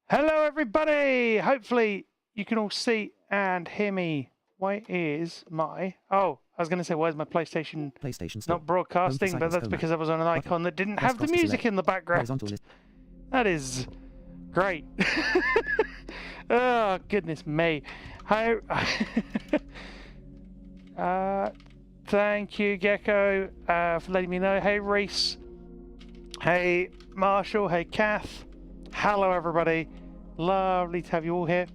Hello, everybody! Hopefully you can all see and hear me. Why is my... Oh, I was going to say, why is my PlayStation not broadcasting? But that's because I was on an icon that didn't have the music in the background. That is great. Oh, goodness me. Hi. Thank you, Gecko, for letting me know. Hey, Reese. Hey, Marshall. Hey, Kath. Hello, everybody. Lovely to have you all here.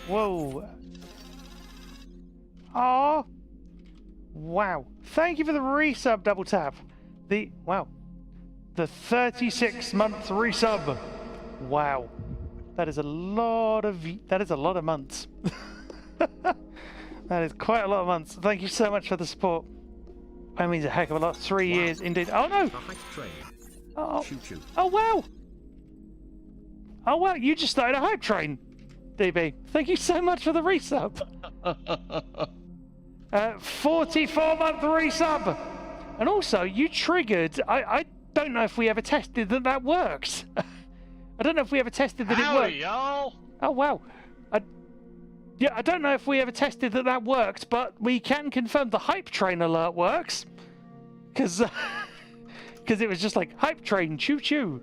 Whoa. Oh. Wow. Thank you for the resub, Double Tap. Wow. The 36-month resub. Wow. That is a lot of months. That is quite a lot of months. Thank you so much for the support. That means a heck of a lot. 3 years indeed. Oh no! Oh. Oh wow! Oh wow! You just started a hype train, DB. Thank you so much for the resub. 44-month resub, and also you triggered. I don't know if we ever tested that works. I don't know if we ever tested that it worked. Y'all. Oh wow! I don't know if we ever tested that worked, but we can confirm the hype train alert works, because it was just like hype train, choo choo.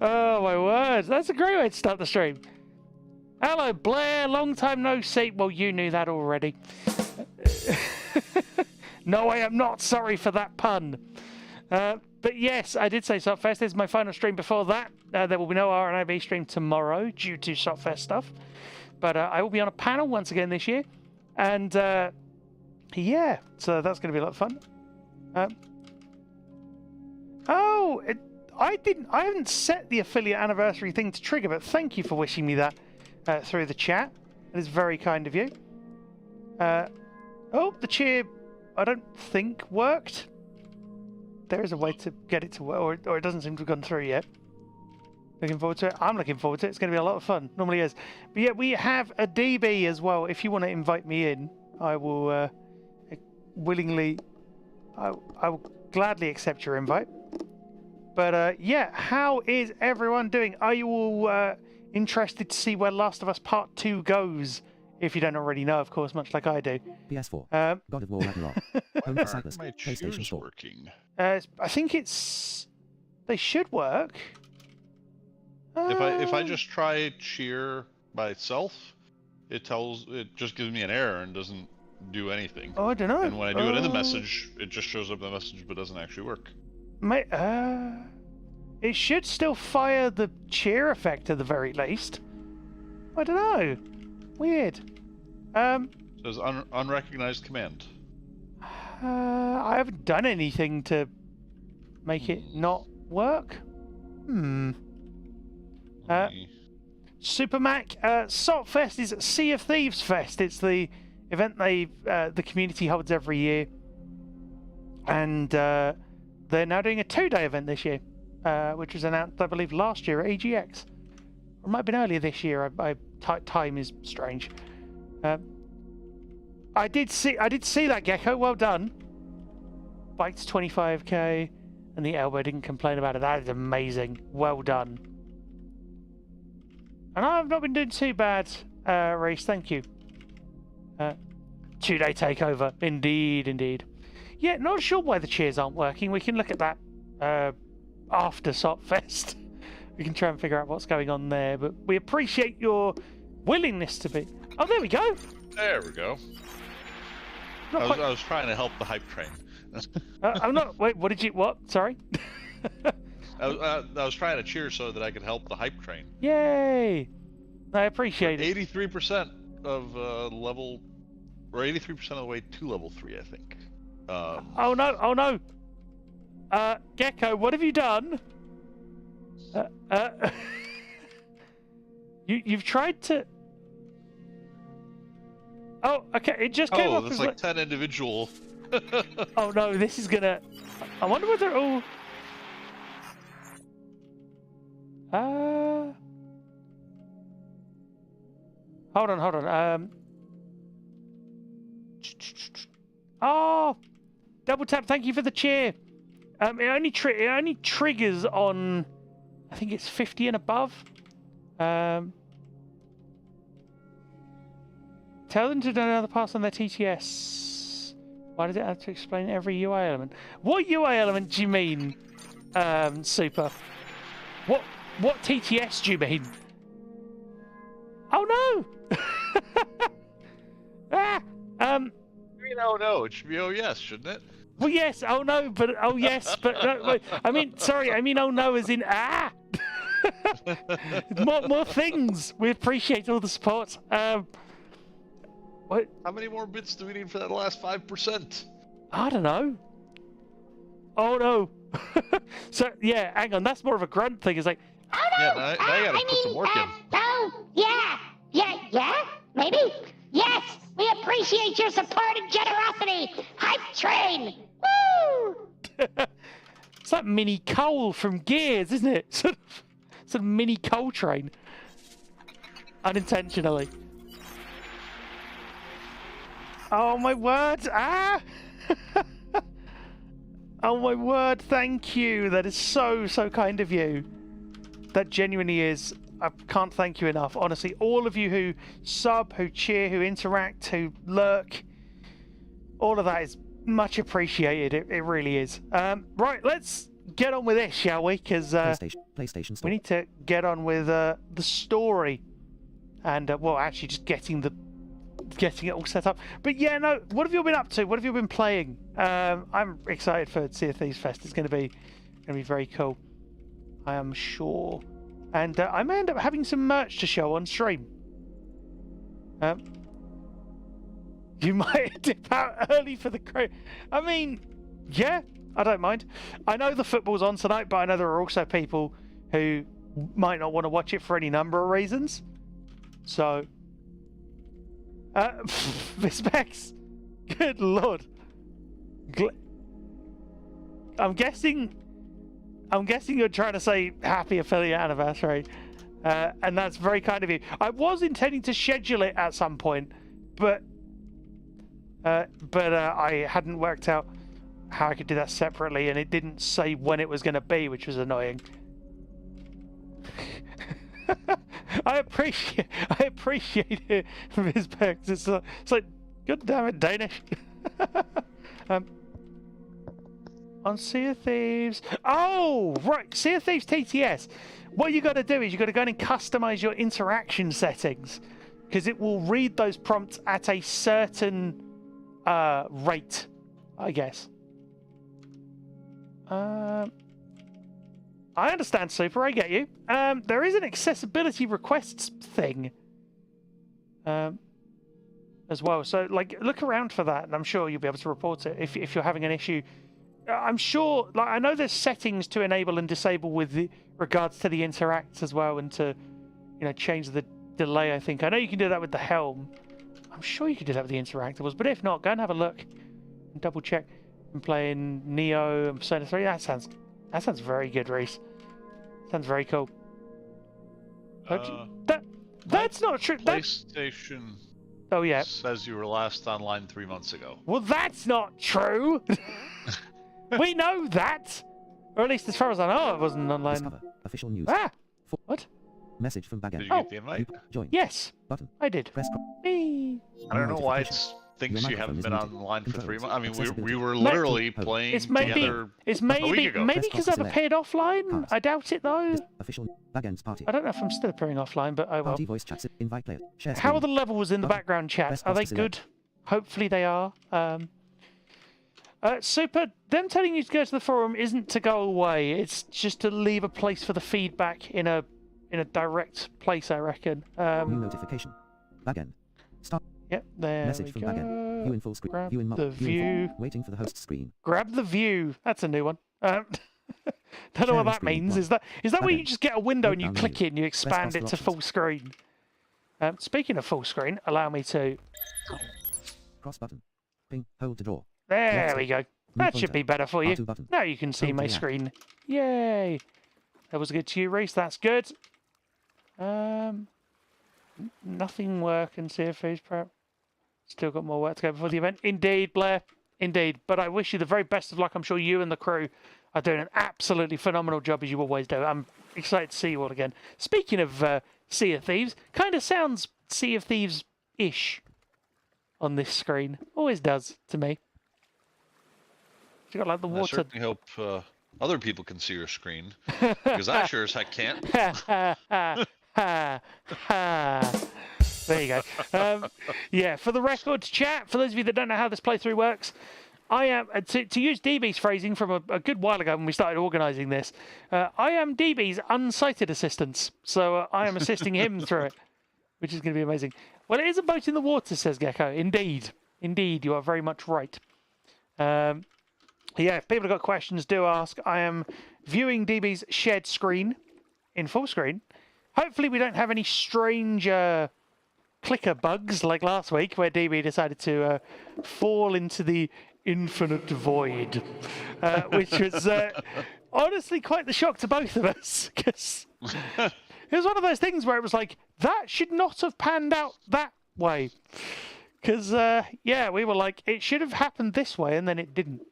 Oh my word! That's a great way to start the stream. Hello Blair, long time no see. Well, you knew that already. No, I am not sorry for that pun. But yes, I did say Sopfest. This is my final stream before that. There will be no RNIB stream tomorrow due to Sopfest stuff. But I will be on a panel once again this year. And yeah, so that's going to be a lot of fun. I haven't set the affiliate anniversary thing to trigger, but thank you for wishing me that through the chat. It is very kind of you. Oh, the cheer, I don't think worked. There is a way to get it to work, or it doesn't seem to have gone through yet. Looking forward to it. I'm looking forward to it. It's going to be a lot of fun. Normally is. But yeah, we have a DB as well. If you want to invite me in, I will willingly, I will gladly accept your invite. But yeah, how is everyone doing? Are you all interested to see where Last of Us Part 2 goes? If you don't already know, of course, much like I do. PS4. God of War Ragnarok. Home for Cyclist. My PlayStation 4. Working. I think they should work. If I just try cheer by itself, it just gives me an error and doesn't do anything. Oh, I don't know. And when I do it in the message, it just shows up in the message but doesn't actually work. It should still fire the cheer effect at the very least. I don't know. Weird. It says unrecognized command. I haven't done anything to make it not work. Supermac, Sopfest is Sea of Thieves Fest. It's the event the community holds every year, and they're now doing a 2-day event this year, which was announced, I believe, last year at EGX, or it might have been earlier this year. Time is strange. I did see that, Gecko. Well done. Bikes 25k, and the elbow didn't complain about it. That is amazing. Well done. And I've not been doing too bad, Reese. Thank you. 2-day takeover. Indeed. Yeah, not sure why the cheers aren't working. We can look at that after Sopfest. We can try and figure out what's going on there. But we appreciate your willingness to be... Oh, there we go. There we go. I was trying to help the hype train. I'm not... Wait, what did you... What? Sorry? I was trying to cheer so that I could help the hype train. Yay! I appreciate it. 83% of level... Or 83% of the way to level 3, I think. Oh no! Gecko, what have you done? You've tried to... Oh, okay, it just came up as like 10 individual. Oh no, this is gonna... I wonder whether it'll... Hold on. Oh, double tap. Thank you for the cheer. It only triggers on I think it's 50 and above. Tell them to do another pass on their TTS. Why does it have to explain every UI element? What UI element do you mean, Super? What TTS do you mean? Oh no! No, it should be oh yes, shouldn't it? Well, yes. Oh no, but oh yes, but no, wait, I mean, sorry. I mean, oh no, as in more things. We appreciate all the support. What? How many more bits do we need for that last 5%? I don't know. Oh no. So yeah, hang on. That's more of a grunt thing. It's like, Oh no! Yeah, now you gotta put some work in. Oh, yeah, maybe? Yes, we appreciate your support and generosity! Hype train! Woo! it's like mini coal from Gears, isn't it? Sort of mini coal train. Unintentionally. Oh my word! Oh my word, thank you. That is so kind of you. That genuinely is. I can't thank you enough. Honestly, all of you who sub, who cheer, who interact, who lurk, all of that is much appreciated. It really is. Right, let's get on with this, shall we? Because PlayStation Store. we need to get on with the story. And, well, actually just getting it all set up. But yeah, no, what have you been up to? What have you been playing? I'm excited for Sea of Thieves Fest. It's going to be very cool, I am sure. And I may end up having some merch to show on stream. You might dip out early for the crew. I mean, yeah, I don't mind. I know the football's on tonight, but I know there are also people who might not want to watch it for any number of reasons. So, Specs, good lord. I'm guessing you're trying to say happy affiliate anniversary, and that's very kind of you. I was intending to schedule it at some point, but I hadn't worked out how I could do that separately, and it didn't say when it was going to be, which was annoying. I appreciate it, Ms. Bex. It's like, God damn it, Danish. On Sea of Thieves. Oh, right. Sea of Thieves TTS. What you got to do is you got to go in and customize your interaction settings, because it will read those prompts at a certain rate, I guess. I understand, Super. I get you. There is an accessibility requests thing as well. So, like, look around for that, and I'm sure you'll be able to report it if you're having an issue. I'm sure, like, I know there's settings to enable and disable with regards to the interacts as well, and to, change the delay, I think. I know you can do that with the helm. I'm sure you can do that with the interactables, but if not, go and have a look and double check. I'm playing Neo and Persona 3. That sounds very good, Reese. Sounds very cool. That's not true. PlayStation Oh yeah. says you were last online 3 months ago. Well, that's not true. We know that. Or at least as far as I know, I wasn't online. Discover official news. What? Message from Did Bagan. you get the invite? Join. Yes. Button. I did. Press. Eee. I don't know why it thinks Your you haven't been microphone is online for 3 months. I mean, Accessibility. we were literally playing It's maybe together. it's a week maybe ago. maybe because I've appeared offline. I doubt it though. Official Bagan's party. I don't know if I'm still appearing offline, but I will. Party voice chats. Invite player. Share How are screen. the levels in the Button. background chat? Press Are they pause to select. good? Hopefully they are. Super. Them telling you to go to the forum isn't to go away. It's just to leave a place for the feedback in a direct place, I reckon. New notification. Bagan. Start. Yep. There Message we from go. Bagan. View in full screen. Grab View in the view in view. full. Waiting for the host screen. Grab the view. That's a new one. Don't know what Sharing that screen means. one. Is that where you Button. just get a window and you Down click menu. it and you expand faster it to options. full screen? Speaking of full screen, allow me to. Cross button. Ping. Hold to draw. There Select we go. Move That should pointer. be better for you. R2 button. Now you can see Hold my to react. screen. Yay! That was good to you, Reese. That's good. Nothing working. Sea of Thieves prep. Still got more work to go before the event. Indeed, Blair. Indeed. But I wish you the very best of luck. I'm sure you and the crew are doing an absolutely phenomenal job, as you always do. I'm excited to see you all again. Speaking of Sea of Thieves, kind of sounds Sea of Thieves-ish on this screen. Always does to me. You got like the I water. certainly hope other people can see your screen, because I sure as heck can't. There you go. Yeah, for the record, chat, for those of you that don't know how this playthrough works, I am, to use DB's phrasing from a good while ago when we started organising this, I am DB's unsighted assistant, so I am assisting him through it, which is going to be amazing. Well, it is a boat in the water, says Gecko. Indeed. Indeed, you are very much right. Yeah, if people have got questions, do ask. I am viewing DB's shared screen in full screen. Hopefully we don't have any strange clicker bugs like last week where DB decided to fall into the infinite void, which was honestly quite the shock to both of us, because it was one of those things where it was like, that should not have panned out that way. Because, yeah, we were like, it should have happened this way, and then it didn't.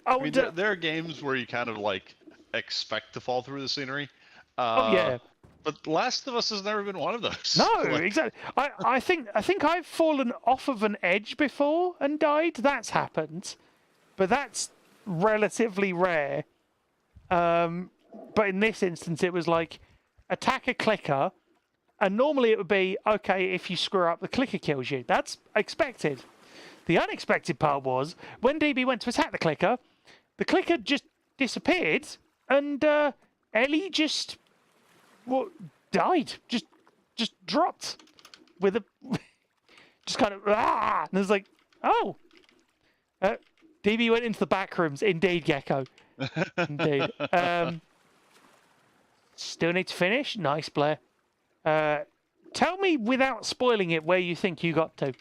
I mean, there are games where you kind of, like, expect to fall through the scenery. Oh, yeah. But Last of Us has never been one of those. No, Like, exactly. I think I've fallen off of an edge before and died. That's happened. But that's relatively rare. But in this instance, it was like, attack a clicker, and normally it would be, okay, if you screw up, the clicker kills you. That's expected. The unexpected part was, when DB went to attack the clicker just disappeared, and Ellie just died. Just dropped. With a... just kind of... Ah! And it was like, oh. DB went into the back rooms. Indeed, Gecko. Indeed. Still need to finish? Nice, Blair. Tell me without spoiling it where you think you got to.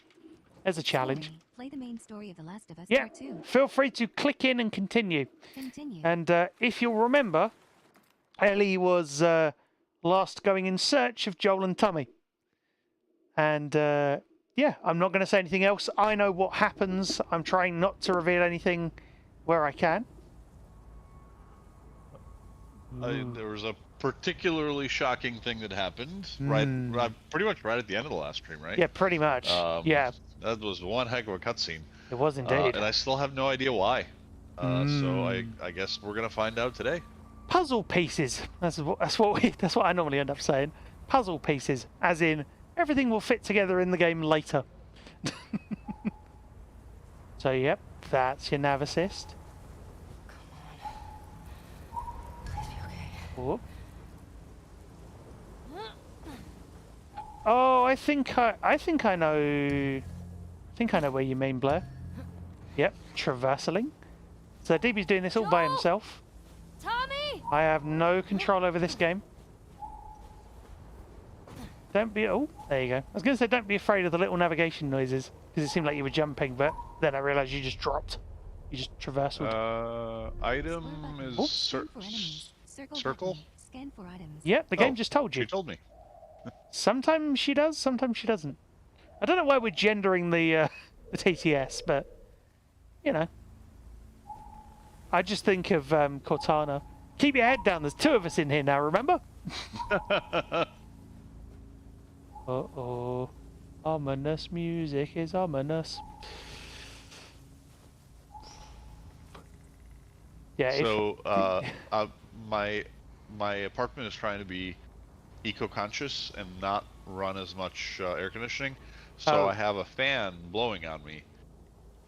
As a challenge. Play the main story of The Last of Us Yeah, Part 2. feel free to click in and continue. Continue. And if you'll remember, Ellie was last going in search of Joel and Tommy. And yeah, I'm not going to say anything else. I know what happens. I'm trying not to reveal anything where I can. there was a particularly shocking thing that happened pretty much right at the end of the last stream, right? Yeah, pretty much. Yeah, That was one heck of a cutscene. it was indeed. And I still have no idea why. So I guess we're gonna find out today. Puzzle pieces. That's what I normally end up saying. Puzzle pieces, as in everything will fit together in the game later. So yep, that's your nav assist. Whoop. Oh, I think I know where you mean, Blair. Yep, traversaling. So DB's doing this all by himself. Tommy! I have no control over this game. Don't be... Oh, there you go. I was going to say don't be afraid of the little navigation noises, because it seemed like you were jumping, but then I realised you just dropped. You just traversed. Item is Scan for enemies. circle? button. Scan for items. Yep, the game just told She you. told me. Sometimes she does, sometimes she doesn't. I don't know why we're gendering the TTS, but, you know. I just think of Cortana. Keep your head down, there's two of us in here now, remember? Uh-oh. Ominous music is ominous. Yeah, So, my apartment is trying to be eco-conscious and not run as much air conditioning. So Oh. I have a fan blowing on me.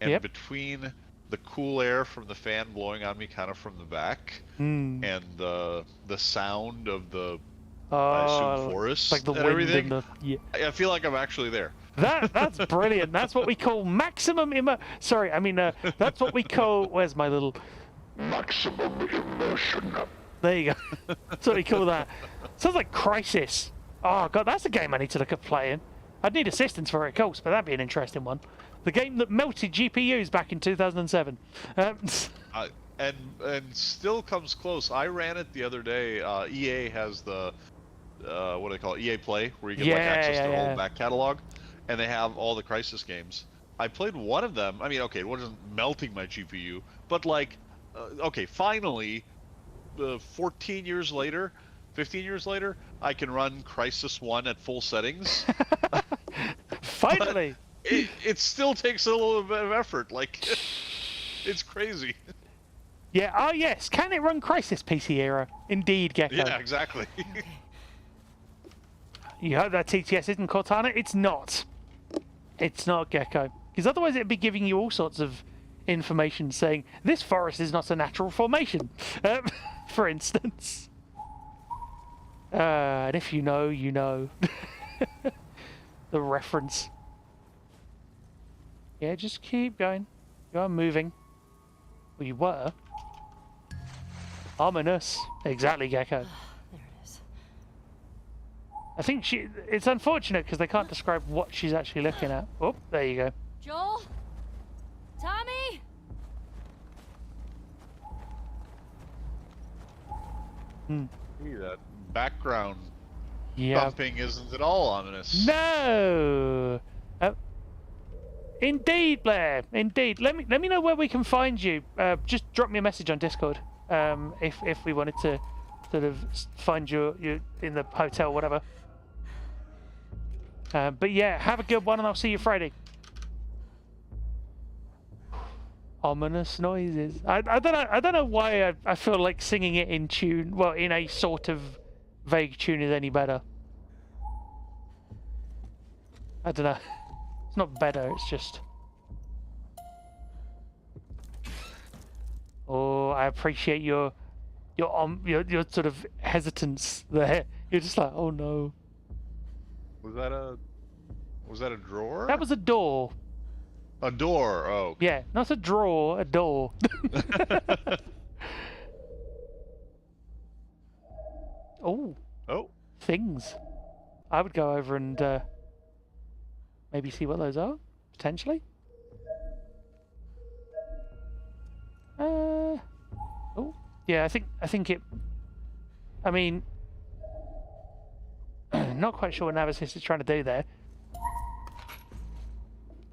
And Yep. between the cool air from the fan blowing on me kind of from the back and the sound of the I assume forest like the and wind everything, and the... Yeah. I feel like I'm actually there. That's brilliant. That's what we call maximum Sorry, I mean, that's what we call... Where's my little... Maximum immersion. There you go. That's what we call that. Sounds like Crisis. Oh, God, that's a game I need to look at playing. I'd need assistance for it, of course, but that'd be an interesting one. The game that melted GPUs back in 2007. And still comes close. I ran it the other day. EA has the what do they call it? EA Play, where you get like access to the whole back catalog, and they have all the Crysis games. I played one of them. I mean, okay, it wasn't melting my GPU, but like, okay, finally, 14 years later, 15 years later, I can run Crisis 1 at full settings. Finally! It still takes a little bit of effort. Like, it's crazy. Yeah, oh yes, can it run Crisis PC era? Indeed, Gecko. Yeah, exactly. Okay. You hope that TTS isn't Cortana? It's not. It's not, Gecko. Because otherwise it'd be giving you all sorts of information saying, this forest is not a natural formation, for instance. And if you know, you know. The reference. Yeah, just keep going. You are moving. Well, you were. Ominous. Exactly, Gecko. There it is. I think it's unfortunate because they can't describe what she's actually looking at. Oh, there you go. Joel? Tommy? Gee, that background Yeah. bumping isn't at all ominous. No. Indeed, Blair. Indeed. Let me know where we can find you. Just drop me a message on Discord. If we wanted to sort of find you in the hotel, whatever. But yeah, have a good one, and I'll see you Friday. Ominous noises. I don't know why I feel like singing it in tune. Well, in a sort of vague tune is any better. I don't know. It's not better. It's just. Oh, I appreciate your sort of hesitance there. You're just like, oh no. Was that a drawer? That was a door. A door. Oh. Yeah, not a drawer, a door. Oh. Oh. Things. I would go over and maybe see what those are, potentially. Oh. Yeah, I think it. I mean, not quite sure what Navisys is trying to do there.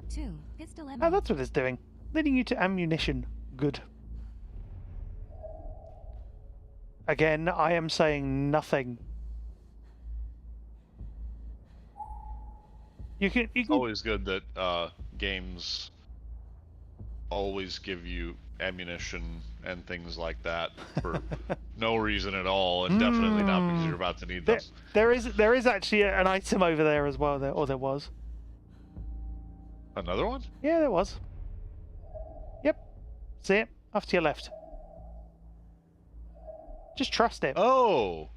2. Pistol ammo. Oh, that's what it's doing. Leading you to ammunition. Good. Again, I am saying nothing. You can. Always good that games always give you ammunition and things like that for no reason at all, and definitely not because you're about to need them. There is actually an item over there as well. There was. Another one? Yeah, there was. Yep. See it? Off to your left. Just trust it. Oh!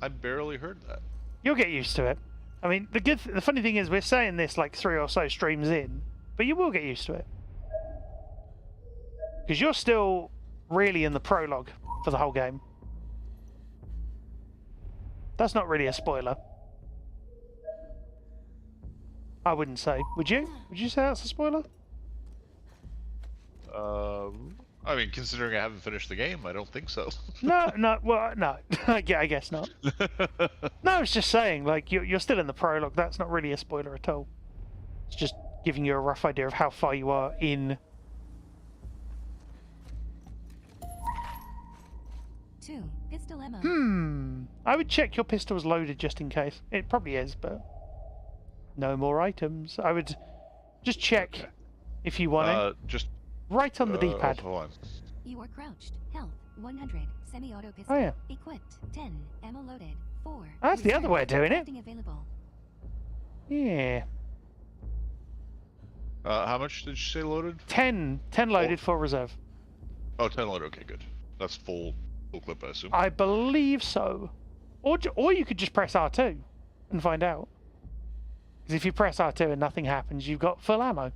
I barely heard that. You'll get used to it. I mean, the funny thing is we're saying this like 3 or so streams in, but you will get used to it. Because you're still really in the prologue for the whole game. That's not really a spoiler. I wouldn't say. Would you? Would you say that's a spoiler? I mean, considering I haven't finished the game, I don't think so. No. Well, no. I guess not. No, I was just saying, like, you're still in the prologue. That's not really a spoiler at all. It's just giving you a rough idea of how far you are in. 2. Pistol ammo. I would check your pistol's loaded just in case. It probably is, but no more items. I would just check if you want it. Just Right on the D-pad. Hold on. You are crouched. Health 100. Semi-auto pistol. Oh yeah. Equipped 10. Ammo loaded 4. That's the other way of doing it. Crafting available. Yeah. How much did you say loaded? 10 loaded for reserve. Oh, 10 loaded. Okay, good. That's full clip, I assume. I believe so. Or you could just press R2 and find out. Because if you press R2 and nothing happens, you've got full ammo.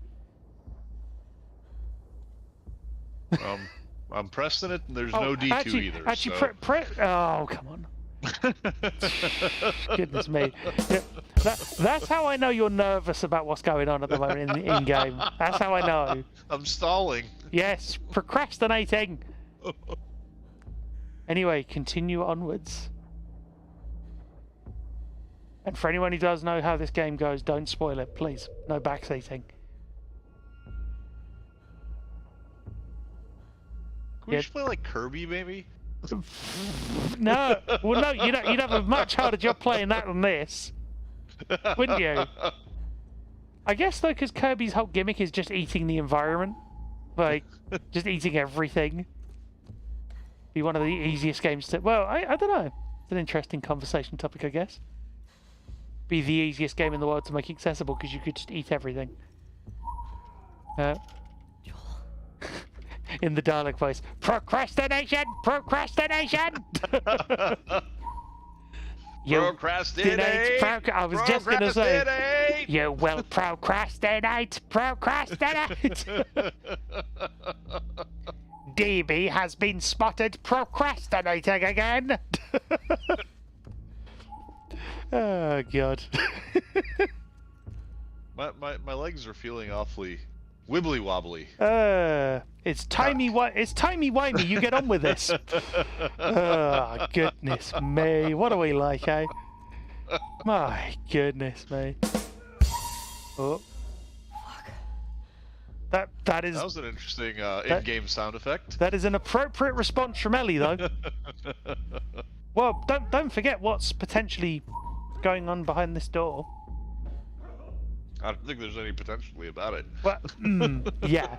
I'm pressing it, and there's no D2 either. Actually, so. oh, come on. Goodness me. Yeah, that's how I know you're nervous about what's going on at the moment in game. That's how I know. I'm stalling. Yes, procrastinating. Anyway, continue onwards. And for anyone who does know how this game goes, don't spoil it, please. No backseating. we just play like Kirby, maybe? No, well, no, you'd have a much harder job playing that than this, wouldn't you? I guess though, because Kirby's whole gimmick is just eating the environment, like just eating everything. Be one of the easiest games to. Well, I don't know. It's an interesting conversation topic, I guess. Be the easiest game in the world to make accessible because you could just eat everything. In the dialogue voice, procrastination, procrastination. Procrastinate. I was just gonna say, you will procrastinate, procrastinate. DB has been spotted procrastinating again. Oh god. my legs are feeling awfully wibbly wobbly. It's timey-wimey. You get on with this. Oh, goodness me. What are we like, eh? My goodness me. Oh. Fuck. That was an interesting in-game sound effect. That is an appropriate response from Ellie, though. Well, don't forget what's potentially going on behind this door. I don't think there's any potentially about it. Well, yeah.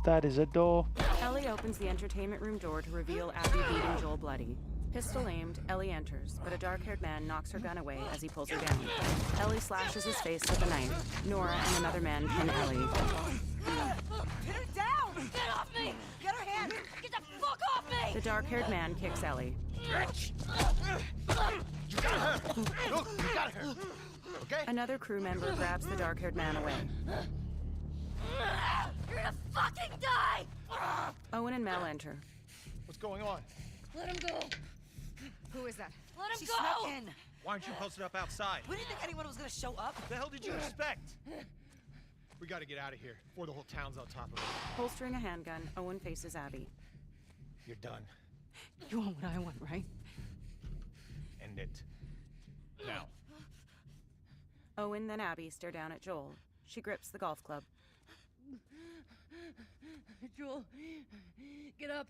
That is a door. Ellie opens the entertainment room door to reveal Abby beating Joel bloody. Pistol aimed, Ellie enters, but a dark-haired man knocks her gun away as he pulls her down. Ellie slashes his face with a knife. Nora and another man pin Ellie. Get her down! Get off me! Get her hand! Get the fuck off me! The dark-haired man kicks Ellie. You got her! Look, you got her! Okay? Another crew member grabs the dark-haired man away. You're gonna fucking die! Owen and Mel enter. What's going on? Let him go! Who is that? Let him She go! snuck in. Why aren't you posted up outside? What do you think anyone was gonna show up? What the hell did you expect? We gotta get out of here before the whole town's on top of us. Holstering a handgun, Owen faces Abby. You're done. You want what I want, right? End it. Now. Owen then Abby stare down at Joel. She grips the golf club. Joel, get up.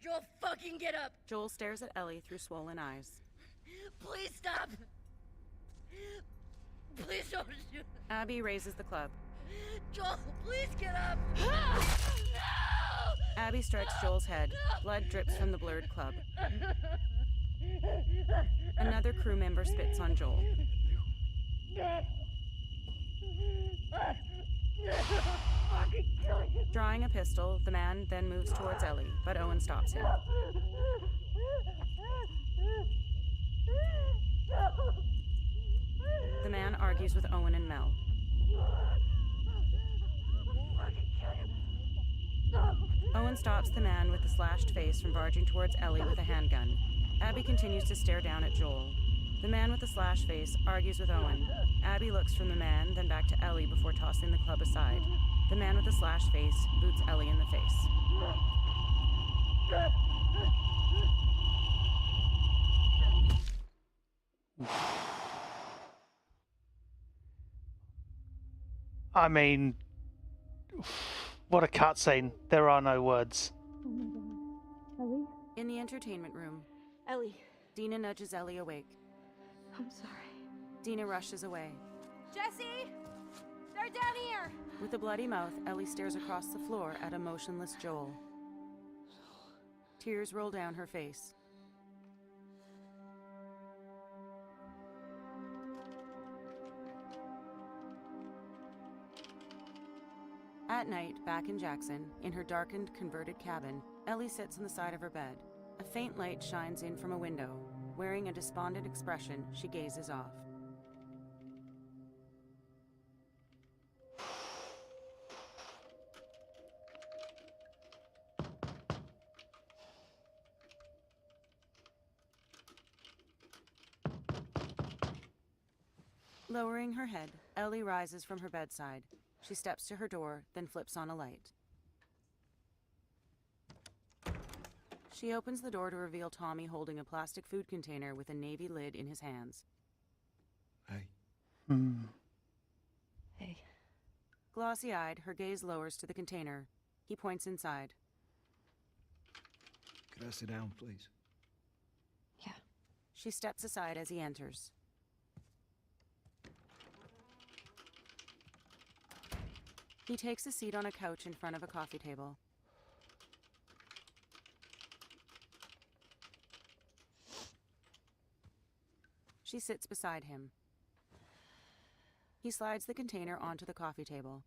Joel, fucking get up. Joel stares at Ellie through swollen eyes. Please stop. Please don't shoot. Abby raises the club. Joel, please get up. No! Abby strikes Joel's head. Blood drips from the blurred club. Another crew member spits on Joel. Drawing a pistol, the man then moves towards Ellie, but Owen stops him. The man argues with Owen and Mel. Owen stops the man with the slashed face from barging towards Ellie with a handgun. Abby continues to stare down at Joel. The man with the slashed face argues with Owen. Abby looks from the man, then back to Ellie before tossing the club aside. The man with the slashed face boots Ellie in the face. I mean, what a cutscene. There are no words. Oh my god. Ellie? In the entertainment room, Ellie. Dina nudges Ellie awake. I'm sorry. Dina rushes away. Jesse! They're down here! With a bloody mouth, Ellie stares across the floor at a motionless Joel. Tears roll down her face. At night, back in Jackson, in her darkened, converted cabin, Ellie sits on the side of her bed. A faint light shines in from a window. Wearing a despondent expression, she gazes off. Lowering her head, Ellie rises from her bedside. She steps to her door, then flips on a light. She opens the door to reveal Tommy holding a plastic food container with a navy lid in his hands. Hey. Hey. Glossy-eyed, her gaze lowers to the container. He points inside. Could I sit down, please? Yeah. She steps aside as he enters. He takes a seat on a couch in front of a coffee table. She sits beside him. He slides the container onto the coffee table.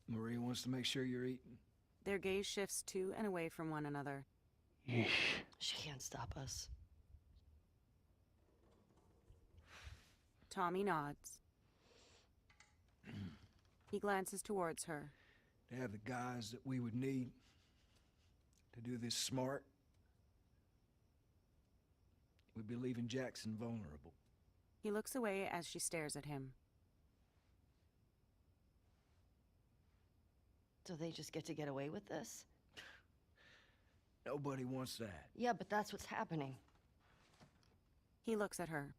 Maria wants to make sure you're eating. Their gaze shifts to and away from one another. Yeesh. She can't stop us. Tommy nods. He glances towards her. To have the guys that we would need to do this smart, we'd be leaving Jackson vulnerable. He looks away as she stares at him. So they just get away with this? Nobody wants that. Yeah, but that's what's happening. He looks at her.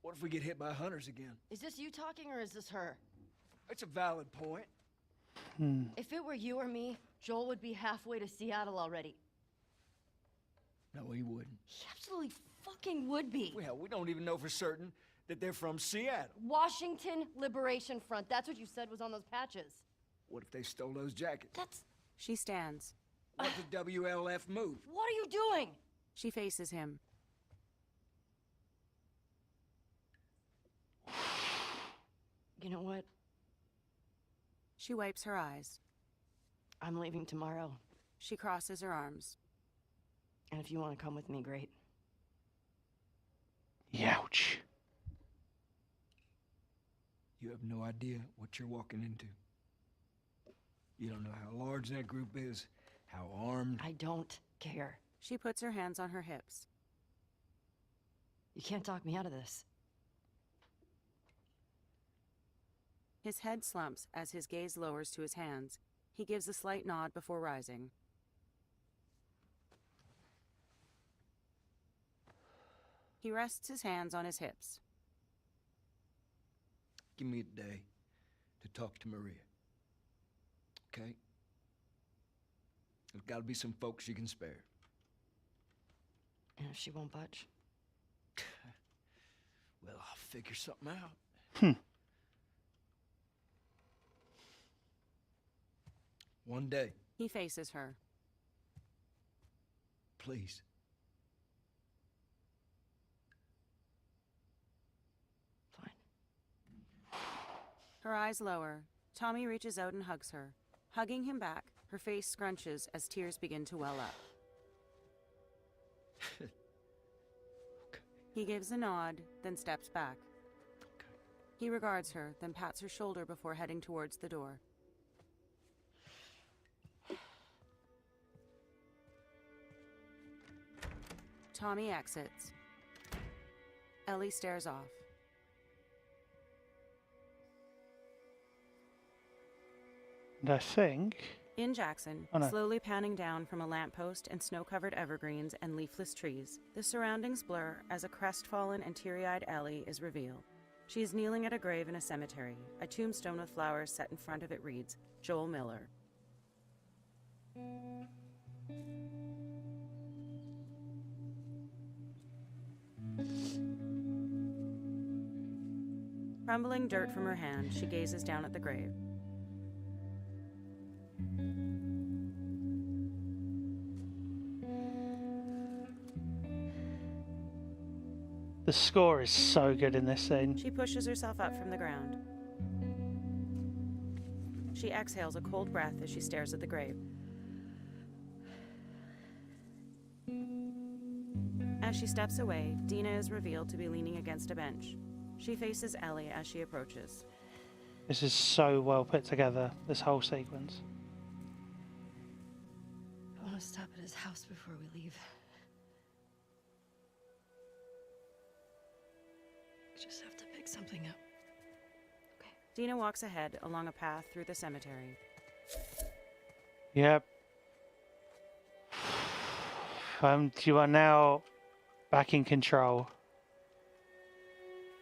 What if we get hit by hunters again? Is this you talking or is this her? That's a valid point. If it were you or me, Joel would be halfway to Seattle already. No, he wouldn't. He absolutely fucking would be. Well, we don't even know for certain that they're from Seattle. Washington Liberation Front. That's what you said was on those patches. What if they stole those jackets? That's... She stands. What if the WLF moved? What are you doing? She faces him. You know what? She wipes her eyes. I'm leaving tomorrow. She crosses her arms. And if you want to come with me, great. Youch. You have no idea what you're walking into. You don't know how large that group is, how armed. I don't care. She puts her hands on her hips. You can't talk me out of this. His head slumps as his gaze lowers to his hands. He gives a slight nod before rising. He rests his hands on his hips. Give me a day to talk to Maria. Okay? There's gotta be some folks you can spare. And if she won't budge? Well, I'll figure something out. One day, He faces her. please. Fine. Her eyes lower. Tommy reaches out and hugs her. Hugging him back, her face scrunches as tears begin to well up. Okay. He gives a nod, then steps back. Okay. He regards her, then pats her shoulder before heading towards the door. Tommy exits. Ellie stares off. And I think... In Jackson, Oh, no. slowly panning down from a lamppost and snow-covered evergreens and leafless trees, the surroundings blur as a crestfallen and teary-eyed Ellie is revealed. She is kneeling at a grave in a cemetery. A tombstone with flowers set in front of it reads, Joel Miller. Crumbling dirt from her hand, she gazes down at the grave. The score is so good in this scene. She pushes herself up from the ground. She exhales a cold breath as she stares at the grave. As she steps away, Dina is revealed to be leaning against a bench. She faces Ellie as she approaches. This is so well put together, this whole sequence. I want to stop at his house before we leave. I just have to pick something up. Okay. Dina walks ahead along a path through the cemetery. Yep. You are now back in control.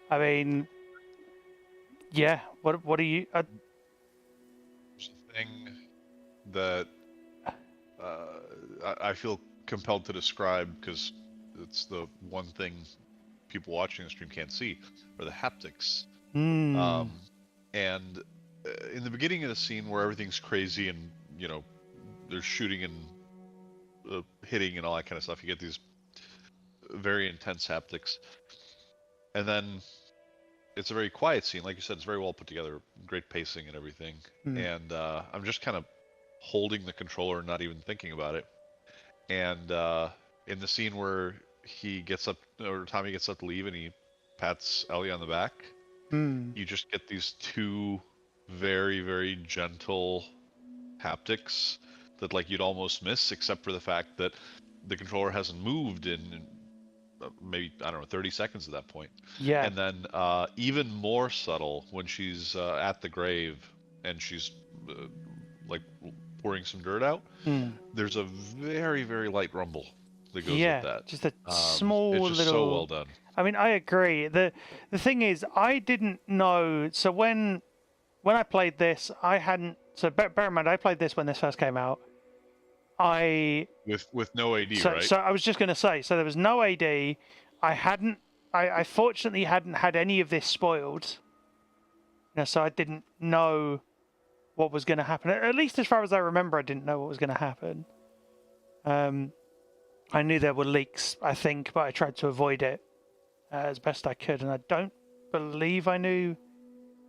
I mean, yeah. What are you? There's a thing that I feel compelled to describe because it's the one thing people watching the stream can't see, are the haptics. Mm. And in the beginning of the scene where everything's crazy and they're shooting and hitting and all that kind of stuff, you get these very intense haptics, and then it's a very quiet scene. Like you said, it's very well put together, great pacing and everything. And I'm just kind of holding the controller and not even thinking about it. And in the scene where he gets up, or Tommy gets up to leave and he pats Ellie on the back, you just get these two very, very gentle haptics that like you'd almost miss, except for the fact that the controller hasn't moved in maybe, I don't know, 30 seconds at that point. Yeah. And then even more subtle when she's at the grave and she's like pouring some dirt out. There's a very, very light rumble that goes with that. Just a small it's just little. so well done. I mean, I agree. The thing is, I didn't know. So when I played this, I hadn't. So bear in mind, I played this when this first came out. With no AD, right? So I was just going to say, so there was no AD. I fortunately hadn't had any of this spoiled. So I didn't know what was going to happen. At least as far as I remember, I didn't know what was going to happen. I knew there were leaks, I think, but I tried to avoid it as best I could. And I don't believe I knew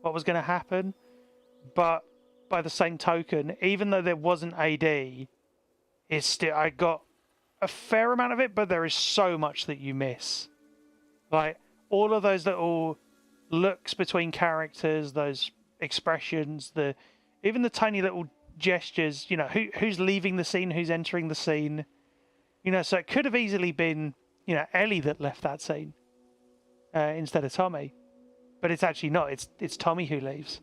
what was going to happen. But by the same token, even though there wasn't AD, it's still, I got a fair amount of it, but there is so much that you miss. Like, all of those little looks between characters, those expressions, even the tiny little gestures, who's leaving the scene, who's entering the scene. So it could have easily been, Ellie that left that scene instead of Tommy. But it's actually not. It's Tommy who leaves.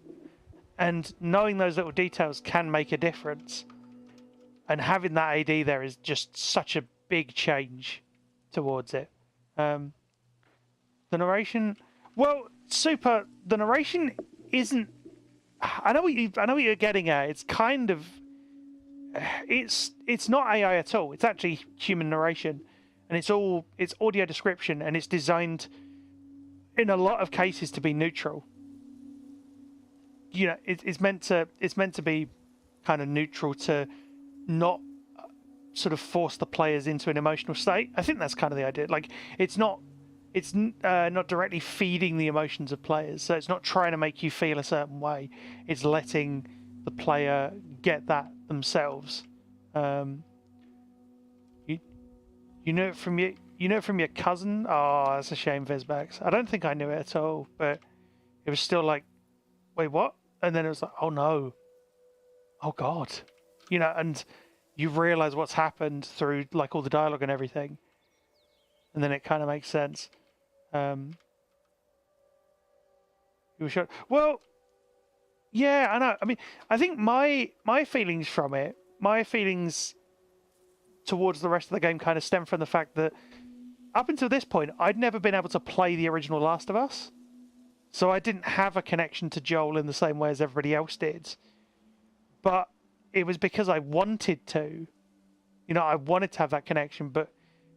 And knowing those little details can make a difference. And having that AD there is just such a big change towards it. The narration, well, Super. The narration isn't. I know what you're getting at. It's kind of. It's not AI at all. It's actually human narration, and it's audio description, and it's designed in a lot of cases to be neutral. It's meant to be kind of neutral to not sort of force the players into an emotional state. I think that's kind of the idea. Like, it's not directly feeding the emotions of players, so it's not trying to make you feel a certain way. It's letting the player get that themselves. You know it from your cousin. Oh, that's a shame, Vizbax. I don't think I knew it at all, but it was still like, wait, what? And then it was like, oh no, oh god, and you realize what's happened through like all the dialogue and everything, and then it kind of makes sense. You were sure. Well, yeah, I know. I mean, I think my feelings from it, my feelings towards the rest of the game kind of stem from the fact that up until this point, I'd never been able to play the original Last of Us. So I didn't have a connection to Joel in the same way as everybody else did. But it was because I wanted to. I wanted to have that connection, but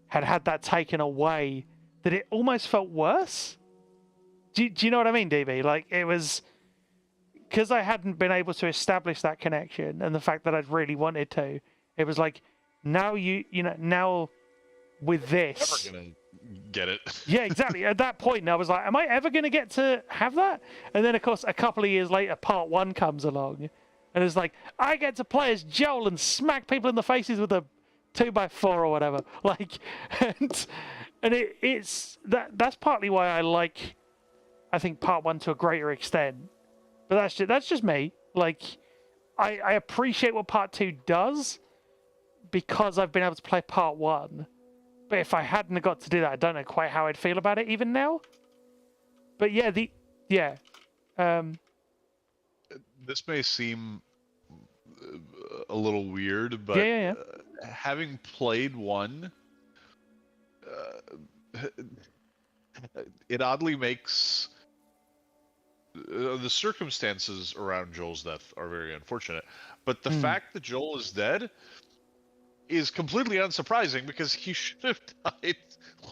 had that taken away, that it almost felt worse. Do you know what I mean, DB? Like, it was because I hadn't been able to establish that connection, and the fact that I'd really wanted to, it was like, now now with this, never gonna get it. Yeah, exactly. At that point, I was like, am I ever going to get to have that? And then, of course, a couple of years later, part 1 comes along, and it's like, I get to play as Joel and smack people in the faces with a 2x4 or whatever. Like, and that's partly why I like, I think, part 1 to a greater extent. But that's just me. Like, I appreciate what part 2 does because I've been able to play part 1. But if I hadn't got to do that, I don't know quite how I'd feel about it even now. But yeah, this may seem a little weird, but yeah. Having played 1 it oddly makes the circumstances around Joel's death are very unfortunate, but the fact that Joel is dead is completely unsurprising because he should have died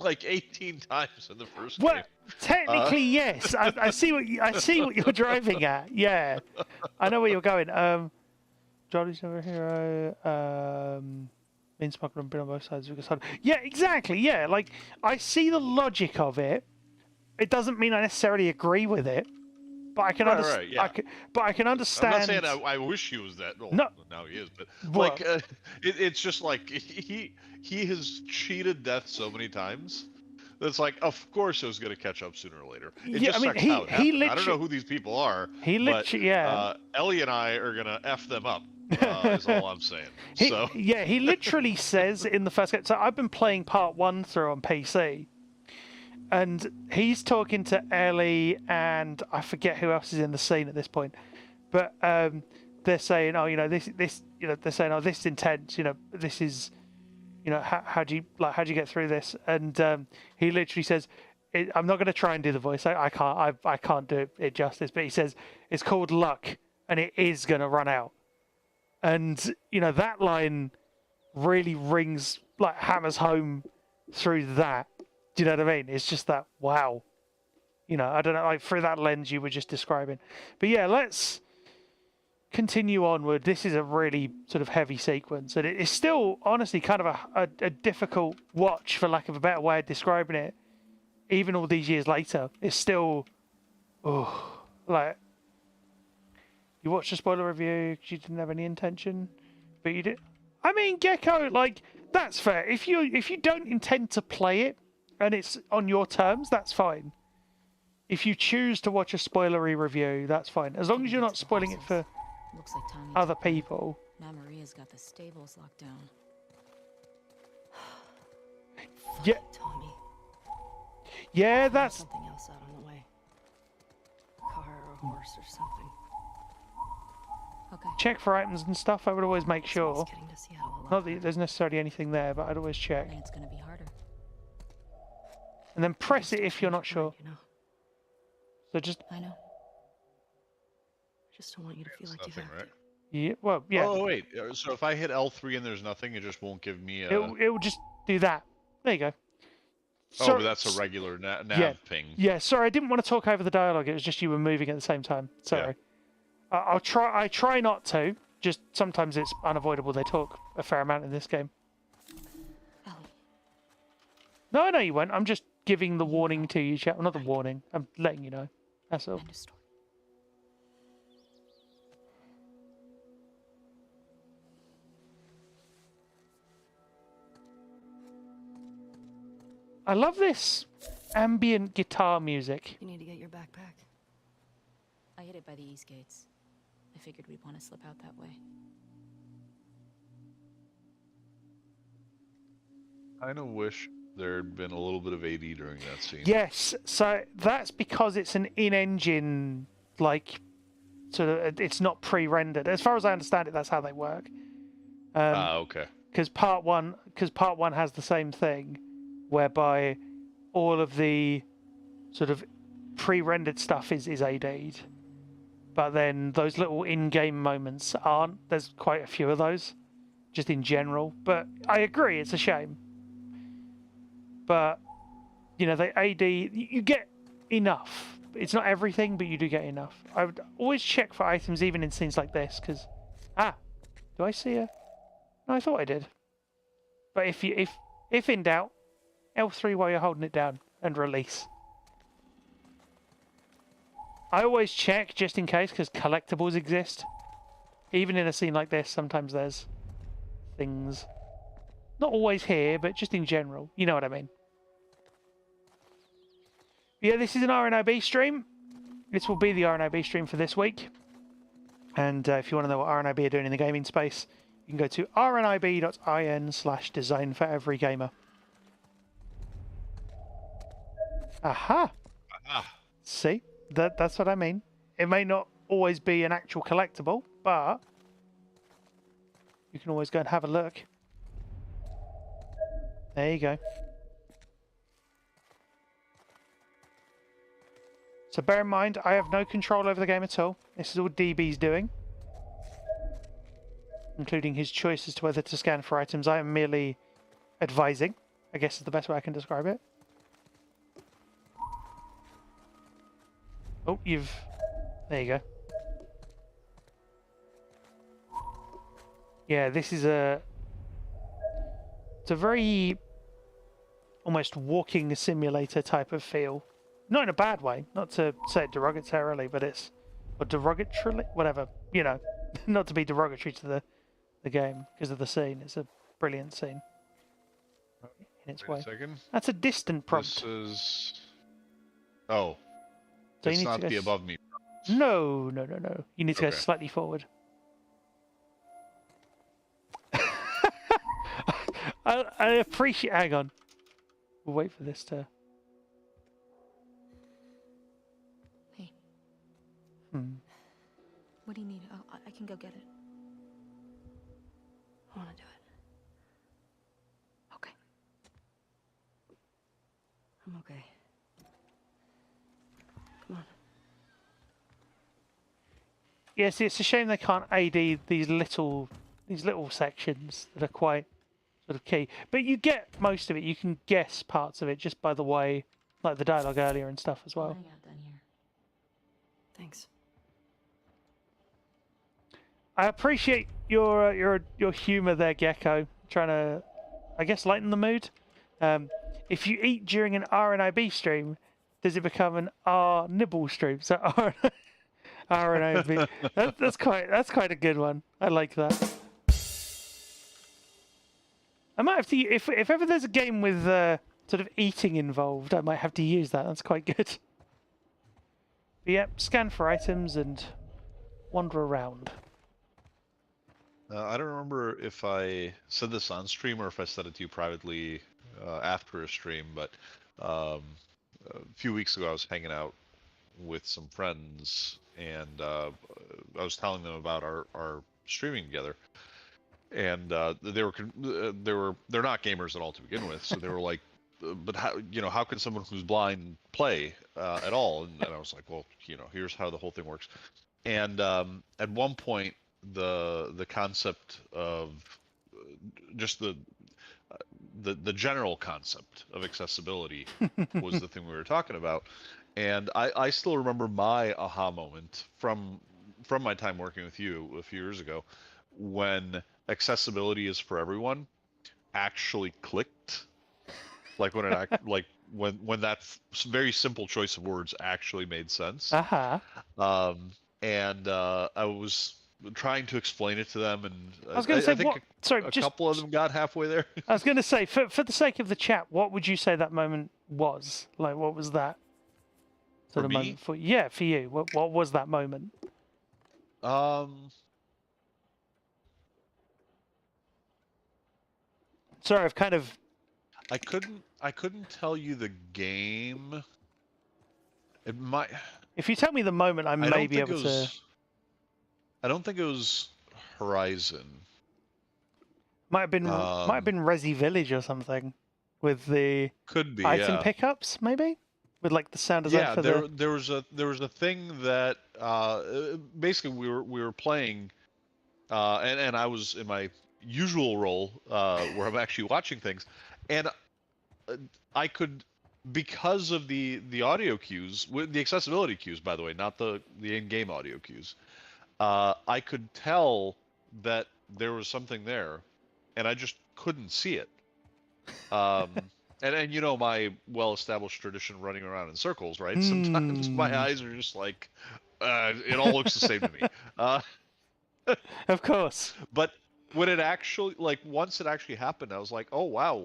like 18 times in the first game. Technically, yes. I see what you're driving at. Yeah, I know where you're going. Johnny's never a hero. Mean smuggler and been on both sides of the side. Yeah, exactly. Yeah, like I see the logic of it. It doesn't mean I necessarily agree with it, but I can understand. Yeah. But I can understand. I'm not saying I wish he was that. Well, no, now he is. But like, it's just like he has cheated death so many times. That's like, of course, it was going to catch up sooner or later. It just sucks how it happened. I don't know who these people are. Ellie and I are going to F them up. Is all I'm saying. He literally says in the first game. So I've been playing part 1 through on PC, and he's talking to Ellie, and I forget who else is in the scene at this point, but they're saying, oh, this, they're saying, oh, this is intense. This is, how do you get through this? And he literally says, I'm not going to try and do the voice. I can't do it justice. But he says it's called luck, and it is going to run out. And, that line really rings, hammers home through that. Do you know what I mean? It's just that, wow. I don't know, through that lens you were just describing. But yeah, let's continue onward. This is a really sort of heavy sequence. And it's still, honestly, kind of a difficult watch, for lack of a better way of describing it. Even all these years later, it's still, you watched the spoiler review because you didn't have any intention, but you did. I mean, Gecko, that's fair. If you don't intend to play it and it's on your terms, that's fine. If you choose to watch a spoilery review, that's fine. As long as you're not spoiling it for other people. Now Maria's got the stables locked down. Yeah. Tommy. Yeah, that's something else out on the way. A car or a horse or something. Okay. Check for items and stuff. I would always make sure. Not that there's necessarily anything there, but I'd always check. It's gonna be harder. And then press it if you're not sure. So just. I know. I just don't want you to feel like you have to. Yeah. Well, yeah. Oh wait. So if I hit L3 and there's nothing, it just won't give me a. It will just do that. There you go. But that's a regular nav ping. Yeah. Sorry, I didn't want to talk over the dialogue. It was just you were moving at the same time. Sorry. Yeah. I try not to. Just sometimes it's unavoidable. They talk a fair amount in this game. No, I know you won't. I'm just giving the warning to you, chat. Well, not the warning. I'm letting you know. That's all. I love this ambient guitar music. You need to get your backpack. I hid it by the east gates. I figured we'd want to slip out that way. I kind of wish there'd been a little bit of AD during that scene. Yes, so that's because it's an in-engine, sort of, it's not pre-rendered. As far as I understand it, that's how they work. Okay. Because part one has the same thing, whereby all of the sort of pre-rendered stuff is AD'd. But then those little in-game moments aren't. There's quite a few of those, just in general. But I agree, it's a shame. But, they AD, you get enough. It's not everything, but you do get enough. I would always check for items, even in scenes like this, because... do I see a... No, I thought I did. But if in doubt, L3 while you're holding it down, and release. I always check just in case, because collectibles exist. Even in a scene like this, sometimes there's things. Not always here, but just in general. You know what I mean. Yeah, this is an RNIB stream. This will be the RNIB stream for this week. And if you want to know what RNIB are doing in the gaming space, you can go to rnib.in/design-for-every-gamer. Aha! See? That's what I mean. It may not always be an actual collectible, but you can always go and have a look. There you go. So bear in mind, I have no control over the game at all. This is all DB's doing, including his choice as to whether to scan for items. I am merely advising, I guess is the best way I can describe it. Oh, there you go. Yeah, this is it's a very almost walking simulator type of feel. Not in a bad way, not to say it derogatorily, but it's, or derogatorily, whatever, you know, not to be derogatory to the game because of the scene. It's a brilliant scene in its way. Wait a second. That's a distant prompt. This is... Oh. So It's you need not to go the above me. No. You need to go Okay. slightly forward. I appreciate... Hang on. We'll wait for this to... Hey. What do you need? Oh, I can go get it. I want to do it. Okay. I'm okay. Come on. Yes, it's a shame they can't AD these little sections that are quite sort of key. But you get most of it. You can guess parts of it just by the way, like the dialogue earlier and stuff as well. Hang out down here. Thanks. I appreciate your humour there, Gecko. Trying to, I guess, lighten the mood. If you eat during an RNIB stream, does it become an R nibble stream? So RNIB. That's quite a good one. I like that. I might have to, if ever there's a game with sort of eating involved, I might have to use that. That's quite good. But yeah, scan for items and wander around. I don't remember if I said this on stream or if I said it to you privately after a stream, but a few weeks ago I was hanging out with some friends and I was telling them about our streaming together, and they're not gamers at all to begin with, so they were like, but how can someone who's blind play at all? And I was like, well, here's how the whole thing works. And at one point, the concept of just the general concept of accessibility was the thing we were talking about. And I still remember my aha moment from my time working with you a few years ago, when accessibility is for everyone actually clicked. Like when when that very simple choice of words actually made sense. And I was trying to explain it to them, and I was going to say, I think sorry, a couple of them got halfway there. I was going to say, for the sake of the chat, what would you say that moment was? Like, what was that sort of moment for you? Yeah, for you. What was that moment? Sorry, I've kind of... I couldn't tell you the game. It might... If you tell me the moment, I may be able to... I don't think it was Horizon. Might have been Resi Village or something, with the item pickups, maybe, with like the sound design for there was a thing that basically we were playing, and I was in my usual role where I'm actually watching things, and I could, because of the audio cues, the accessibility cues, by the way, not the in-game audio cues. I could tell that there was something there, and I just couldn't see it. And my well-established tradition running around in circles, right? Sometimes my eyes are just like, it all looks the same to me. Of course. But when it actually, once it actually happened, I was like, oh wow,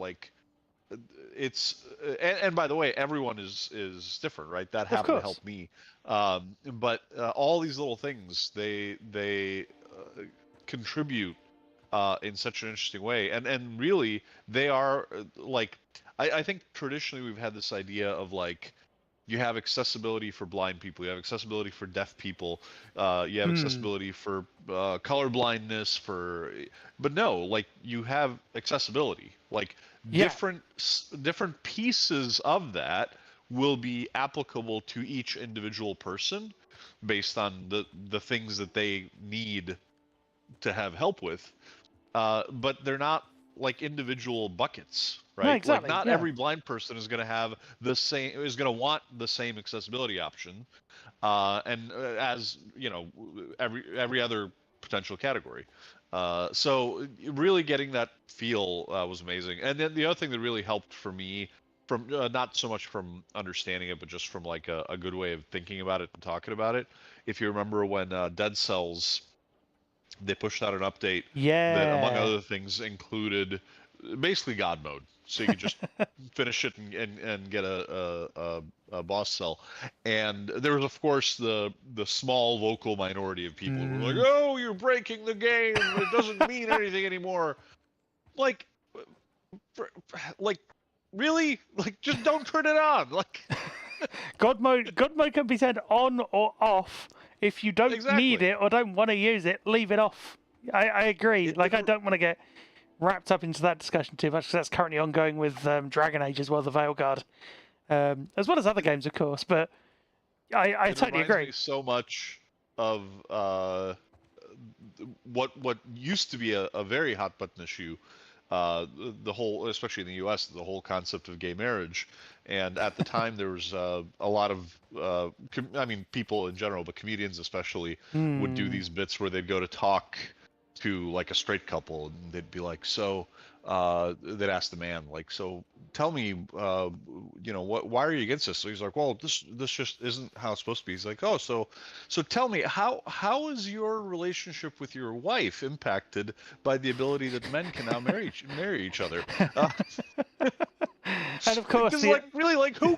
it's and by the way, everyone is different, right? That happened to help me. But all these little things, they contribute in such an interesting way, and really they are I think traditionally we've had this idea of you have accessibility for blind people, you have accessibility for deaf people, you have accessibility for color blindness, but no, you have accessibility, different pieces of that will be applicable to each individual person based on the things that they need to have help with. But they're not like individual buckets, right? No, exactly. Like not yeah. every blind person is going to have is going to want the same accessibility option, and as you know, every other potential category. So really getting that feel was amazing. And then the other thing that really helped for me, from not so much from understanding it, but just from like a good way of thinking about it and talking about it. If you remember when Dead Cells, they pushed out an update that, among Yeah. other things, included basically God mode, so you could just finish it and get a boss cell. And there was, of course, the small vocal minority of people who were like, "Oh, you're breaking the game. It doesn't mean anything anymore." Like, like, really? Like, just don't turn it on. Like, God mode can be turned on or off. If you don't Exactly. need it or don't want to use it, leave it off. I agree. I don't want to get wrapped up into that discussion too much, because that's currently ongoing with Dragon Age as well, the Veilguard, as well as other games, of course. But I totally agree. It reminds me so much of what used to be a very hot button issue. The whole, especially in the U.S., the whole concept of gay marriage. And at the time, there was a lot of, I mean, people in general, but comedians especially, would do these bits where they'd go to talk to like a straight couple, and they'd be like, "So," they'd ask the man, like, "So, tell me, you know, why are you against this?" So he's like, "Well, this just isn't how it's supposed to be." He's like, "Oh, so tell me, how is your relationship with your wife impacted by the ability that men can now marry each other?" And of course, Because like really, like who?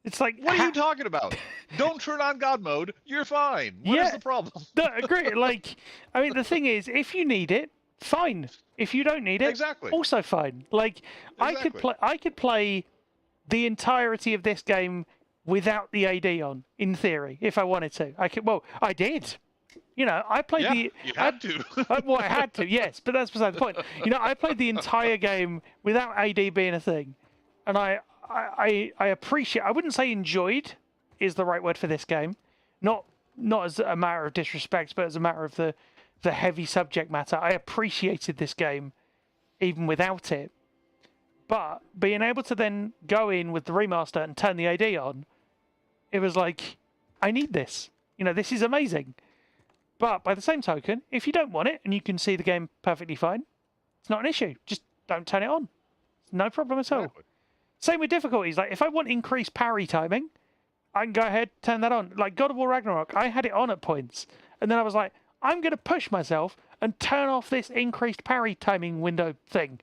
It's like, what are you talking about? Don't turn on God mode. You're fine. What is the problem? No, agree. Like, I mean, the thing is, if you need it, fine. If you don't need it, Exactly. also fine. Like, Exactly. I could play the entirety of this game without the AD on, in theory, if I wanted to. I could. Well, I did. You know, I played You had to. well, I had to, yes, but that's beside the point. You know, I played the entire game without AD being a thing, and I appreciate. I wouldn't say enjoyed is the right word for this game, not as a matter of disrespect, but as a matter of the heavy subject matter. I appreciated this game even without it, but being able to then go in with the remaster and turn the AD on, it was like, I need this. You know, this is amazing. But by the same token, if you don't want it and you can see the game perfectly fine, it's not an issue. Just don't turn it on. No problem at all. Exactly. Same with difficulties. Like, if I want increased parry timing, I can go ahead, turn that on. Like God of War Ragnarok, I had it on at points. And then I was like, I'm going to push myself and turn off this increased parry timing window thing.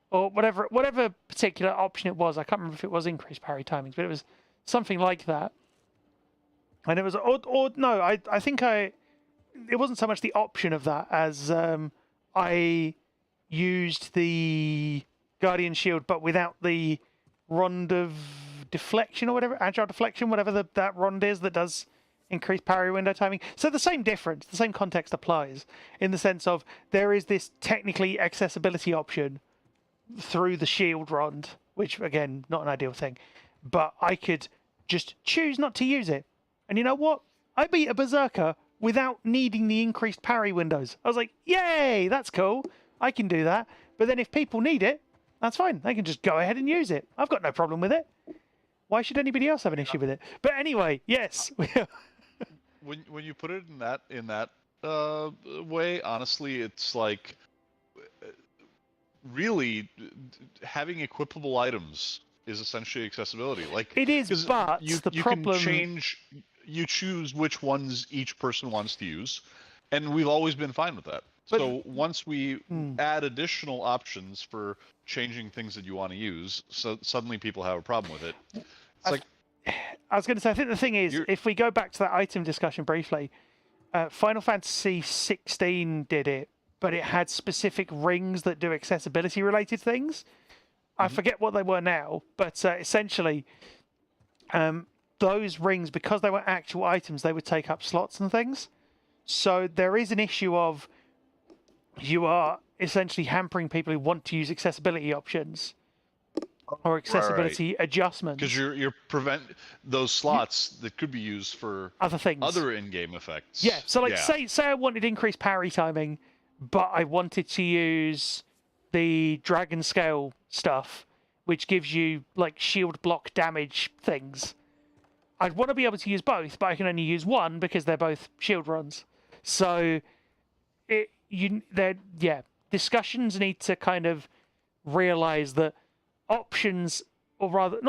Or whatever particular option it was. I can't remember if it was increased parry timings, but it was something like that. And it was, I think it wasn't so much the option of that as I used the Guardian Shield, but without the Rond of Deflection or whatever, Agile Deflection, whatever that Rond is that does increase parry window timing. So the same difference, the same context applies in the sense of there is this technically accessibility option through the Shield Rond, which again, not an ideal thing, but I could just choose not to use it. And you know what? I beat a Berserker without needing the increased parry windows. I was like, yay, that's cool. I can do that. But then if people need it, that's fine. They can just go ahead and use it. I've got no problem with it. Why should anybody else have an issue with it? But anyway, yes. when you put it in that way, honestly, it's like really having equipable items is essentially accessibility. Like it is, but you problem... can change. You choose which ones each person wants to use, and we've always been fine with that. But, so once we add additional options for changing things that you want to use, so suddenly people have a problem with it. It's I was going to say, I think the thing is, if we go back to that item discussion briefly, Final Fantasy 16 did it, but it had specific rings that do accessibility related things. I forget what they were now, but essentially, those rings, because they were actual items, they would take up slots and things. So there is an issue of you are essentially hampering people who want to use accessibility options or accessibility adjustments. Because you're prevent those slots that could be used for other things, other in-game effects. Yeah. So like, say I wanted increased parry timing, but I wanted to use the dragon scale stuff, which gives you like shield block damage things. I'd want to be able to use both, but I can only use one because they're both shield runs. So discussions need to kind of realize that options, or rather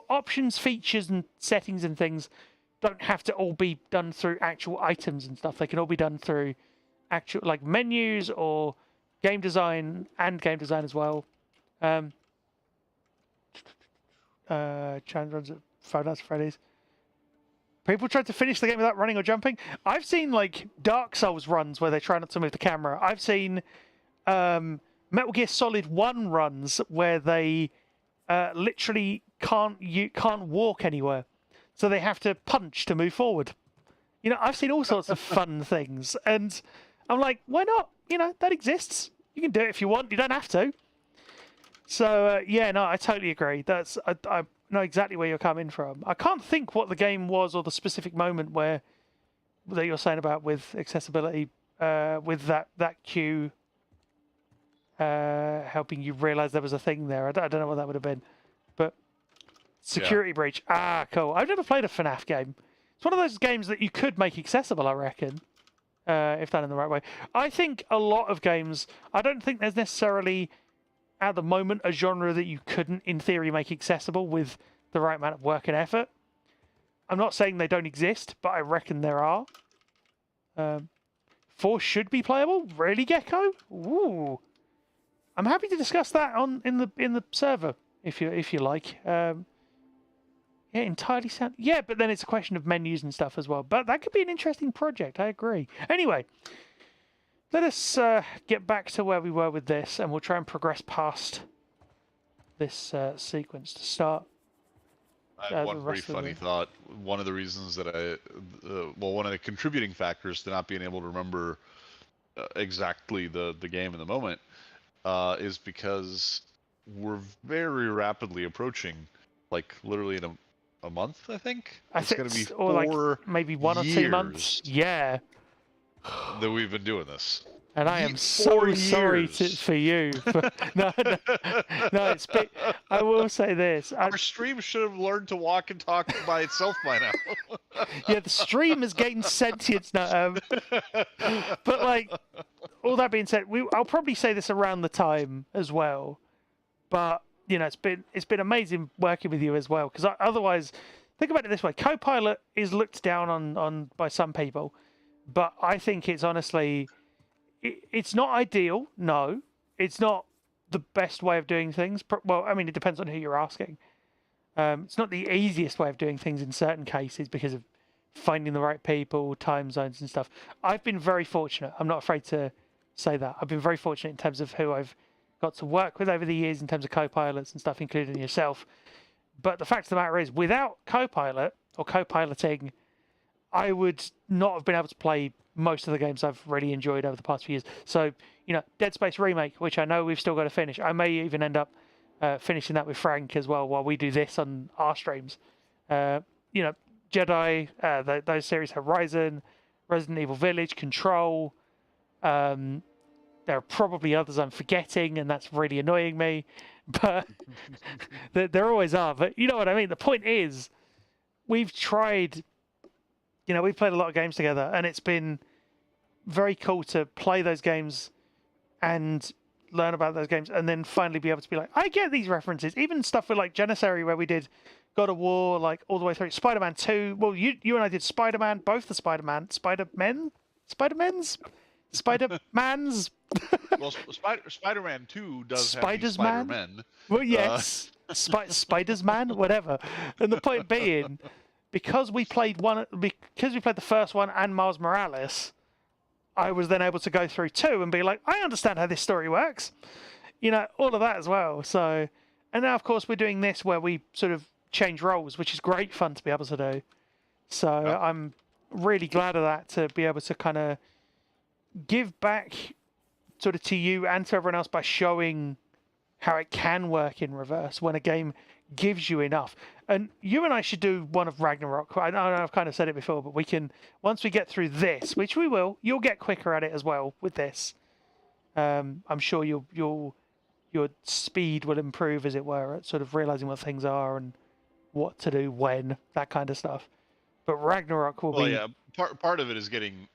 options, features and settings and things don't have to all be done through actual items and stuff. They can all be done through actual like menus or game design as well. Challenge runs at Five Nights at Freddy's. People tried to finish the game without running or jumping. I've seen like Dark Souls runs where they try not to move the camera. I've seen Metal Gear Solid 1 runs where they literally can't walk anywhere, so they have to punch to move forward. You know, I've seen all sorts of fun things, and I'm like, why not? You know, that exists. You can do it if you want. You don't have to. So yeah, no, I totally agree. I know exactly where you're coming from. I can't think what the game was or the specific moment that you're saying about with accessibility, with that cue helping you realize there was a thing there. I don't know what that would have been, but security breach. Ah, cool. I've never played a FNAF game. It's one of those games that you could make accessible, I reckon, if done in the right way. I think a lot of games, I don't think there's necessarily at the moment a genre that you couldn't, in theory, make accessible with the right amount of work and effort. I'm not saying they don't exist, but I reckon there are. 4 should be playable. Really, Gecko? Ooh, I'm happy to discuss that in the server if you like. Yeah, entirely sound. Yeah, but then it's a question of menus and stuff as well. But that could be an interesting project. I agree. Anyway. Let us get back to where we were with this, and we'll try and progress past this sequence to start. I have one very funny thought. One of the reasons that one of the contributing factors to not being able to remember exactly the game in the moment is because we're very rapidly approaching, like literally in a month, I think. It's going to be 4 like maybe 1 or 2 months. Yeah. That we've been doing this, and I am so sorry for you. No, it's been, I will say this: our stream should have learned to walk and talk by itself by now. Yeah, the stream is getting sentience now. But like, all that being said, I'll probably say this around the time as well. But you know, it's been amazing working with you as well. Because otherwise, think about it this way: Copilot is looked down on by some people. But I think it's honestly, it's not ideal. No, it's not the best way of doing things. Well, I mean, it depends on who you're asking. It's not the easiest way of doing things in certain cases because of finding the right people, time zones and stuff. I've been very fortunate. I'm not afraid to say that. I've been very fortunate in terms of who I've got to work with over the years in terms of co-pilots and stuff, including yourself. But the fact of the matter is, without Copilot or co-piloting, I would not have been able to play most of the games I've really enjoyed over the past few years. So, you know, Dead Space Remake, which I know we've still got to finish. I may even end up finishing that with Frank as well while we do this on our streams. You know, Jedi, those series, Horizon, Resident Evil Village, Control. There are probably others I'm forgetting, and that's really annoying me. But there always are. But you know what I mean? The point is, we've tried... You know, we've played a lot of games together, and it's been very cool to play those games and learn about those games, and then finally be able to be like, I get these references. Even stuff with like Janissary, where we did God of War, like all the way through. Spider-Man 2. Well, you and I did Spider-Man, both the Spider-Mans. Well, Spider-Man 2 does Spiders have Spider-Man. Well, yes, Spiders Man, whatever. And the point being, because we played the first one and Miles Morales, I was then able to go through 2 and be like, I understand how this story works. You know, all of that as well. So, and now of course we're doing this where we sort of change roles, which is great fun to be able to do. So I'm really glad of that, to be able to kind of give back sort of to you and to everyone else by showing how it can work in reverse when a game gives you enough. And you and I should do one of Ragnarok. I know I've kind of said it before, but we can, once we get through this, which we will, you'll get quicker at it as well with this. I'm sure your speed will improve, as it were, at sort of realizing what things are and what to do when, that kind of stuff. But Ragnarok will be... yeah, part of it is getting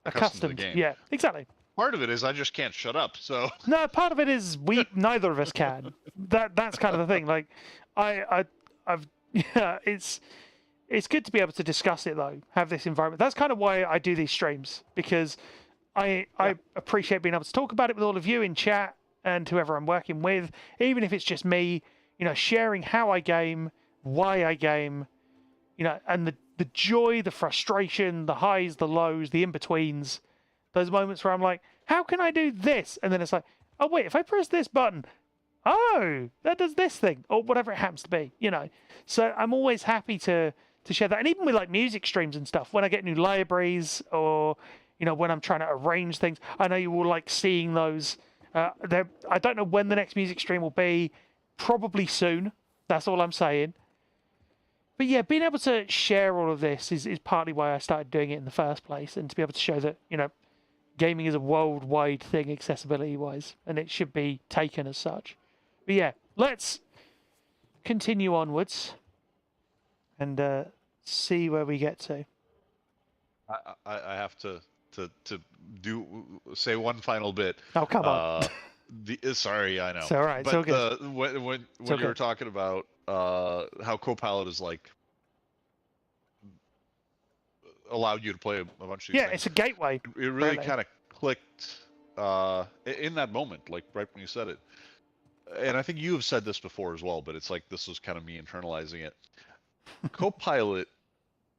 accustomed to the game. Yeah, exactly. Part of it is I just can't shut up, so... No, part of it is neither of us can. That's kind of the thing. Like, it's good to be able to discuss it, though, have this environment. That's kind of why I do these streams, because I appreciate being able to talk about it with all of you in chat and whoever I'm working with, even if it's just me, sharing how I game, why I game, and the joy, the frustration, the highs, the lows, the in-betweens, those moments where I'm like, how can I do this? And then it's like, oh, wait, if I press this button, oh, that does this thing, or whatever it happens to be, So I'm always happy to share that. And even with like music streams and stuff, when I get new libraries or, when I'm trying to arrange things, I know you all like seeing those. I don't know when the next music stream will be, probably soon. That's all I'm saying. But yeah, being able to share all of this is partly why I started doing it in the first place, and to be able to show that, gaming is a worldwide thing accessibility-wise, and it should be taken as such. But yeah, let's continue onwards and see where we get to. I have to say one final bit. Oh, come on. Sorry, I know. It's all right. It's but okay. When you were talking about how Copilot is like allowed you to play a bunch of these things. It's a gateway. It really kind of clicked in that moment, like right when you said it. And I think you have said this before as well, but it's like this was kind of me internalizing it. Copilot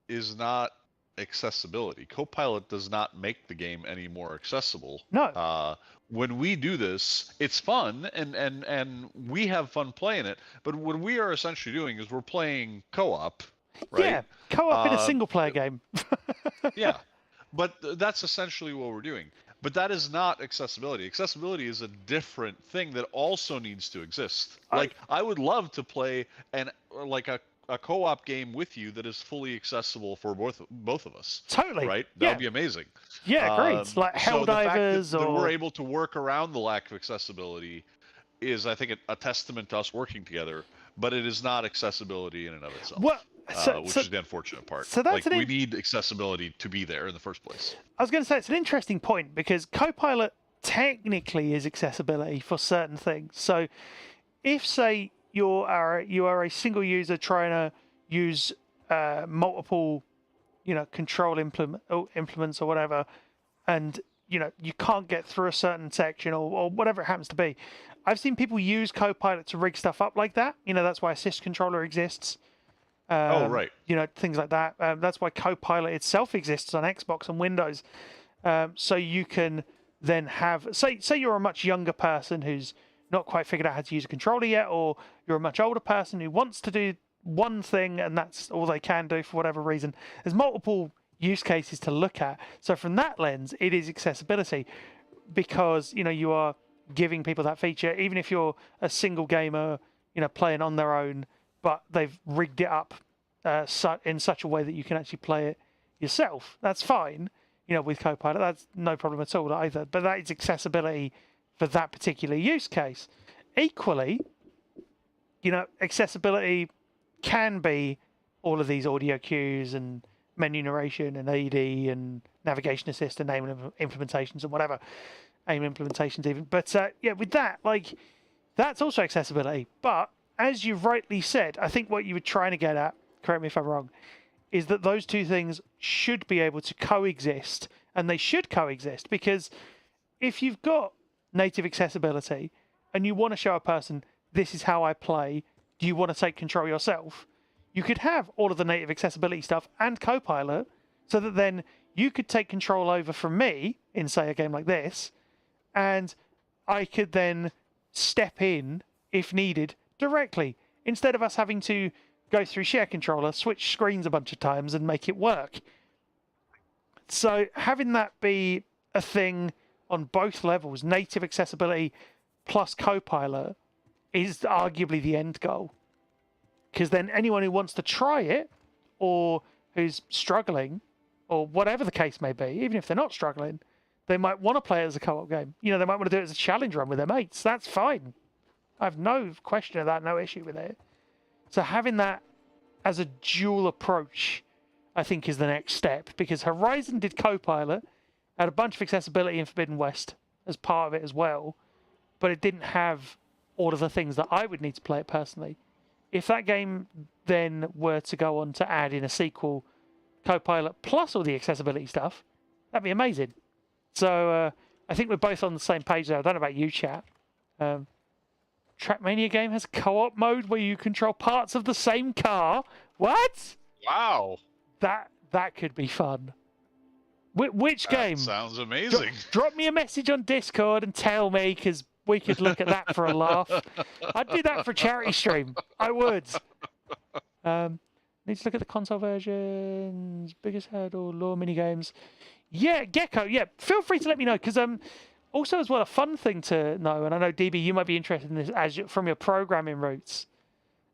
is not accessibility. Copilot does not make the game any more accessible. No. When we do this, it's fun and we have fun playing it. But what we are essentially doing is we're playing co-op, right? Yeah, co-op in a single player game. Yeah, but that's essentially what we're doing. But that is not accessibility. Accessibility is a different thing that also needs to exist. Like I would love to play a co-op game with you that is fully accessible for both of us. Totally. Right? That would be amazing. Yeah, great. Like Helldivers that we're able to work around the lack of accessibility is, I think, a testament to us working together, but it is not accessibility in and of itself. Well, which is the unfortunate part. So that's we need accessibility to be there in the first place. I was going to say, it's an interesting point, because Copilot technically is accessibility for certain things. So if, say, you are a single user trying to use multiple, control implements or whatever, and you can't get through a certain section or whatever it happens to be. I've seen people use Copilot to rig stuff up like that. That's why Assist Controller exists. Right. Things like that. That's why Copilot itself exists on Xbox and Windows. So you can then have, say you're a much younger person who's not quite figured out how to use a controller yet, or you're a much older person who wants to do one thing and that's all they can do for whatever reason. There's multiple use cases to look at. So from that lens, it is accessibility, because you are giving people that feature, even if you're a single gamer, playing on their own, but they've rigged it up in such a way that you can actually play it yourself. That's fine, with Copilot. That's no problem at all either. But that is accessibility for that particular use case. Equally, accessibility can be all of these audio cues and menu narration and AD and navigation assist and aim implementations and whatever. Aim implementations even. But with that, that's also accessibility. But as you rightly said, I think what you were trying to get at, correct me if I'm wrong, is that those two things should be able to coexist, and they should coexist, because if you've got native accessibility and you want to show a person, this is how I play, do you want to take control yourself? You could have all of the native accessibility stuff and Copilot, so that then you could take control over from me in, say, a game like this, and I could then step in, if needed, directly, instead of us having to go through share controller, switch screens a bunch of times and make it work. So having that be a thing on both levels, native accessibility plus Copilot is arguably the end goal. Because then anyone who wants to try it, or who's struggling, or whatever the case may be, even if they're not struggling, they might want to play it as a co-op game. You know, they might want to do it as a challenge run with their mates. That's fine. I have no question of that, no issue with it. So having that as a dual approach, I think, is the next step. Because Horizon did Copilot, had a bunch of accessibility in Forbidden West as part of it as well, but it didn't have all of the things that I would need to play it personally. If that game then were to go on to add in a sequel, Copilot plus all the accessibility stuff, that'd be amazing. So I think we're both on the same page there. I don't know about you, chat. Trackmania game has co-op mode where you control parts of the same car. What? Wow. That could be fun. Which game? Sounds amazing. Drop me a message on Discord and tell me, because we could look at that for a laugh. I'd do that for a charity stream. I would. Need to look at the console versions. Biggest hurdle, lore minigames. Yeah, Gecko. Yeah, feel free to let me know, because also as well, a fun thing to know, and I know DB, you might be interested in this from your programming roots.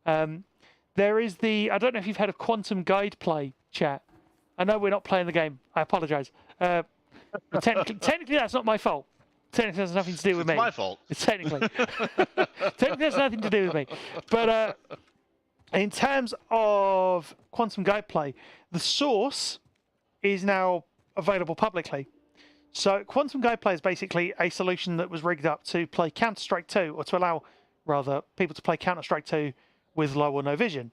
There is I don't know if you've heard of Quantum Guide Play, chat. I know we're not playing the game. I apologise. Technically, that's not my fault. Technically, that's nothing to do with me. It's my fault. It's technically that's nothing to do with me. But in terms of Quantum Guide Play, the source is now available publicly. So Quantum Guide Play is basically a solution that was rigged up to play Counter-Strike 2, or to allow, rather, people to play Counter-Strike 2 with low or no vision.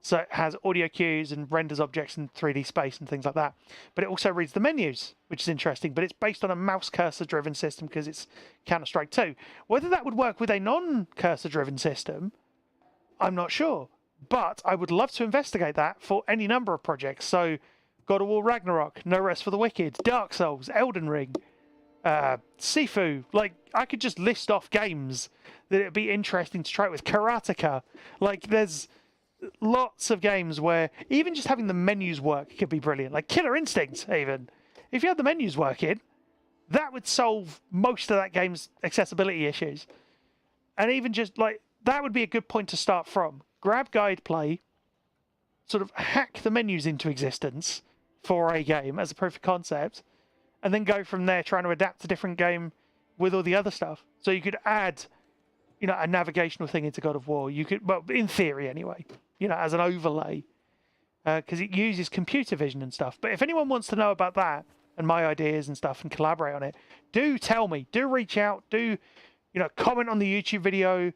So it has audio cues and renders objects in 3D space and things like that. But it also reads the menus, which is interesting. But it's based on a mouse cursor-driven system because it's Counter-Strike 2. Whether that would work with a non-cursor-driven system, I'm not sure. But I would love to investigate that for any number of projects. So God of War Ragnarok, No Rest for the Wicked, Dark Souls, Elden Ring, Sifu. Like, I could just list off games that it'd be interesting to try with. Karateka. Like, there's lots of games where even just having the menus work could be brilliant. Like Killer Instinct, even. If you had the menus working, that would solve most of that game's accessibility issues. And even just, like, that would be a good point to start from. Grab Guide Play, sort of hack the menus into existence for a game as a proof of concept, and then go from there trying to adapt a different game with all the other stuff. So you could add, you know, a navigational thing into God of War. You could, well, in theory anyway, you know, as an overlay, because it uses computer vision and stuff. But if anyone wants to know about that and my ideas and stuff and collaborate on it, do tell me. Do reach out. Do, you know, comment on the YouTube video.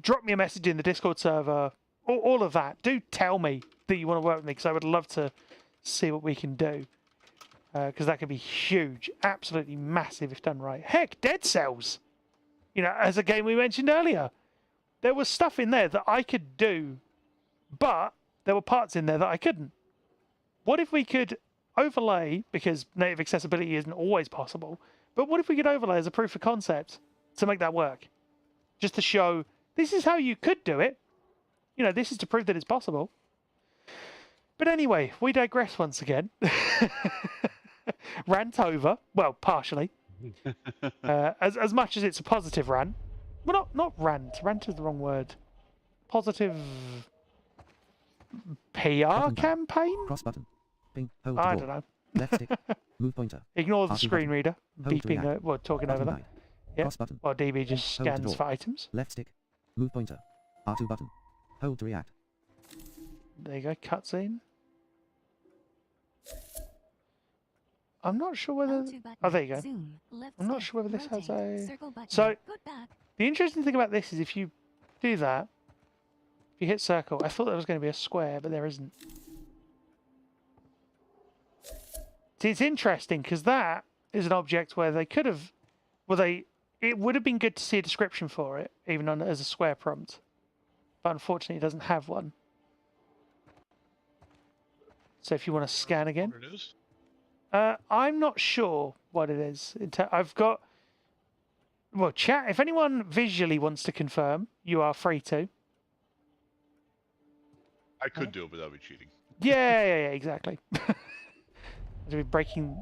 Drop me a message in the Discord server. All of that. Do tell me that you want to work with me, because I would love to see what we can do. Because that could be huge. Absolutely massive if done right. Heck, Dead Cells. You know, as a game we mentioned earlier. There was stuff in there that I could do, but there were parts in there that I couldn't. What if we could overlay, because native accessibility isn't always possible, but what if we could overlay as a proof of concept to make that work? Just to show, this is how you could do it. You know, this is to prove that it's possible. But anyway, we digress once again. Rant over. Well, partially. As much as it's a positive rant. Well, not rant. Rant is the wrong word. Positive PR campaign? Cross button. Ping. Hold to I door. don't know. Left stick. Move pointer. Ignore the R2 screen button. reader. Hold to Beeping, react. well, talking Button over that. guide. Yeah. Cross button. Well, DB just Hold to scans door. for items. Left stick. Move pointer. R2 button. Hold to react. There you go, cutscene. I'm not sure whether... Oh, there you go. Zoom, left I'm not stick, sure whether this has rotate, a... circle button, So, put back. the interesting thing about this is if you do that, if you hit circle, I thought there was going to be a square, but there isn't. See, it's interesting, because that is an object where they could have... Well, it would have been good to see a description for it, even on as a square prompt. But unfortunately, it doesn't have one. So if you want to scan again... What it is? I'm not sure what it is. I've got... Well, chat, if anyone visually wants to confirm, you are free to. I could do it, but that would be cheating. Yeah, exactly. To be breaking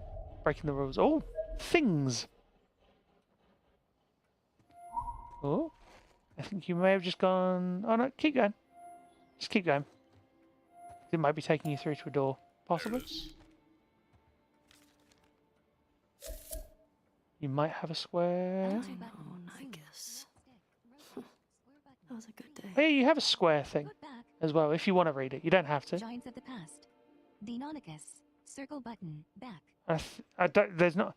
the rules. Oh, things. Oh, I think you may have just gone... Oh, no, keep going. Just keep going. It might be taking you through to a door, possibly. You might have a square. I guess. That was a good day. Oh, yeah, you have a square thing as well, if you want to read it. You don't have to. Giants of the past. Deinonychus. Circle button. Back. I don't, there's not...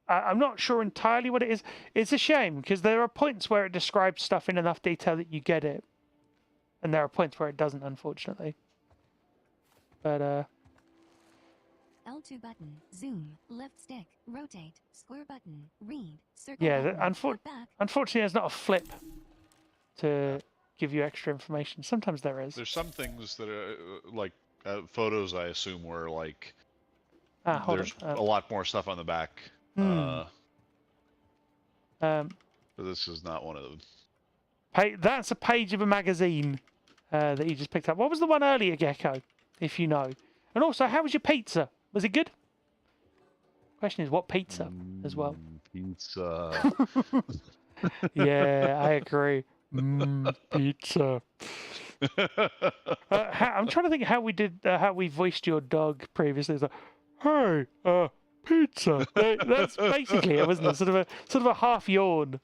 I'm not sure entirely what it is. It's a shame, because there are points where it describes stuff in enough detail that you get it. And there are points where it doesn't, unfortunately. But, L2 button. Zoom. Left stick. Rotate. Square button. Read. Circle yeah, button. Back. unfortunately there's not a flip to give you extra information. Sometimes there is. There's some things that are, like, photos, I assume, where, like, there's on. a lot more stuff on the back. But this is not one of them. That's a page of a magazine that you just picked up. What was the one earlier, Gecko? If you know. And also, how was your pizza? Was it good? Question is, what pizza as well? Pizza. Yeah, I agree. Pizza. I'm trying to think how we did, how we voiced your dog previously. It's like, hey, pizza. That's basically it, wasn't it? Sort of a half yawn.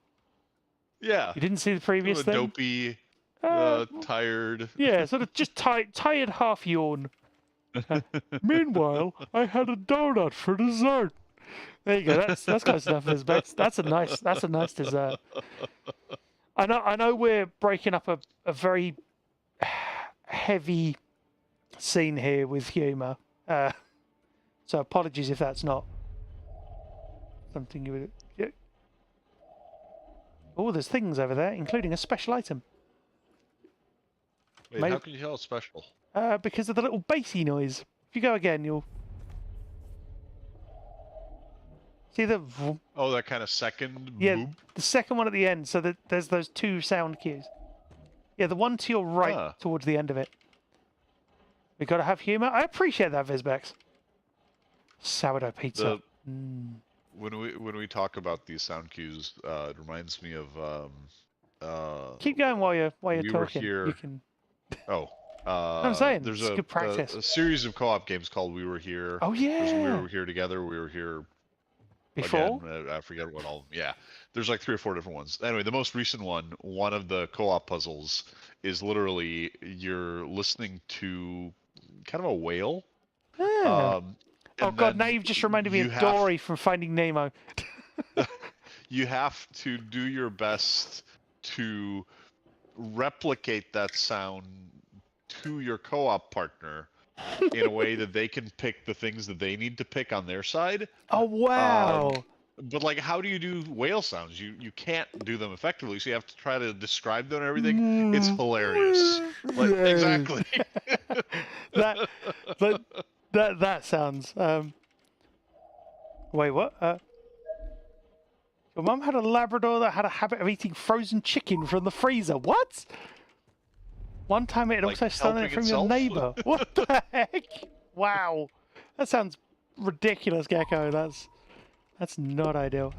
Yeah. You didn't see the previous thing? Dopey, tired. Yeah, sort of just tired half yawn. Meanwhile, I had a donut for dessert. There you go. That's close enough, Isbex. That's a nice dessert. I know we're breaking up a very heavy scene here with humour. So apologies if that's not something you would... Yeah. Oh, there's things over there, including a special item. Wait, how can you tell it's special? Because of the little bassy noise. If you go again, you'll... See the... Oh, that kind of second... Yeah, boop? the second one at the end, so that there's those two sound cues. Yeah, the one to your right towards the end of it. We've got to have humour. I appreciate that, Vizbex. Sourdough pizza. When we talk about these sound cues, it reminds me of... Keep going while you're talking. Here... You can... Oh. I'm saying, there's it's good practice. A series of co-op games called We Were Here. Oh, yeah. There's We Were Here Together, We Were Here... Before? Again, I forget what all... Yeah. There's like 3 or 4 different ones. Anyway, the most recent one of the co-op puzzles is literally you're listening to kind of a whale. Oh, God, now you've just reminded me of Dory from Finding Nemo. You have to do your best to replicate that sound to your co-op partner in a way that they can pick the things that they need to pick on their side. Oh, wow. But, like, how do you do whale sounds? You can't do them effectively, so you have to try to describe them and everything. It's hilarious. Like, exactly. that sounds... Wait, what? Your mum had a Labrador that had a habit of eating frozen chicken from the freezer. What? One time it had also stolen it from your neighbour. What the heck? Wow. That sounds ridiculous, Gecko. That's not ideal.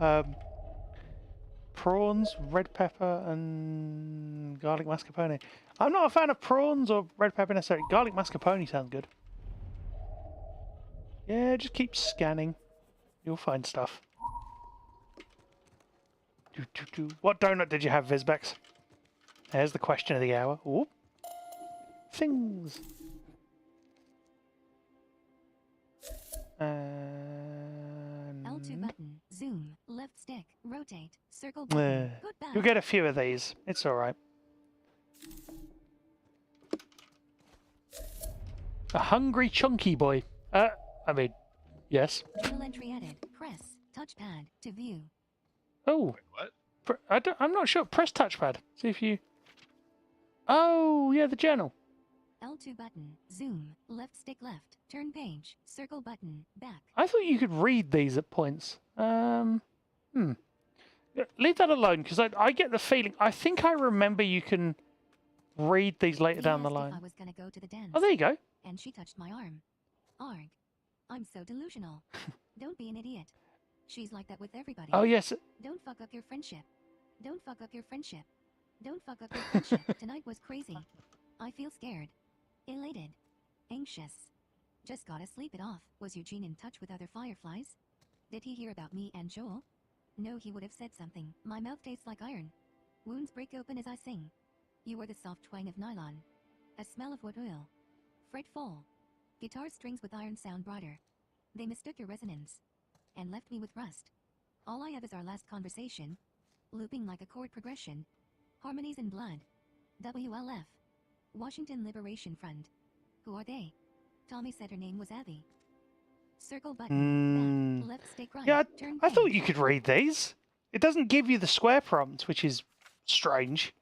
Prawns, red pepper, and garlic mascarpone. I'm not a fan of prawns or red pepper necessarily. Garlic mascarpone sounds good. Yeah, just keep scanning. You'll find stuff. What donut did you have, Vizbex? There's the question of the hour. Ooh. Things. L2 button. Zoom. Left stick. Rotate. Circle button. Put back. You'll get a few of these. It's alright. A hungry chunky boy. I mean, yes. Journal entry added. Press. Touchpad. To view. Oh. Wait, what? I'm not sure. Press touchpad. See if you... Oh, yeah, the journal. L2 button. Zoom. Left stick left. Turn page. Circle button. Back. I thought you could read these at points. Leave that alone, because I get the feeling... I think I remember you can read these later down the line. I was gonna go to the dance. Oh, there you go. And she touched my arm. Arg. I'm so delusional. Don't be an idiot. She's like that with everybody. Oh, yes. Don't fuck up your friendship. Don't fuck up your friendship. Don't fuck up your friendship. Tonight was crazy. I feel scared. Elated. Anxious. Just gotta sleep it off. Was Eugene in touch with other fireflies? Did he hear about me and Joel? No, he would have said something. My mouth tastes like iron. Wounds break open as I sing. You were the soft twang of nylon. A smell of wood oil. Fret fall. Guitar strings with iron sound brighter. They mistook your resonance. And left me with rust. All I have is our last conversation. Looping like a chord progression. Harmonies in blood. WLF. Washington Liberation Front. Who are they? Tommy said her name was Abby. Circle button. Back, left stick right. Yeah, Turn I thought page. you could read these. It doesn't give you the square prompt, which is strange.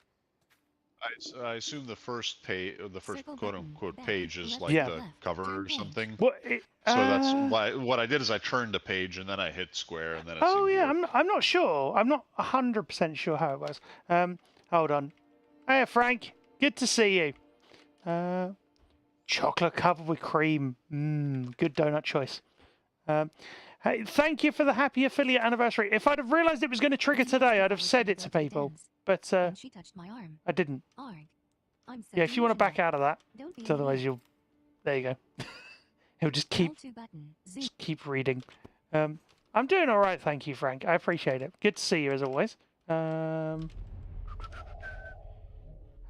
I assume the first page, the first Circle quote button, unquote back, page is left, like Yeah. the left, cover turn or page. something. What? So that's why what I did is I turned a page and then I hit square and then it Oh seemed to yeah, work. I'm not sure. I'm not 100% sure how it was. Hold on. Hey Frank, good to see you. Chocolate covered with cream. Good donut choice. Hey, thank you for the happy affiliate anniversary. If I'd have realised it was going to trigger today, I'd have said it to people. But And she touched my arm. I didn't. Arg. I'm so Yeah, if you want to back emotional. out of that, Don't be 'cause otherwise you'll. There you go. He'll just keep L2 button. Zoom. just keep reading. I'm doing all right, thank you, Frank. I appreciate it. Good to see you as always. Have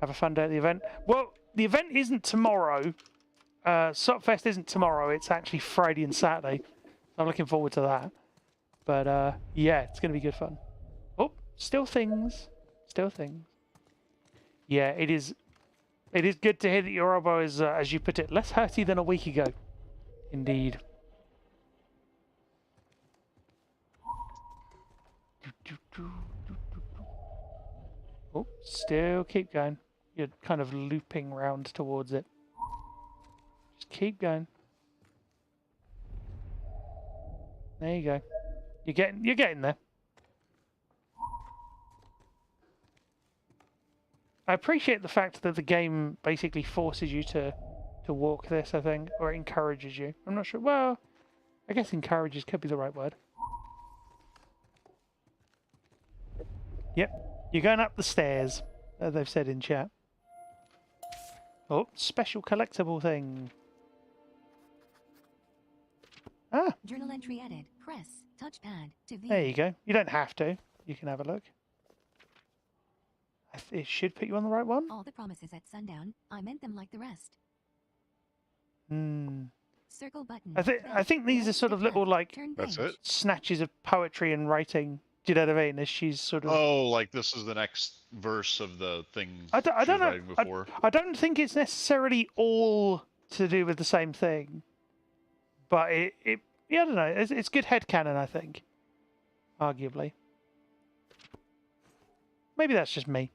a fun day at the event. Well, the event isn't tomorrow. Sopfest isn't tomorrow. It's actually Friday and Saturday. I'm looking forward to that. But yeah, it's going to be good fun. Oh, still things. Still things. Yeah, it is. It is good to hear that your elbow is, as you put it, less hurty than a week ago. Indeed. Oh, still keep going. You're kind of looping round towards it. Just keep going. There you go. You're getting there. I appreciate the fact that the game basically forces you to walk this, I think, or it encourages you. I'm not sure. Well, I guess encourages could be the right word. Yep, you're going up the stairs, as they've said in chat. Oh, special collectible thing. Ah, Journal entry added. Press. Touchpad. To view. there you go. You don't have to. You can have a look. It should put you on the right one. All the promises at sundown. I meant them like the rest. Circle button. I think these are sort of little like Turn That's page. it? snatches of poetry and writing. Do you know what I mean? As she's sort of. Oh, like this is the next verse of the thing I she was don't know. writing before. I don't think it's necessarily all to do with the same thing, but yeah, I don't know. It's good headcanon, I think. Arguably, maybe that's just me.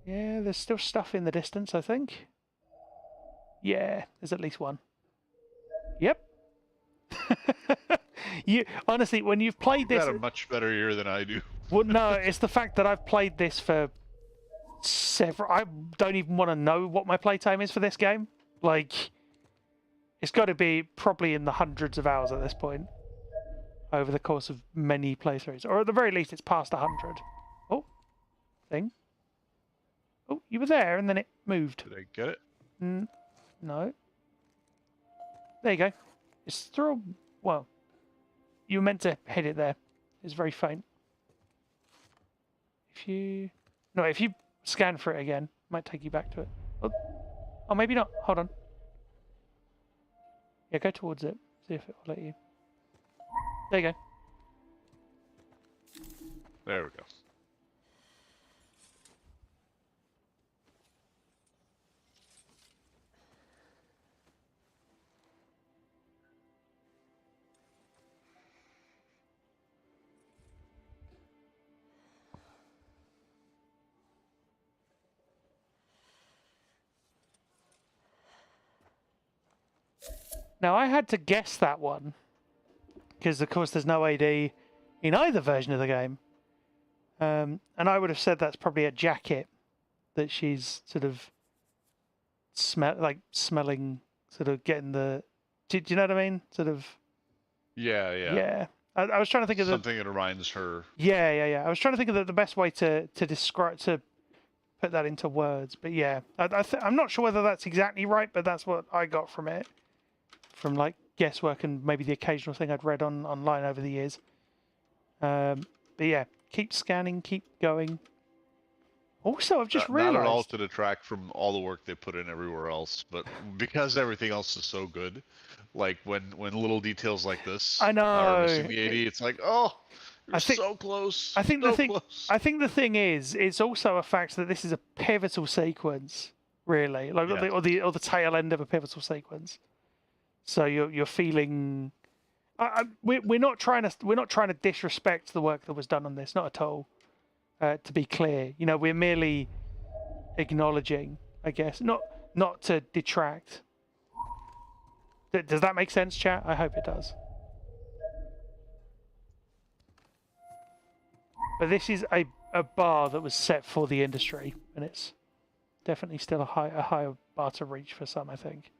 Yeah, there's still stuff in the distance, I think. Yeah, there's at least one. Yep. You honestly, when you've played You this, got a much better ear than I do. well, no, it's the fact that I've played this for several. I don't even want to know what my playtime is for this game. Like, it's got to be probably in the hundreds of hours at this point, over the course of many playthroughs, or at the very least, it's past 100. Oh, thing. Oh, you were there, and then it moved. Did I get it? No. There you go. It's through. Well, you were meant to hit it there. It's very faint. If you scan for it again, it might take you back to it. Oh, maybe not. Hold on. Yeah, go towards it. See if it will let you. There you go. There we go. Now, I had to guess that one, because, of course, there's no AD in either version of the game. And I would have said that's probably a jacket that she's sort of smelling, sort of getting the... Do you know what I mean? Sort of... Yeah. Yeah. I was trying to think of something that reminds her. Yeah. I was trying to think of the best way to describe, to put that into words. But yeah, I'm not sure whether that's exactly right, but that's what I got from it, from like guesswork and maybe the occasional thing I'd read online over the years. But yeah, keep scanning, keep going. Also, I've just realized... Not at all to detract from all the work they put in everywhere else, but because everything else is so good, like when little details like this I know are missing the 80, it's like, oh, you're so close. I think close. I think the thing is, it's also a fact that this is a pivotal sequence, really, like or the tail end of a pivotal sequence. So you're feeling... we're not trying to disrespect the work that was done on this, not at all. To be clear, we're merely acknowledging, I guess, not to detract. Does that make sense, chat? I hope it does. But this is a bar that was set for the industry, and it's definitely still a higher bar to reach for some, I think.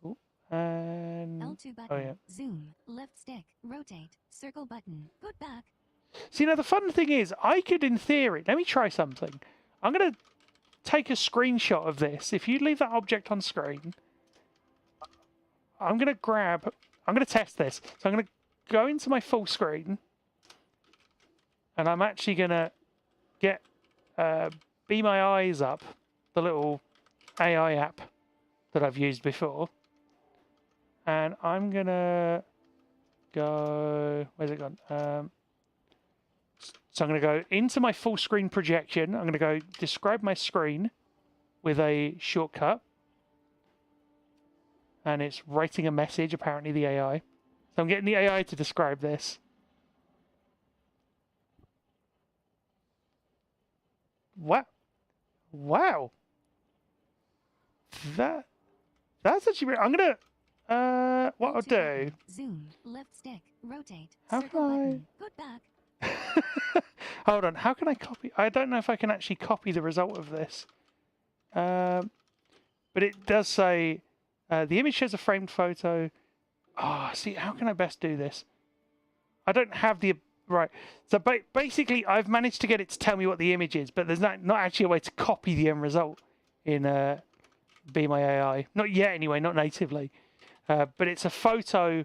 Ooh, and L2 button. oh yeah. Zoom. Left stick. Rotate. Circle button. Put back. See, now the fun thing is, I could, in theory, let me try something. I'm going to take a screenshot of this. If you leave that object on screen, I'm going to test this. So I'm going to go into my full screen, and I'm actually going to get, Be My Eyes up, the little AI app that I've used before. And I'm going to go, where's it gone? So I'm going to go into my full screen projection. I'm going to go describe my screen with a shortcut. And it's writing a message, apparently, the AI. So I'm getting the AI to describe this. Wow. Wow. That's actually... I'm going to... what I'll do... Zoom. Left stick. Rotate. How Circle can button. Put back. Hold on, how can I copy? I don't know if I can actually copy the result of this. But it does say, the image shows a framed photo. Oh, see, how can I best do this? I don't have the... Right, so basically I've managed to get it to tell me what the image is, but there's not actually a way to copy the end result in Be My AI. Not yet anyway, not natively. But it's a photo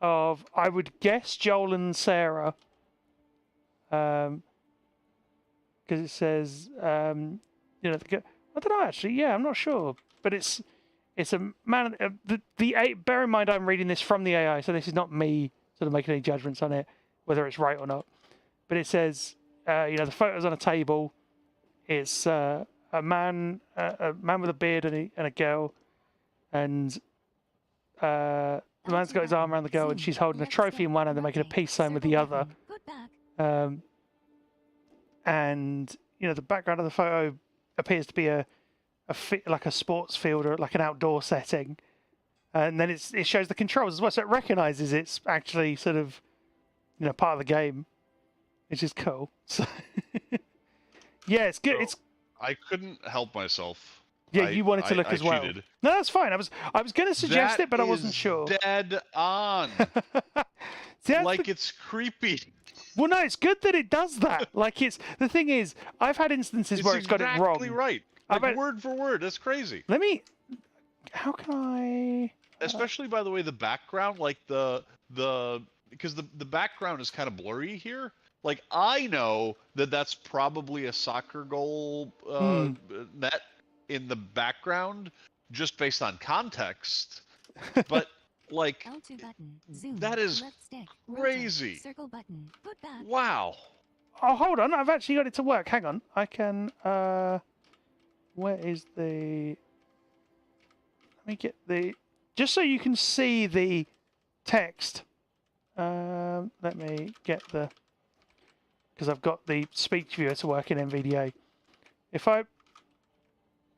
of, I would guess, Joel and Sarah. Because it says, I don't know actually. Yeah, I'm not sure, but it's a man. Bear in mind, I'm reading this from the AI, so this is not me sort of making any judgments on it, whether it's right or not. But it says, the photo's on a table. It's a man with a beard and a girl, and the man's got his arm around the girl, and she's holding a trophy in one hand and making a peace sign with the other. And the background of the photo appears to be like a sports field or like an outdoor setting, and then it shows the controls as well, so it recognizes it's actually sort of part of the game, which is cool. So yeah, it's good. So, I couldn't help myself. Yeah, you wanted to look as well. Cheated. No, that's fine. I was going to suggest it, but I wasn't sure. Dead on. See, it's creepy. Well, no, it's good that it does that. Like, the thing is, I've had instances where it's got it wrong. Exactly right. Like, word for word. That's crazy. How can I? Especially, by the way, the background, like because the background is kind of blurry here. Like, I know that's probably a soccer goal net in the background, just based on context. But like, L2 button. Zoom. That is Left stick. crazy. Rotate. Circle button. Put back. Wow. Oh, hold on. I've actually got it to work. Hang on. I can. Where is the? Let me get the. Just so you can see the text. Let me get the. Because I've got the speech viewer to work in NVDA. If I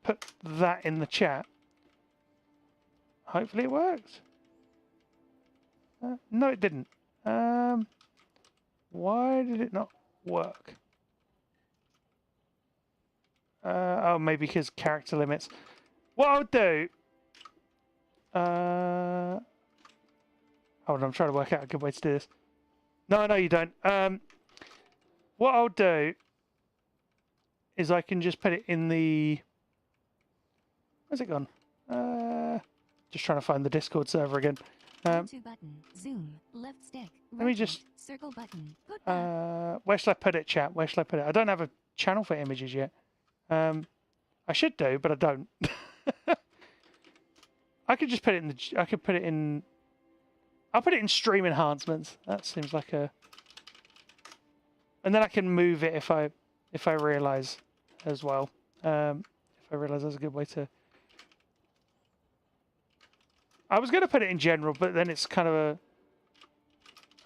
put that in the chat, hopefully it worked. No, it didn't. Why did it not work? Oh, maybe because character limits. What I'll do, Hold on, I'm trying to work out a good way to do this. No, you don't. What I'll do is I can just put it in the... Where's it gone? Just trying to find the Discord server again. L2 button. Zoom. Left stick. Let me just... Circle button. Put back. Where shall I put it, chat? Where shall I put it? I don't have a channel for images yet. I should do, but I don't. I could just put it in the... I could put it in... I'll put it in stream enhancements. That seems like a... And then I can move it if I realise as well. If I realise that's a good way to... I was going to put it in general, but then it's kind of a...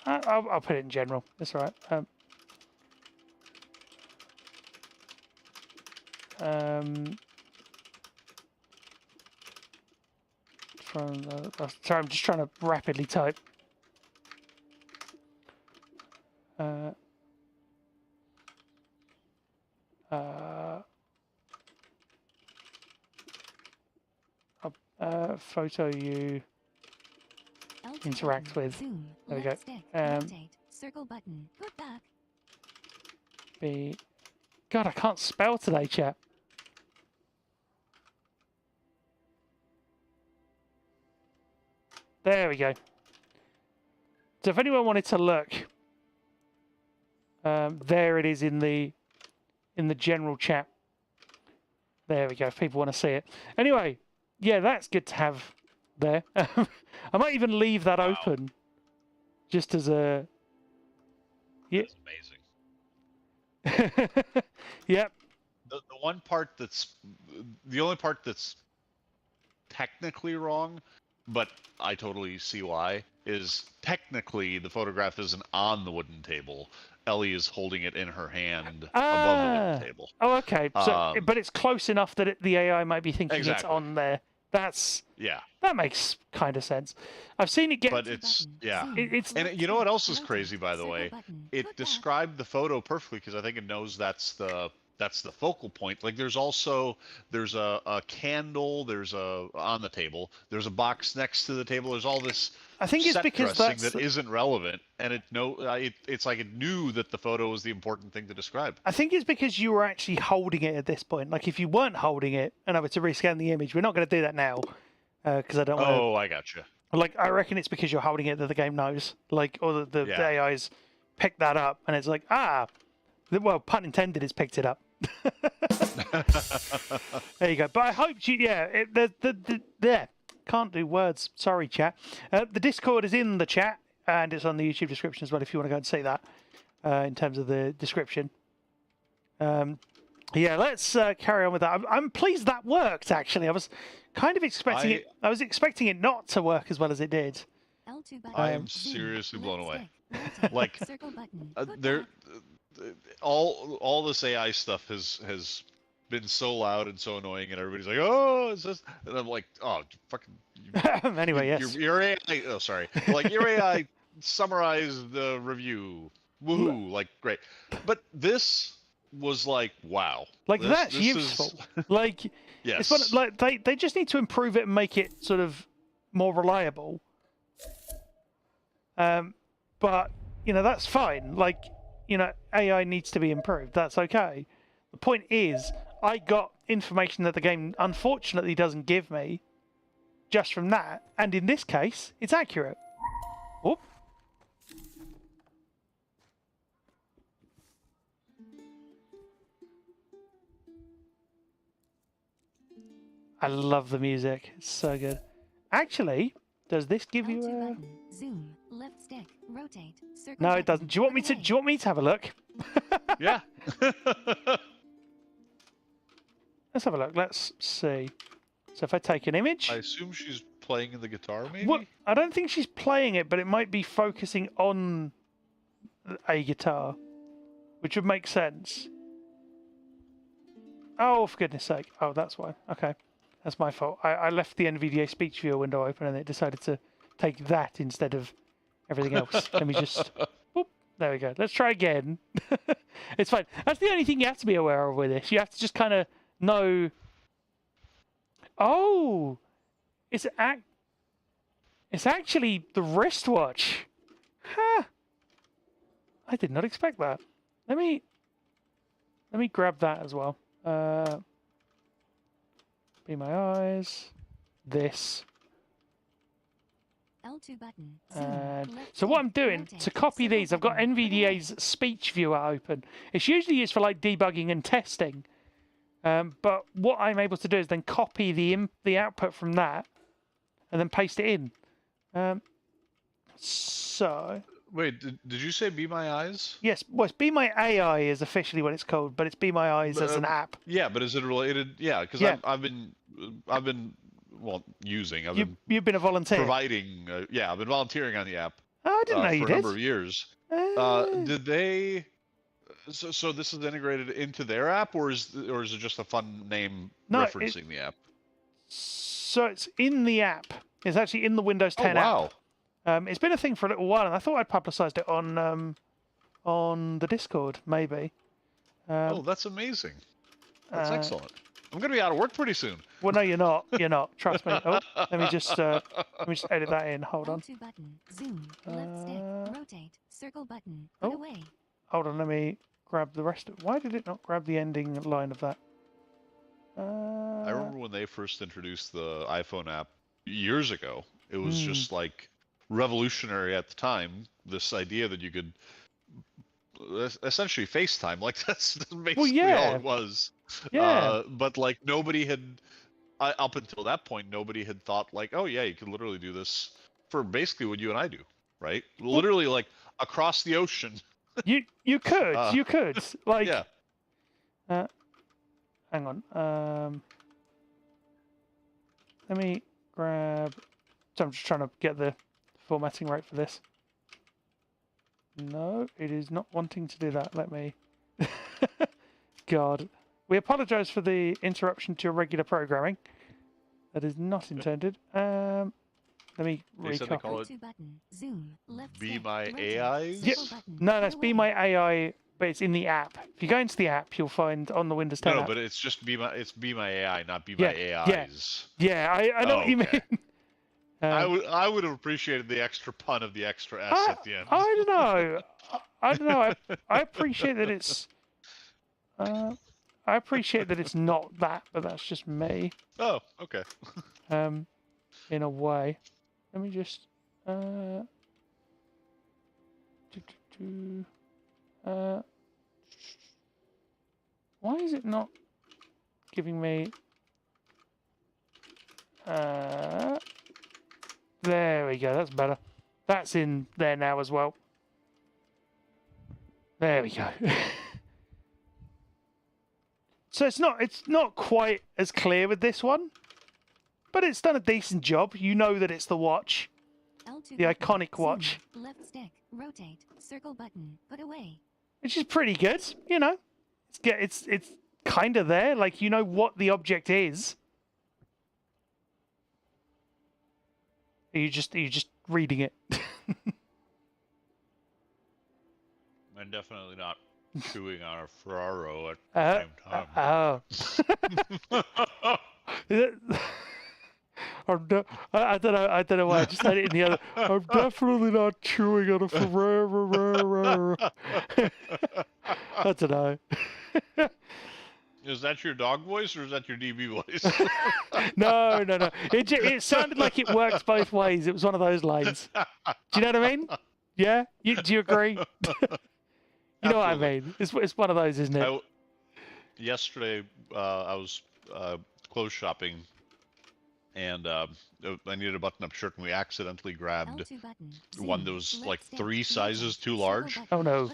I'll put it in general. That's all right. Sorry, I'm just trying to rapidly type. Photo you interact with. Zoom. There we go. Left stick. Rotate. Circle button. Put back. God, I can't spell today, chat. There we go. So if anyone wanted to look, there it is in the general chat. There we go. If people want to see it. Anyway, yeah, that's good to have there. I might even leave that open, just as a. Yeah. That's amazing. Yep. The one part that's the only part that's technically wrong, but I totally see why, is technically the photograph isn't on the wooden table. Ellie is holding it in her hand above the wooden table. Oh, okay. So, but it's close enough that the AI might be thinking exactly. it's on there. That's yeah. That makes kind of sense. I've seen it get. But it's yeah. It's and you know what else is crazy, by the way? It described the photo perfectly because I think it knows that's the focal point. Like there's a candle, there's a on the table, there's a box next to the table, there's all this I think it's set because dressing that isn't relevant, and it's like it knew that the photo was the important thing to describe. I think it's because you were actually holding it at this point. Like if you weren't holding it and I were to rescan the image, we're not going to do that now because I don't want to. Oh, I gotcha. Like I reckon it's because you're holding it that the game knows, like, or the AI's picked that up and it's like, well, pun intended, it's picked it up. There you go. But I hope there. Can't do words. Sorry, chat. The Discord is in the chat and it's on the YouTube description as well if you want to go and see that in terms of the description. Yeah, let's carry on with that. I'm pleased that worked, actually. I was kind of expecting it. I was expecting it not to work as well as it did. I am seriously blown away. Like, all this AI stuff has been so loud and so annoying, and everybody's like, "Oh, is this?" And I'm like, "Oh, fucking." Anyway, yes. Your AI. Oh, sorry. Like your AI summarized the review. Woohoo! Like great, but this was like, wow. Like that's useful. Like, yes. It's like they just need to improve it and make it sort of more reliable. But that's fine. Like, AI needs to be improved. That's okay. The point is, I got information that the game unfortunately doesn't give me just from that, and in this case, it's accurate. Whoop. I love the music. It's so good. Actually, does this give you a... Zoom, left stick, rotate, circle. No, it doesn't. Do you want me to have a look? Yeah. Let's have a look. Let's see. So if I take an image... I assume she's playing the guitar, maybe? Well, I don't think she's playing it, but it might be focusing on a guitar, which would make sense. Oh, for goodness sake. Oh, that's why. Okay. That's my fault. I left the NVDA speech viewer window open and it decided to take that instead of everything else. Let me just... Whoop, there we go. Let's try again. It's fine. That's the only thing you have to be aware of with this. You have to just kind of know... Oh! It's It's actually the wristwatch. Huh. I did not expect that. Let me grab that as well. Be my eyes. This. L2 button. So what I'm doing to copy these, I've got NVDA's speech viewer open. It's usually used for like debugging and testing. But what I'm able to do is then copy the output from that and then paste it in. So... Wait, did you say Be My Eyes? Yes, well, it's Be My AI is officially what it's called, but it's Be My Eyes as an app. Yeah, but is it related? Yeah, because Yeah. I've been using. You've been a volunteer. Providing. I've been volunteering on the app. Oh, I didn't know you for did. a number of years. Did they? So this is integrated into their app, or is it just a fun name referencing the app? So it's in the app. It's actually in the Windows 10 app. It's been a thing for a little while, and I thought I'd publicised it on the Discord, maybe. That's amazing. That's excellent. I'm going to be out of work pretty soon. Well, no, you're not. You're not. Trust me. Oh, let me just edit that in. Hold on. L2 button. Zoom. Left stick. Rotate. Circle button. Put away. Hold on. Let me grab the rest of. Why did it not grab the ending line of that? I remember when they first introduced the iPhone app years ago. It was just like revolutionary at the time. This idea that you could essentially FaceTime, like that's basically all it was. Yeah. But like nobody had, up until that point, nobody had thought like, oh yeah, you could literally do this for basically what you and I do, right? Literally like across the ocean. You could like. Yeah. Hang on. Let me grab. So I'm just trying to get the formatting right for this. No, it is not wanting to do that. Let me. God. We apologise for the interruption to your regular programming. That is not intended. Let me recopy. Zoom. Left Be stick. My Rotate. AI? Circle button. No, that's Put Be away. My AI, but it's in the app. If you go into the app, you'll find on the Windows 10 No, app. but it's just Be My AI, not Be My AIs. Yeah, I know what you mean. I would have appreciated the extra pun of the extra S at the end. I don't know. I don't know. I appreciate that it's. I appreciate that it's not that, but that's just me. Oh, okay. In a way. Let me just. Why is it not giving me? There we go. That's better. That's in there now as well. There we go. So it's not quite as clear with this one, but it's done a decent job. You know that it's the watch, L2 the button. iconic Zoom. watch, Left stick. Rotate. Circle button. Put away. which is pretty good. You know, it's kind of there. Like you know what the object is. Are you just reading it? And definitely not chewing on a Ferraro at the same time. I don't know why I just had it in the other. I'm definitely not chewing on a Ferrero. I don't know. Is that your dog voice or is that your DB voice? No. It sounded like it works both ways. It was one of those lanes. Do you know what I mean? Yeah? Do you agree? You know what I mean? It's one of those, isn't it? Yesterday, I was clothes shopping, and I needed a button-up shirt, and we accidentally grabbed one that was like 3 sizes too large. Oh, no.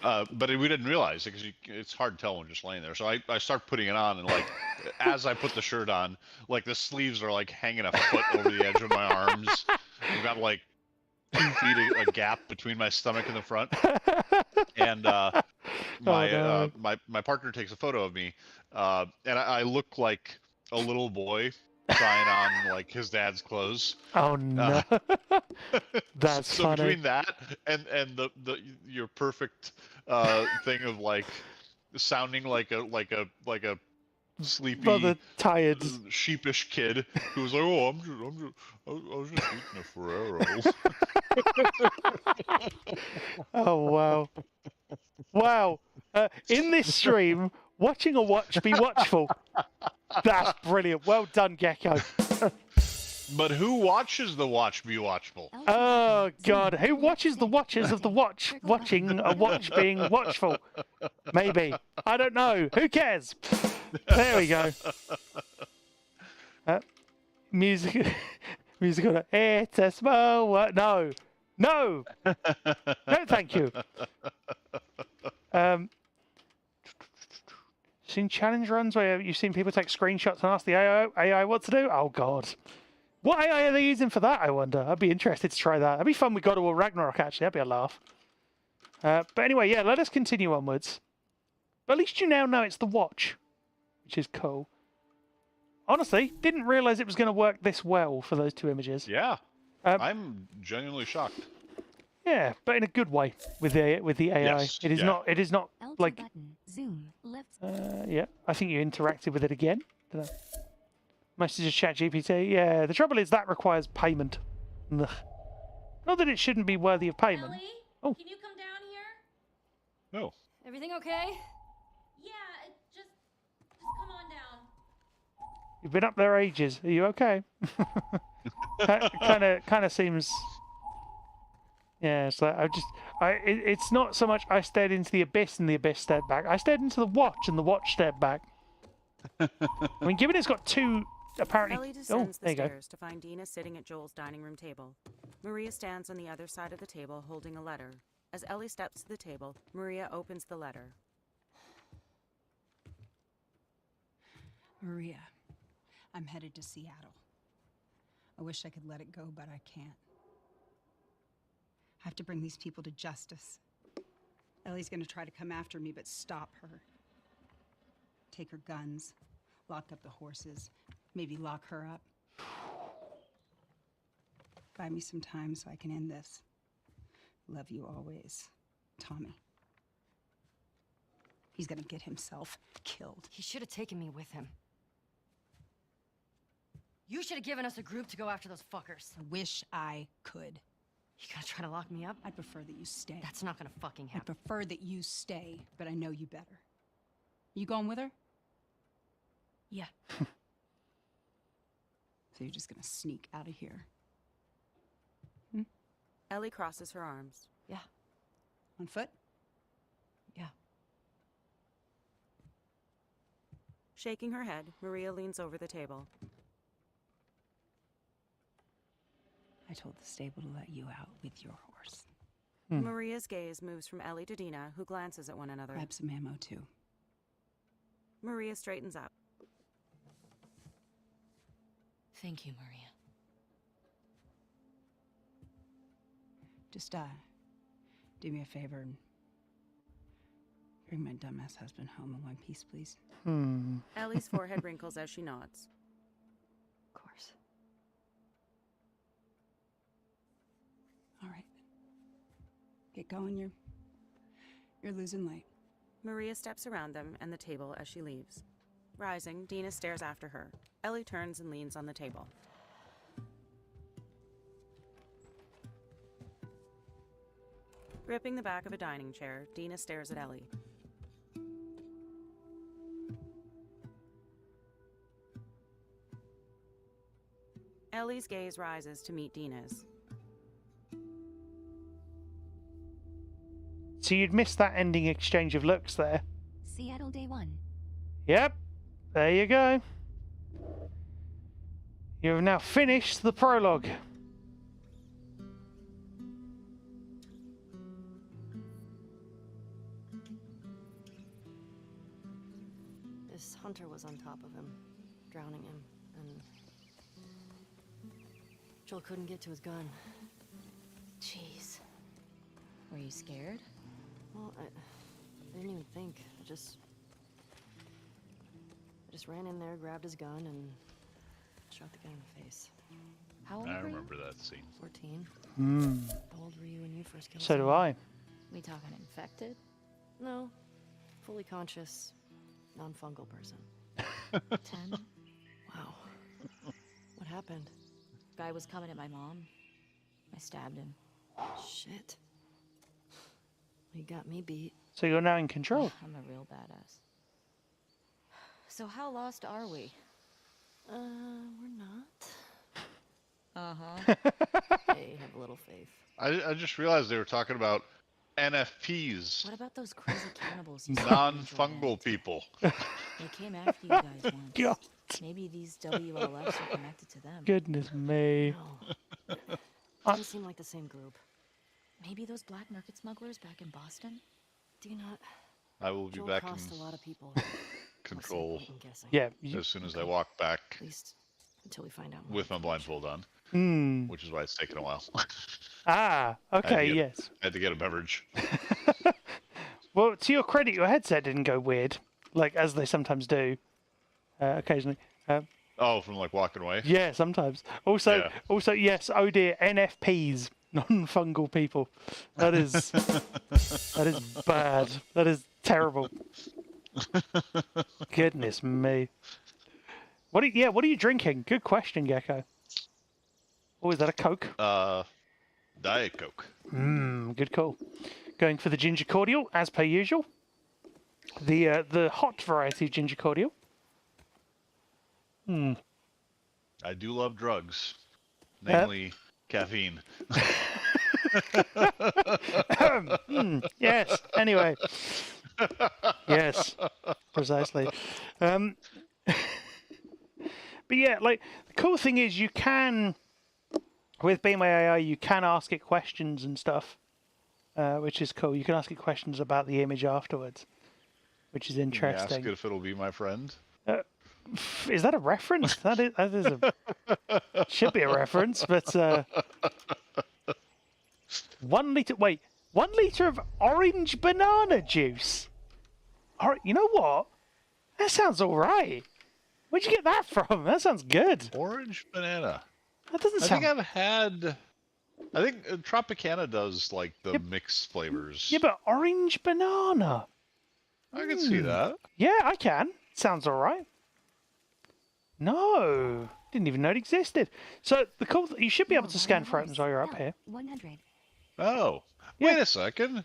But we didn't realize it because it's hard to tell when just laying there. So I start putting it on, and like as I put the shirt on, like the sleeves are like hanging a foot over the edge of my arms. I've got like 2 feet a gap between my stomach and the front. And my partner takes a photo of me, and I look like a little boy trying on like his dad's clothes. Oh no, that's so funny. Between that and your perfect thing of like sounding like a sleepy, rather tired. sheepish kid who was like, "Oh, I was just eating a Ferrero." Oh wow, wow! In this stream, watching a watch be watchful. That's brilliant. Well done, Gecko. But who watches the watch be watchful? Oh God, who watches the watchers of the watch watching a watch being watchful? Maybe. I don't know. Who cares? There we go. Music. Musical. It's a small one. No. No. No, thank you. Seen challenge runs where you've seen people take screenshots and ask the AI what to do? Oh God. What AI are they using for that, I wonder? I'd be interested to try that. That'd be fun with God of War Ragnarok, actually. That'd be a laugh. But anyway, yeah, let us continue onwards. But at least you now know it's the watch, which is cool. Honestly, didn't realise it was going to work this well for those two images. Yeah. I'm genuinely shocked. Yeah, but in a good way with the AI. Yes, It is not. It is not L2 like. button. Zoom. Left. Yeah, I think you interacted with it again. Message ChatGPT. Yeah, the trouble is that requires payment. Ugh. Not that it shouldn't be worthy of payment. Ellie, Oh. can you come down here? No. Everything okay? Yeah, just come on down. You've been up there ages. Are you okay? Kind of seems. Yeah, it's like it's not so much I stared into the abyss and the abyss stared back. I stared into the watch and the watch stared back. I mean, given it's got two apparently. Ellie descends there the you go. stairs to find Dina sitting at Joel's dining room table. Maria stands on the other side of the table holding a letter. As Ellie steps to the table, Maria opens the letter. Maria, I'm headed to Seattle. I wish I could let it go, but I can't. I have to bring these people to justice. Ellie's gonna try to come after me, but stop her. Take her guns, lock up the horses, maybe lock her up. Buy me some time so I can end this. Love you always, Tommy. He's gonna get himself killed. He should have taken me with him. You should have given us a group to go after those fuckers. I wish I could. You gonna try to lock me up? I'd prefer that you stay. That's not gonna fucking I happen. prefer that you stay, but I know you better. You going with her? Yeah. So you're just gonna sneak out of here? Ellie crosses her arms. Yeah. On foot? Yeah. Shaking her head, Maria leans over the table. I told the stable to let you out with your horse. Maria's gaze moves from Ellie to Dina, who glances at one another. Grab some ammo, too. Maria straightens up. Thank you, Maria. Just, do me a favor and bring my dumbass husband home in one piece, please. Ellie's forehead wrinkles as she nods. Of course. All right. Get going, you're losing light. Maria steps around them and the table as she leaves. Rising, Dina stares after her. Ellie turns and leans on the table. Gripping the back of a dining chair, Dina stares at Ellie. Ellie's gaze rises to meet Dina's. So you'd missed that ending exchange of looks there. Seattle day 1. Yep, there you go. You have now finished the prologue. This hunter was on top of him, drowning him, and Joel couldn't get to his gun. Jeez. Were you scared? Well, I didn't even think. I just ran in there, grabbed his gun, and shot the guy in the face. How old I were you? remember that scene. 14. Hmm. How old were you when you first killed So do someone? I. We talking infected? No. Fully conscious, non-fungal person. 10. Wow. What happened? Guy was coming at my mom. I stabbed him. Shit. He got me beat. So you're now in control. I'm a real badass. So how lost are we? We're not. Uh-huh. Hey, have a little faith. I just realized they were talking about NFPs. What about those crazy cannibals? You saw in Non-fungal people. They came after you guys once. God. Maybe these WLFs are connected to them. Goodness me. No. Doesn't seem like the same group. Maybe those black market smugglers back in Boston? Do not. I will be Joel back cost in a lot of people. control Yeah. as soon as I walk back At least until we find out more. with my blindfold on, which is why it's taken a while. Ah, okay, yes. I had to get a beverage. Well, to your credit, your headset didn't go weird, like as they sometimes do, occasionally. Oh, from like walking away? Yeah, sometimes. Also, Yeah. also, yes. Oh dear, NFPs, non-fungal people. That is that is bad. That is terrible. Goodness me. What are you drinking? Good question, Gecko. Oh, is that a Coke? Diet Coke. Good call. Going for the ginger cordial, as per usual. The hot variety of ginger cordial. I do love drugs, namely caffeine. Yes. Anyway. Yes. Precisely. But yeah, like the cool thing is you can, with Be My AI, you can ask it questions and stuff, which is cool. You can ask it questions about the image afterwards, which is interesting. Ask it if it'll be my friend. Is that a reference? That is should be a reference, but 1 liter. Wait, 1 liter of orange banana juice. All right, you know what? That sounds all right. Where'd you get that from? That sounds good. Orange banana. That doesn't sound. I think I've had. I think Tropicana does like the mixed flavors. Yeah, but orange banana. I can see that. Yeah, I can. Sounds all right. No, didn't even know it existed. So the cool, you should be able to scan for items while you're up here. 100. Oh, wait a second.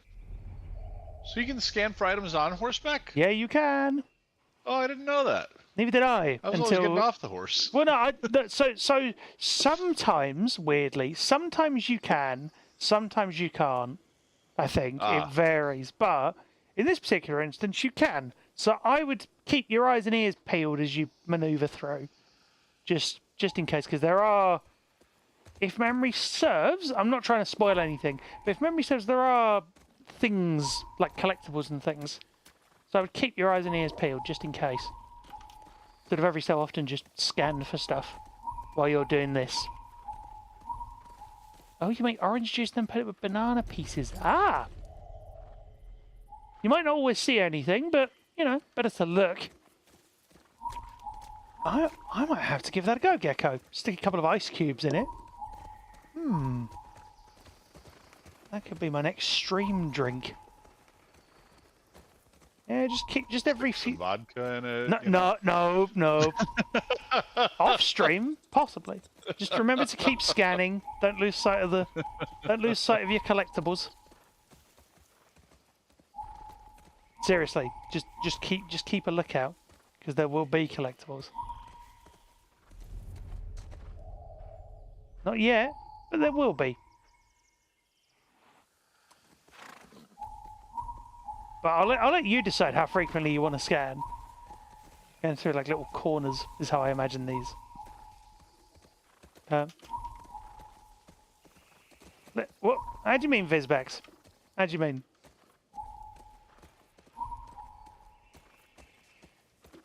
So you can scan for items on horseback? Yeah, you can. Oh, I didn't know that. Neither did I. I was always getting off the horse. Well, no. So sometimes, weirdly, sometimes you can, sometimes you can't. I think it varies, but in this particular instance, you can. So I would keep your eyes and ears peeled as you manoeuvre through, just in case, because there are, if memory serves, I'm not trying to spoil anything, but if memory serves, there are things like collectibles and things. So I would keep your eyes and ears peeled just in case. Sort of every so often, just scan for stuff while you're doing this. Oh, you make orange juice, then put it with banana pieces. Ah! You might not always see anything, but, you know, better to look. I might have to give that a go, Gecko. Stick a couple of ice cubes in it. That could be my next stream drink. Yeah, just every few... Some vodka in it. No. Off stream, possibly. Just remember to keep scanning. Don't lose sight of your collectibles. Seriously, just keep a lookout, because there will be collectibles. Not yet, but there will be. But I'll let you decide how frequently you want to scan. Going through like little corners is how I imagine these. What? How do you mean, Vizbex? How do you mean?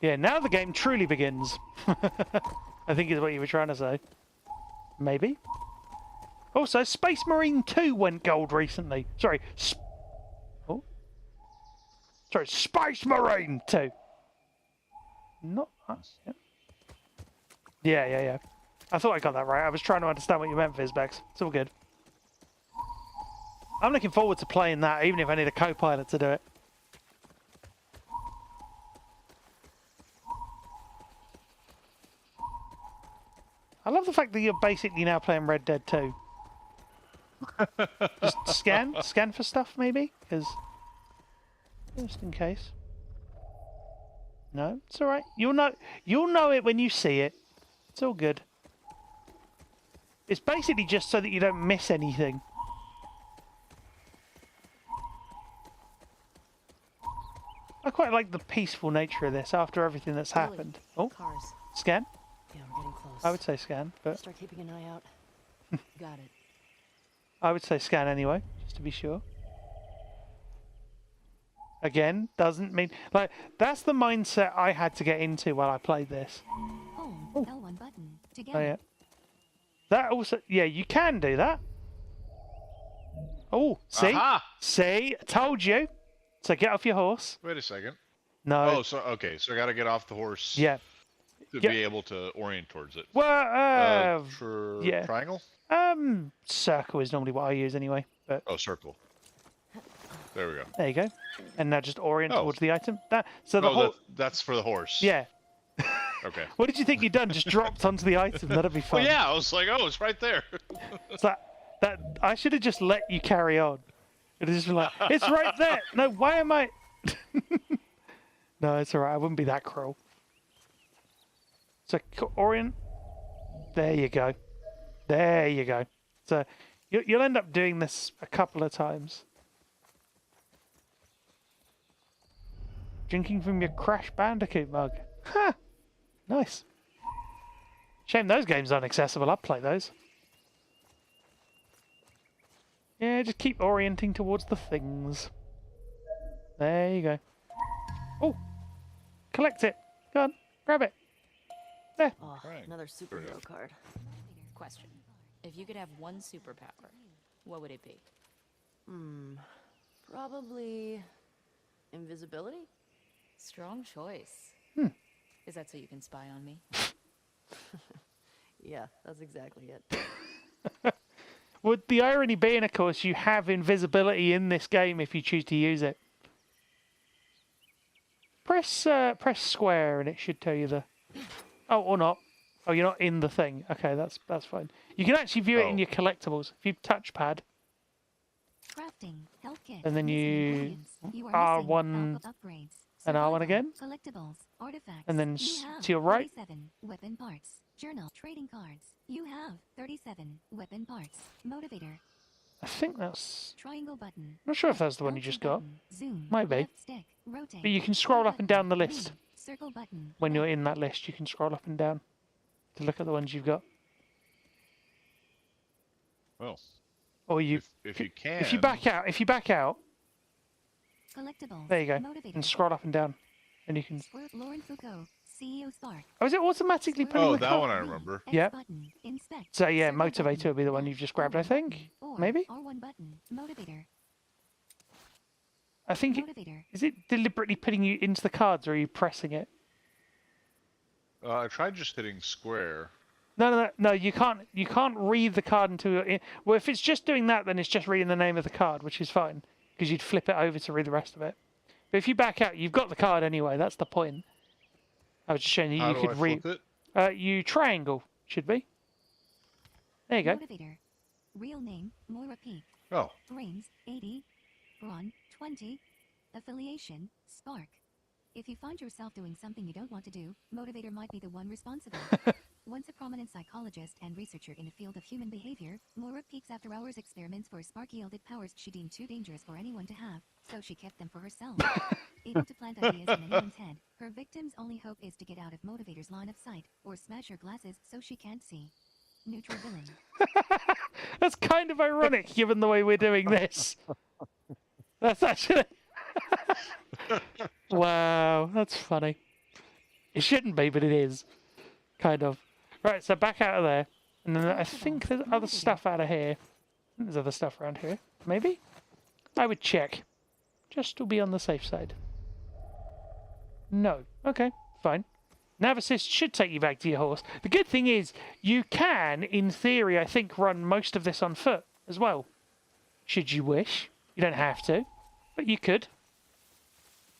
Yeah, now the game truly begins. I think is what you were trying to say. Maybe. Also, Space Marine 2 went gold recently. Sorry. Space Marine 2. Not us. Yeah. I thought I got that right. I was trying to understand what you meant, Vizbex. It's all good. I'm looking forward to playing that, even if I need a co-pilot to do it. I love the fact that you're basically now playing Red Dead 2. Just scan for stuff maybe, because just in case. No, it's all right. You'll know it when you see it. It's all good. It's basically just so that you don't miss anything. I quite like the peaceful nature of this after everything that's happened. Oh, Cars. Yeah, scan? we're getting close. I would say scan, but Start keeping an eye out. Got it. I would say scan anyway, just to be sure. Again, doesn't mean... Like, that's the mindset I had to get into while I played this. Hold L1 button to get Oh, yeah. That also... Yeah, you can do that. Oh, see? Aha! See? I told you. So get off your horse. Wait a second. No. Oh, so okay, so I gotta get off the horse. Yeah. To Yeah. be able to orient towards it. Well, yeah. Triangle? Circle is normally what I use anyway. But Oh, circle. There we go. there you go. And now just orient Oh. towards the item. So the Oh, whole... that's for the horse. Yeah. Okay. What did you think you'd done? Just dropped onto the item. That'd be fun. Well, yeah, I was like, oh, it's right there. It's like, that I should have just let you carry on. It'd just been like, it's right there. No, why am I... No, it's alright. I wouldn't be that cruel. So, orient. There you go. There you go. So, you'll end up doing this a couple of times. Drinking from your Crash Bandicoot mug. Ha! Nice. Shame those games aren't accessible. I'd play those. Yeah, just keep orienting towards the things. There you go. Oh! Collect it. Go on. Grab it. There. Oh, another superhero card. Question. If you could have one superpower, what would it be? Probably invisibility? Strong choice. Is that so you can spy on me? Yeah, that's exactly it. Would the irony being, of course, you have invisibility in this game if you choose to use it. Press square and it should tell you the... Oh, or not. Oh, you're not in the thing. Okay, that's fine. You can actually view it in your collectibles. If you touchpad, Crafting, health kit, and then missing you ingredients. You are missing R1 alpha upgrades. and R1 Survival, again, Collectibles, artifacts. and then You have to your right. 37 weapon parts. Journal, trading cards. You have 37 weapon parts. Motivator, I think that's... triangle button. I'm not sure if that's the one you L2 just got. button, Zoom. Might be. Left stick, rotate. But you can scroll up and down the button, list. leave, circle button. When you're in that list, you can scroll up and down to look at the ones you've got. Well, Or you... if you can. If you back out, Collectibles. there you go, Motivator. and scroll up and down, and you can... Lauren Foucault, CEO Spark. Oh, is it automatically putting Oh, the that card? one I remember. X Yep. button, inspect. So yeah, circle motivator button, would be the one you've just grabbed, I think. or Maybe? R1 button, motivator. I think Motivator. is it deliberately putting you into the cards, or are you pressing it? I tried just hitting square. No. You can't read the card until you're in. Well, if it's just doing that, then it's just reading the name of the card, which is fine because you'd flip it over to read the rest of it. But if you back out, you've got the card anyway. That's the point. I was just showing you How you do could I read. flip You triangle should be. There you go. Motivator. Real name, Moira Peak. Oh. Brains, 80. Brawn, 20. Affiliation, Spark. If you find yourself doing something you don't want to do, Motivator might be the one responsible. Once a prominent psychologist and researcher in the field of human behavior, Moira Peak's after-hours experiments for Spark yielded powers she deemed too dangerous for anyone to have, so she kept them for herself. Able to plant ideas in anyone's head, her victim's only hope is to get out of Motivator's line of sight, or smash her glasses so she can't see. Neutral villain. That's kind of ironic given the way we're doing this. That's actually... Wow, that's funny. It shouldn't be, but it is. Kind of. Right, so back out of there. And then I think there's other stuff out of here. There's other stuff around here. Maybe? I would check. Just to be on the safe side. No. Okay, fine. Nav assist should take you back to your horse. The good thing is, you can, in theory, I think, run most of this on foot as well. Should you wish. You don't have to, but you could.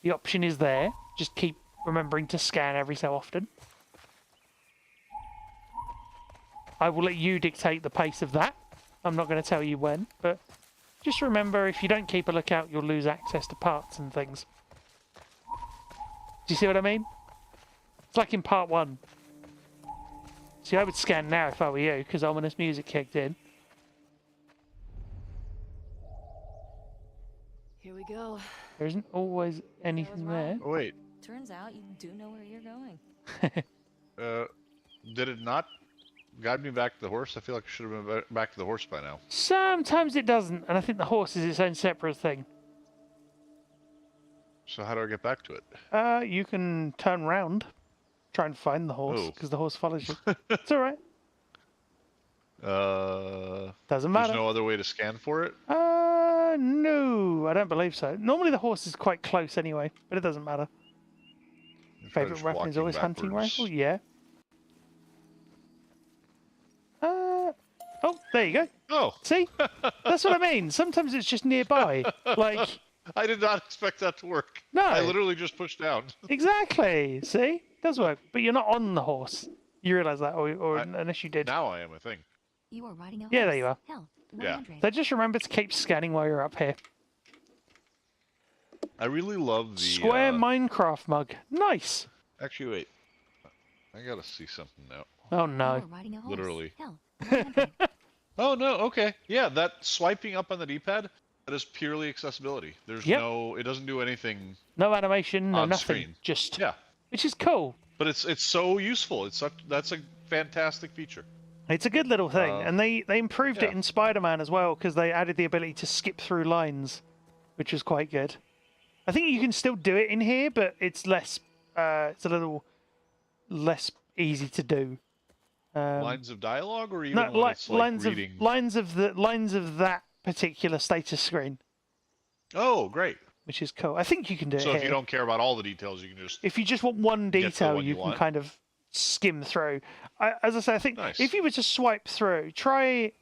The option is there. Just keep remembering to scan every so often. I will let you dictate the pace of that. I'm not going to tell you when, but just remember, if you don't keep a lookout, you'll lose access to parts and things. Do you see what I mean? It's like in part 1. See, I would scan now if I were you, because ominous music kicked in. Here we go. There isn't always anything there. Oh, wait. Turns out you do know where you're going. Did it not guide me back to the horse? I feel like I should have been back to the horse by now. Sometimes it doesn't, and I think the horse is its own separate thing. So how do I get back to it? You can turn round, try and find the horse, because the horse follows you. It's all right. Doesn't matter. There's no other way to scan for it? No, I don't believe so. Normally the horse is quite close anyway, but it doesn't matter. Favorite weapon is always hunting rifle? Yeah. Oh, there you go. Oh. See? That's what I mean. Sometimes it's just nearby. Like... I did not expect that to work. No. I literally just pushed down. Exactly. See? It does work. But you're not on the horse. You realise that, or unless you did. Now I am, I think. You are riding a horse. Yeah, there you are. Health, Yeah. 100. So just remember to keep scanning while you're up here. I really love the... Square Minecraft mug. Nice. Actually, wait. I gotta see something now. Oh, no. You are riding a horse. Literally. Health, 100. Oh, no, okay. Yeah, that swiping up on the D-pad, that is purely accessibility. There's no... It doesn't do anything... No animation, no on nothing. screen. Just... Yeah. Which is cool. But it's so useful. That's a fantastic feature. It's a good little thing. And they improved yeah. it in Spider-Man as well, because they added the ability to skip through lines, which was quite good. I think you can still do it in here, but it's less... it's a little less easy to do. Lines of dialogue, or even No, when it's like lines reading? lines of that particular status screen. Oh, great. Which is cool. I think you can do it So if here. you don't care about all the details, you can just... If you just want one detail, one you you can want. kind of skim through. As I say, I think Nice. if you were to swipe through, try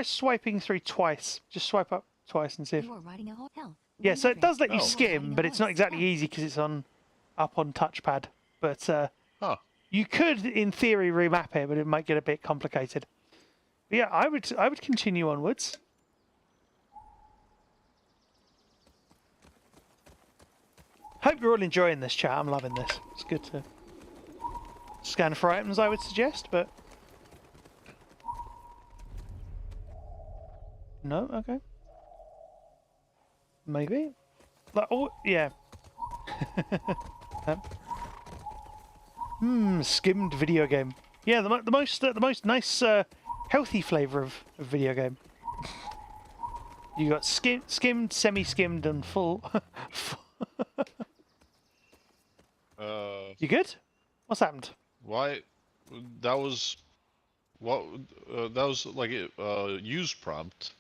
swiping through twice. Just swipe up twice and see if... You are riding a horse. Health, Yeah, so it 100. does let you You are skim, riding a but it's not horse. exactly Health. easy because it's up on touchpad. But Huh. you could, in theory, remap it, but it might get a bit complicated. But yeah, I would continue onwards. Hope you're all enjoying this chat. I'm loving this. It's good to scan for items, I would suggest, but... No? Okay. Maybe? Like, oh, yeah. Skimmed video game. Yeah, the most nice, healthy flavour of video game. You got skimmed, semi-skimmed, and full. You good? What's happened? Why? That was... What? That was like a use prompt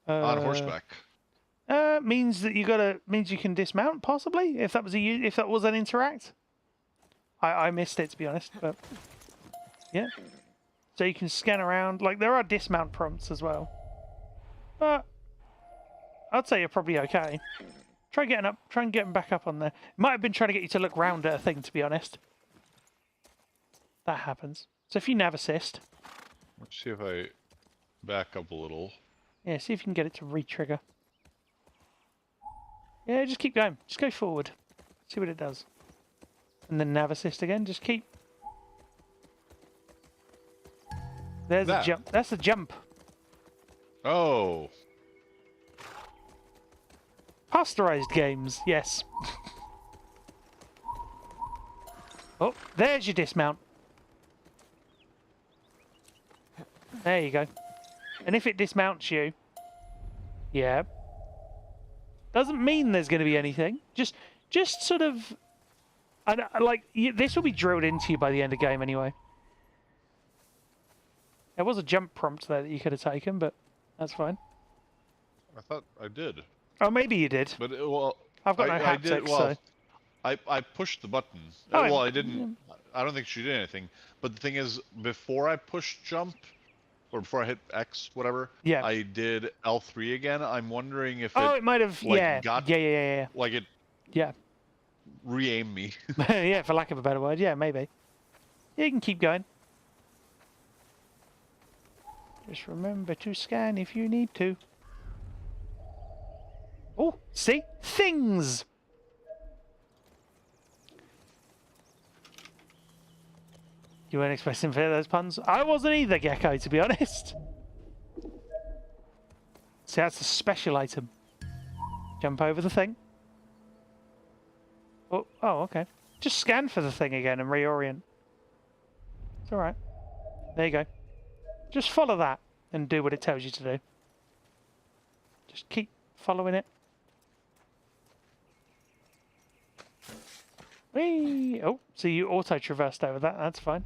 on horseback. Means that means you can dismount, possibly, if that was if that was an interact. I missed it, to be honest, but yeah. So you can scan around. Like, there are dismount prompts as well, but I'd say you're probably okay. Try and getting back up on there. It might have been trying to get you to look round at a thing, to be honest. That happens. So if you nav assist, Let's see if I back up a little. yeah, see if you can get it to re-trigger. Yeah, just keep going. Just go forward. See what it does. And then nav assist again. Just keep. There's a jump. That's a jump. Oh. Pasteurized games, yes. Oh, there's your dismount. There you go. And if it dismounts you, yeah. Doesn't mean there's going to be anything. Just sort of, this will be drilled into you by the end of the game anyway. There was a jump prompt there that you could have taken, but that's fine. I thought I did. Oh, maybe you did. But well, I've got no I haptics, did, well, so. I pushed the button. Oh, well, I didn't. I don't think she did anything. But the thing is, before I pushed jump, or before I hit X, whatever, yeah, I did L3 again. I'm wondering if it might have, like, yeah, got, yeah. Like it. Yeah. Re-aimed me. Yeah, for lack of a better word, yeah, maybe. Yeah, you can keep going. Just remember to scan if you need to. Oh, see? Things! You weren't expecting for those puns? I wasn't either, Gecko, to be honest. See, that's a special item. Jump over the thing. Oh, okay. Just scan for the thing again and reorient. It's alright. There you go. Just follow that and do what it tells you to do. Just keep following it. Whee! Oh, so you auto-traversed over that. That's fine.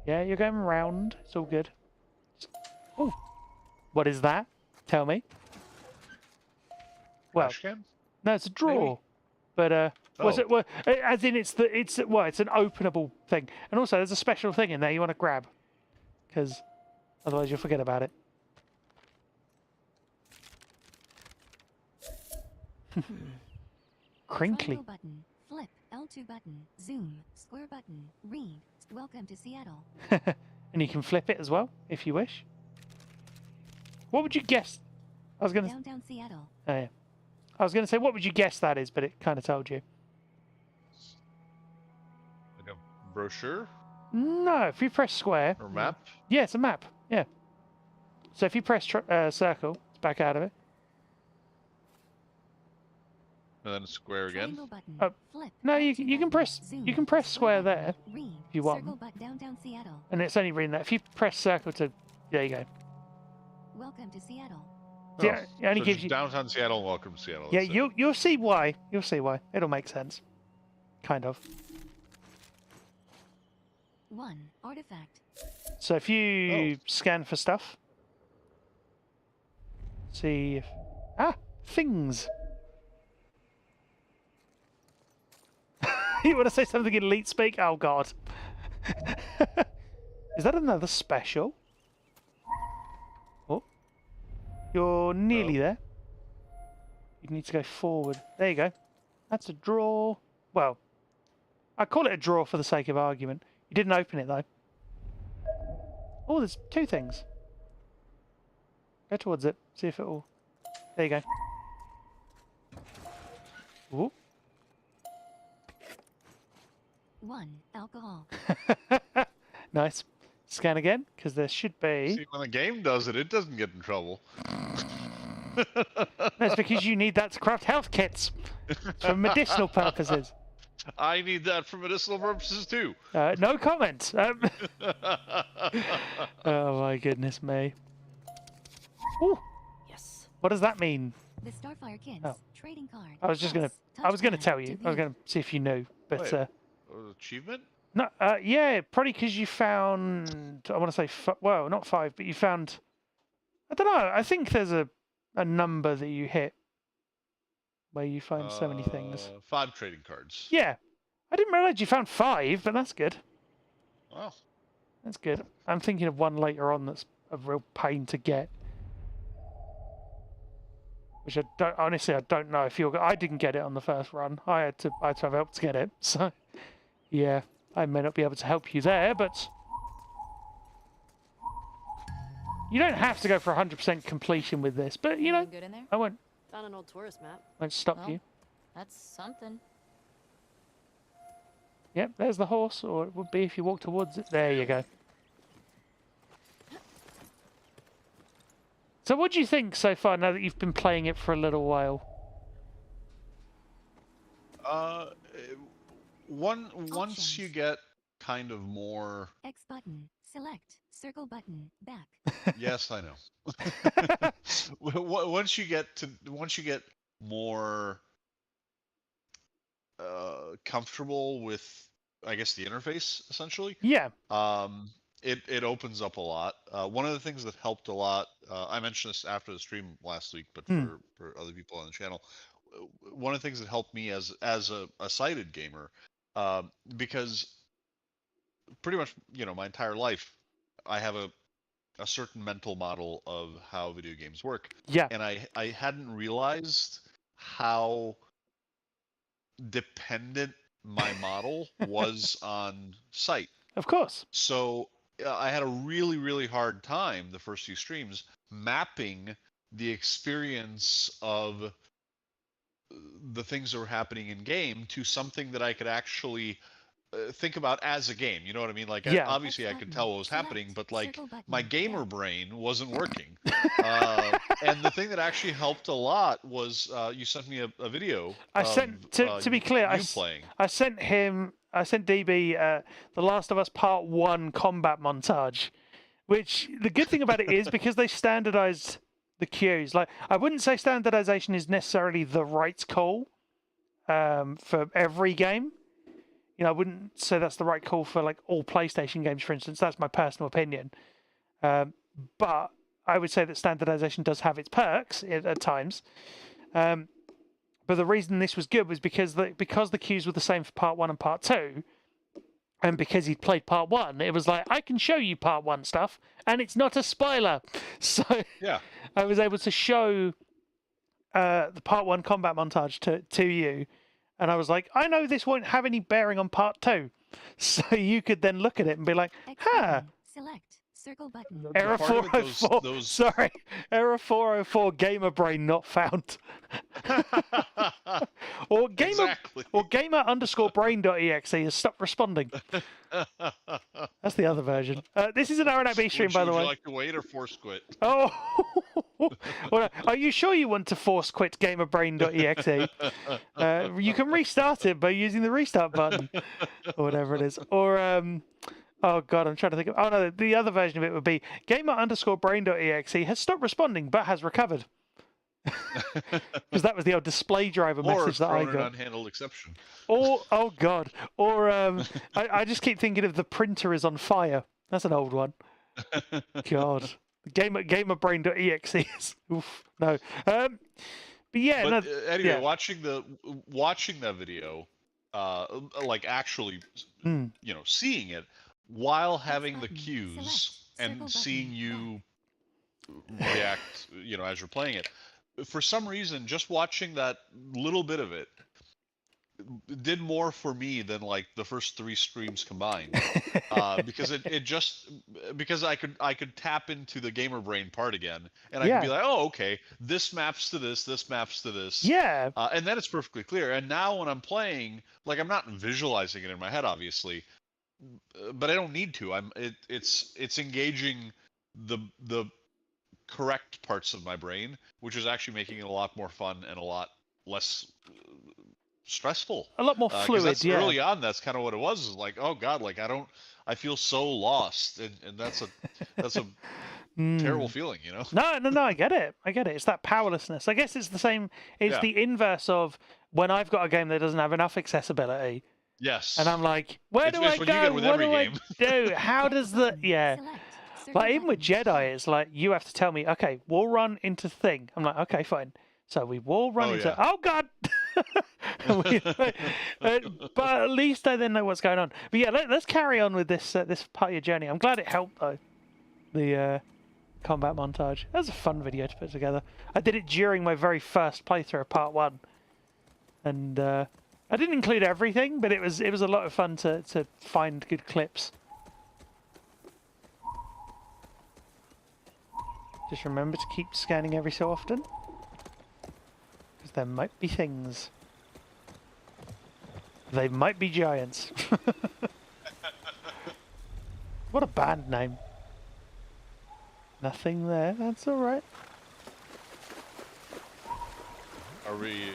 Yeah, you're going round. It's all good. Oh, what is that? Tell me. Well, no, it's a drawer. Maybe. But was it? Well, as in it's an openable thing, and also there's a special thing in there you want to grab, because otherwise you'll forget about it. Crinkly. Triangle button, flip, L2 button, zoom, square button, read. Welcome to Seattle. And you can flip it as well if you wish. What would you guess? I was gonna. Downtown Seattle. Oh yeah. I was gonna say what would you guess that is, but it kind of told you. Like a brochure? No, if you press square. Or map? Yeah, it's a map. Yeah. So if you press circle, it's back out of it. And then square again. No, you can press square there if you want. Downtown Seattle. And it's only reading that. If you press circle to, there you go. Welcome to Seattle. Yeah, it only so gives you downtown Seattle. Welcome to Seattle. Yeah, you'll see why. You'll see why. It'll make sense. Kind of. 1 artifact. So if you scan for stuff, see if things. You want to say something in elite speak? Oh god. Is that another special? Oh. You're nearly there. You need to go forward. There you go. That's a draw. Well, I call it a draw for the sake of argument. You didn't open it though. Oh, there's 2 things. Go towards it. See if it will. There you go. Ooh. 1 alcohol. Nice. Scan again, because there should be. See, when the game does it, it doesn't get in trouble. That's because you need that to craft health kits for medicinal purposes. I need that for medicinal purposes too. No comment. Oh my goodness me. Ooh. Yes. What does that mean? The Starfire Kids trading card. I was gonna tell you. I was gonna see if you knew, but. Wait, achievement? No. Yeah, probably because you found. I want to say. Well, not 5, but you found. I don't know. I think there's a number that you hit where you find so many things. 5 trading cards. Yeah. I didn't realise you found 5, but that's good. Wow. That's good. I'm thinking of one later on that's a real pain to get. Which I don't know if you're. I didn't get it on the first run. I had to have help to get it. So, yeah, I may not be able to help you there, but you don't have to go for 100% completion with this. But you know, good in there? I won't. Found an old tourist map. Won't stop you. That's something. Yep, there's the horse, or it would be if you walk towards it. There you go. So what do you think so far, now that you've been playing it for a little while? Once you get kind of more... X button, select, circle button, back. Yes, I know. Once you get more comfortable with, I guess, the interface, essentially. Yeah. It opens up a lot. One of the things that helped a lot, I mentioned this after the stream last week, but for other people on the channel, one of the things that helped me as a sighted gamer, because pretty much, my entire life, I have a certain mental model of how video games work. Yeah. And I hadn't realized how dependent my model was on sight. Of course. So I had a really, really hard time the first few streams mapping the experience of the things that were happening in game to something that I could actually think about as a game. You know what I mean? Like, Yeah. obviously I could tell what was happening, but like my gamer brain wasn't working. And the thing that actually helped a lot was you sent me a video. I sent to be clear, I sent DB The Last of Us Part 1 combat montage, which the good thing about it is because they standardized the cues. Like, I wouldn't say standardization is necessarily the right call for every game. You know, I wouldn't say that's the right call for like all PlayStation games, for instance. That's my personal opinion. But I would say that standardization does have its perks at times. But the reason this was good was because the cues were the same for Part 1 and Part 2, and because he'd played Part 1, it was like, I can show you Part 1 stuff, and it's not a spoiler. So yeah, I was able to show the Part 1 combat montage to you, and I was like, I know this won't have any bearing on Part 2. So you could then look at it and be like, huh. Select. Circle button. Error 404. Sorry. Error 404. Gamer brain not found. or gamer_brain.exe has stopped responding. That's the other version. This is an RNIB stream, by the way. Would you like to wait or force quit? Oh. Well, are you sure you want to force quit gamerbrain.exe? You can restart it by using the restart button, or whatever it is. Or oh god, I'm trying to think of. Oh no, the other version of it would be gamer_brain.exe has stopped responding but has recovered. Because that was the old display driver message that I got. Or an unhandled exception. Or oh god, or I just keep thinking of the printer is on fire. That's an old one. God, gamerbrain.exe is oof, no. But yeah, but, anyway, yeah. watching that video, like actually, you know, seeing it while having the cues and seeing you react, you know, as you're playing it. For some reason, just watching that little bit of it did more for me than like the first 3 streams combined, because because I could tap into the gamer brain part again, and I could be like, oh, okay, this maps to this maps to this, yeah, and then it's perfectly clear. And now when I'm playing, like, I'm not visualizing it in my head, obviously, but I don't need to. It's engaging the correct parts of my brain, which is actually making it a lot more fun and a lot less stressful, a lot more fluid. That's early on, that's kind of what it was. Is like, oh god, like I feel so lost, and that's a terrible feeling, you know. No, I get it. It's that powerlessness. I guess it's the same. It's the inverse of when I've got a game that doesn't have enough accessibility. Yes. And I'm like, where do I go? What do I do? How does the Like, even with Jedi, it's like, you have to tell me, okay, we'll run into thing. I'm like, okay, fine. So we will run into... Yeah. Oh, God! But at least I then know what's going on. But yeah, let's carry on with this this part of your journey. I'm glad it helped, though. The combat montage. That was a fun video to put together. I did it during my very first playthrough of Part 1. And I didn't include everything, but it was a lot of fun to find good clips. Just remember to keep scanning every so often, because there might be things. They might be giants. What a band name. Nothing there, that's alright. Are we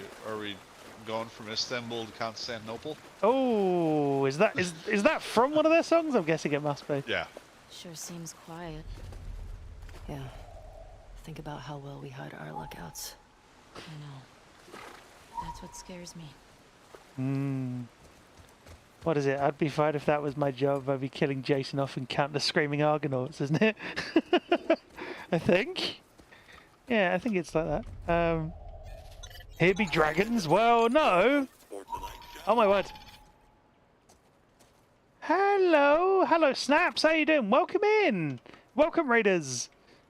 going from Istanbul to Constantinople? Oh, is that from one of their songs? I'm guessing it must be. Yeah. Sure seems quiet. Yeah. Think about how well we hide our lookouts. I know. That's what scares me. What is it? I'd be fine if that was my job. I'd be killing Jason off and count the screaming Argonauts, isn't it? I think. Yeah, I think it's like that. Here be dragons? Well, no. Oh my word. Hello, Snaps. How you doing? Welcome in. Welcome, Raiders.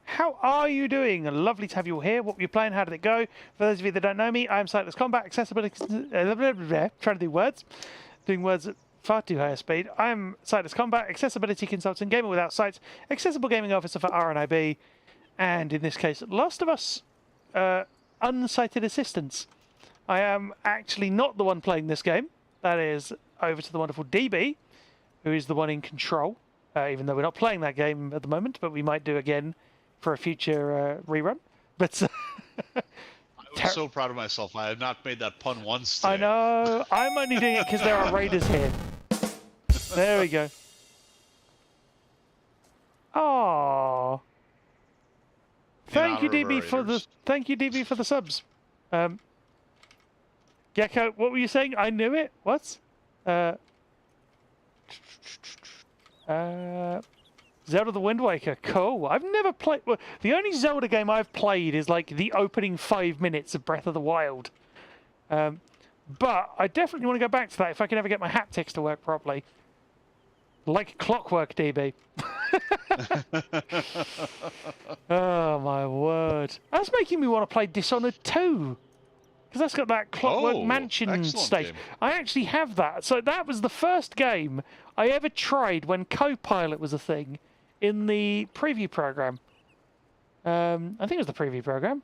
How are you doing? Lovely to have you all here. What were you playing? How did it go? For those of you that don't know me, I'm Sightless Combat, accessibility... trying to do words. Doing words far too high a speed. I'm Sightless Combat, accessibility consultant, gamer without sights, accessible gaming officer for RNIB, and in this case, Last of Us unsighted assistance. I am actually not the one playing this game. That is over to the wonderful DB, who is the one in control, even though we're not playing that game at the moment, but we might do again for a future rerun. But I'm so proud of myself. I have not made that pun once today. I know. I'm only doing it because there are raiders here. There we go. Oh. Thank you, DB, for the subs. Gecko, what were you saying? I knew it. What? Zelda the Wind Waker. Cool. I've never played... Well, the only Zelda game I've played is like the opening 5 minutes of Breath of the Wild. But I definitely want to go back to that if I can ever get my haptics to work properly. Like clockwork, DB. Oh, my word. That's making me want to play Dishonored 2. Because that's got that Clockwork Mansion stage. Game. I I actually have that. So that was the first game I ever tried when Copilot was a thing in the preview program. I think it was the preview program.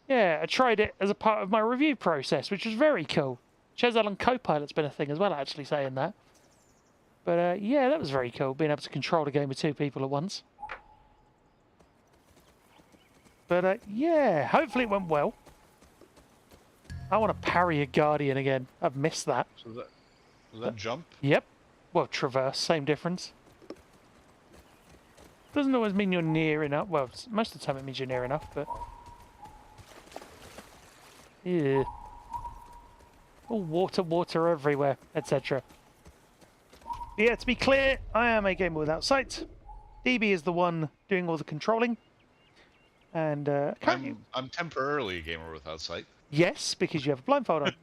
Yeah, I tried it as a part of my review process, which was very cool. Chazelle and Copilot's been a thing as well, actually, saying that. But yeah, that was very cool, being able to control a game with 2 people at once. But yeah, hopefully it went well. I want to parry a Guardian again. I've missed that. So was that jump? Yep. Well, traverse, same difference. Doesn't always mean you're near enough. Well, most of the time it means you're near enough, but... Yeah. All water everywhere, etc. Yeah, to be clear, I am a gamer without sight. DB is the one doing all the controlling. And I'm temporarily a gamer without sight. Yes, because you have a blindfold on.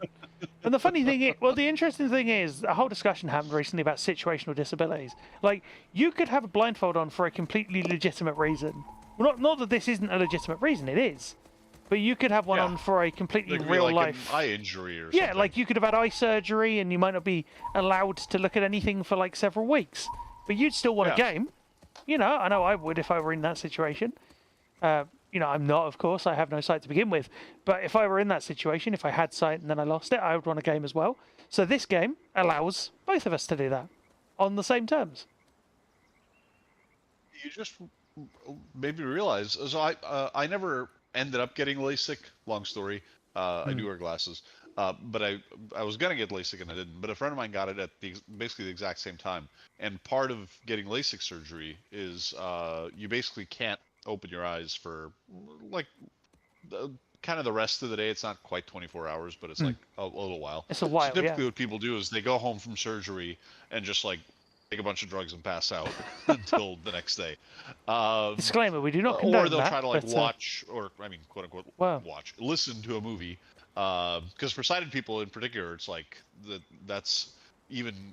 And the funny thing is, well, the interesting thing is, a whole discussion happened recently about situational disabilities. Like, you could have a blindfold on for a completely legitimate reason. Well, not that this isn't a legitimate reason, it is. But you could have one on for a completely real life... An eye injury or yeah, something. like you could have had eye surgery and you might not be allowed to look at anything for like several weeks. But you'd still want a game. You know, I know I would if I were in that situation. You know, I'm not, of course. I have no sight to begin with. But if I were in that situation, if I had sight and then I lost it, I would want a game as well. So this game allows both of us to do that on the same terms. You just made me realize. So I never ended up getting LASIK. Long story. I do wear glasses. But I was going to get LASIK and I didn't. But a friend of mine got it at basically the exact same time. And part of getting LASIK surgery is you basically can't open your eyes for like kind of the rest of the day. It's not quite 24 hours, but it's like a little while. It's a while. So typically what people do is they go home from surgery and just like take a bunch of drugs and pass out until the next day. Disclaimer, we do not condone or they'll that, try to like but, watch, or I mean quote unquote listen to a movie, because for sighted people in particular it's like that's even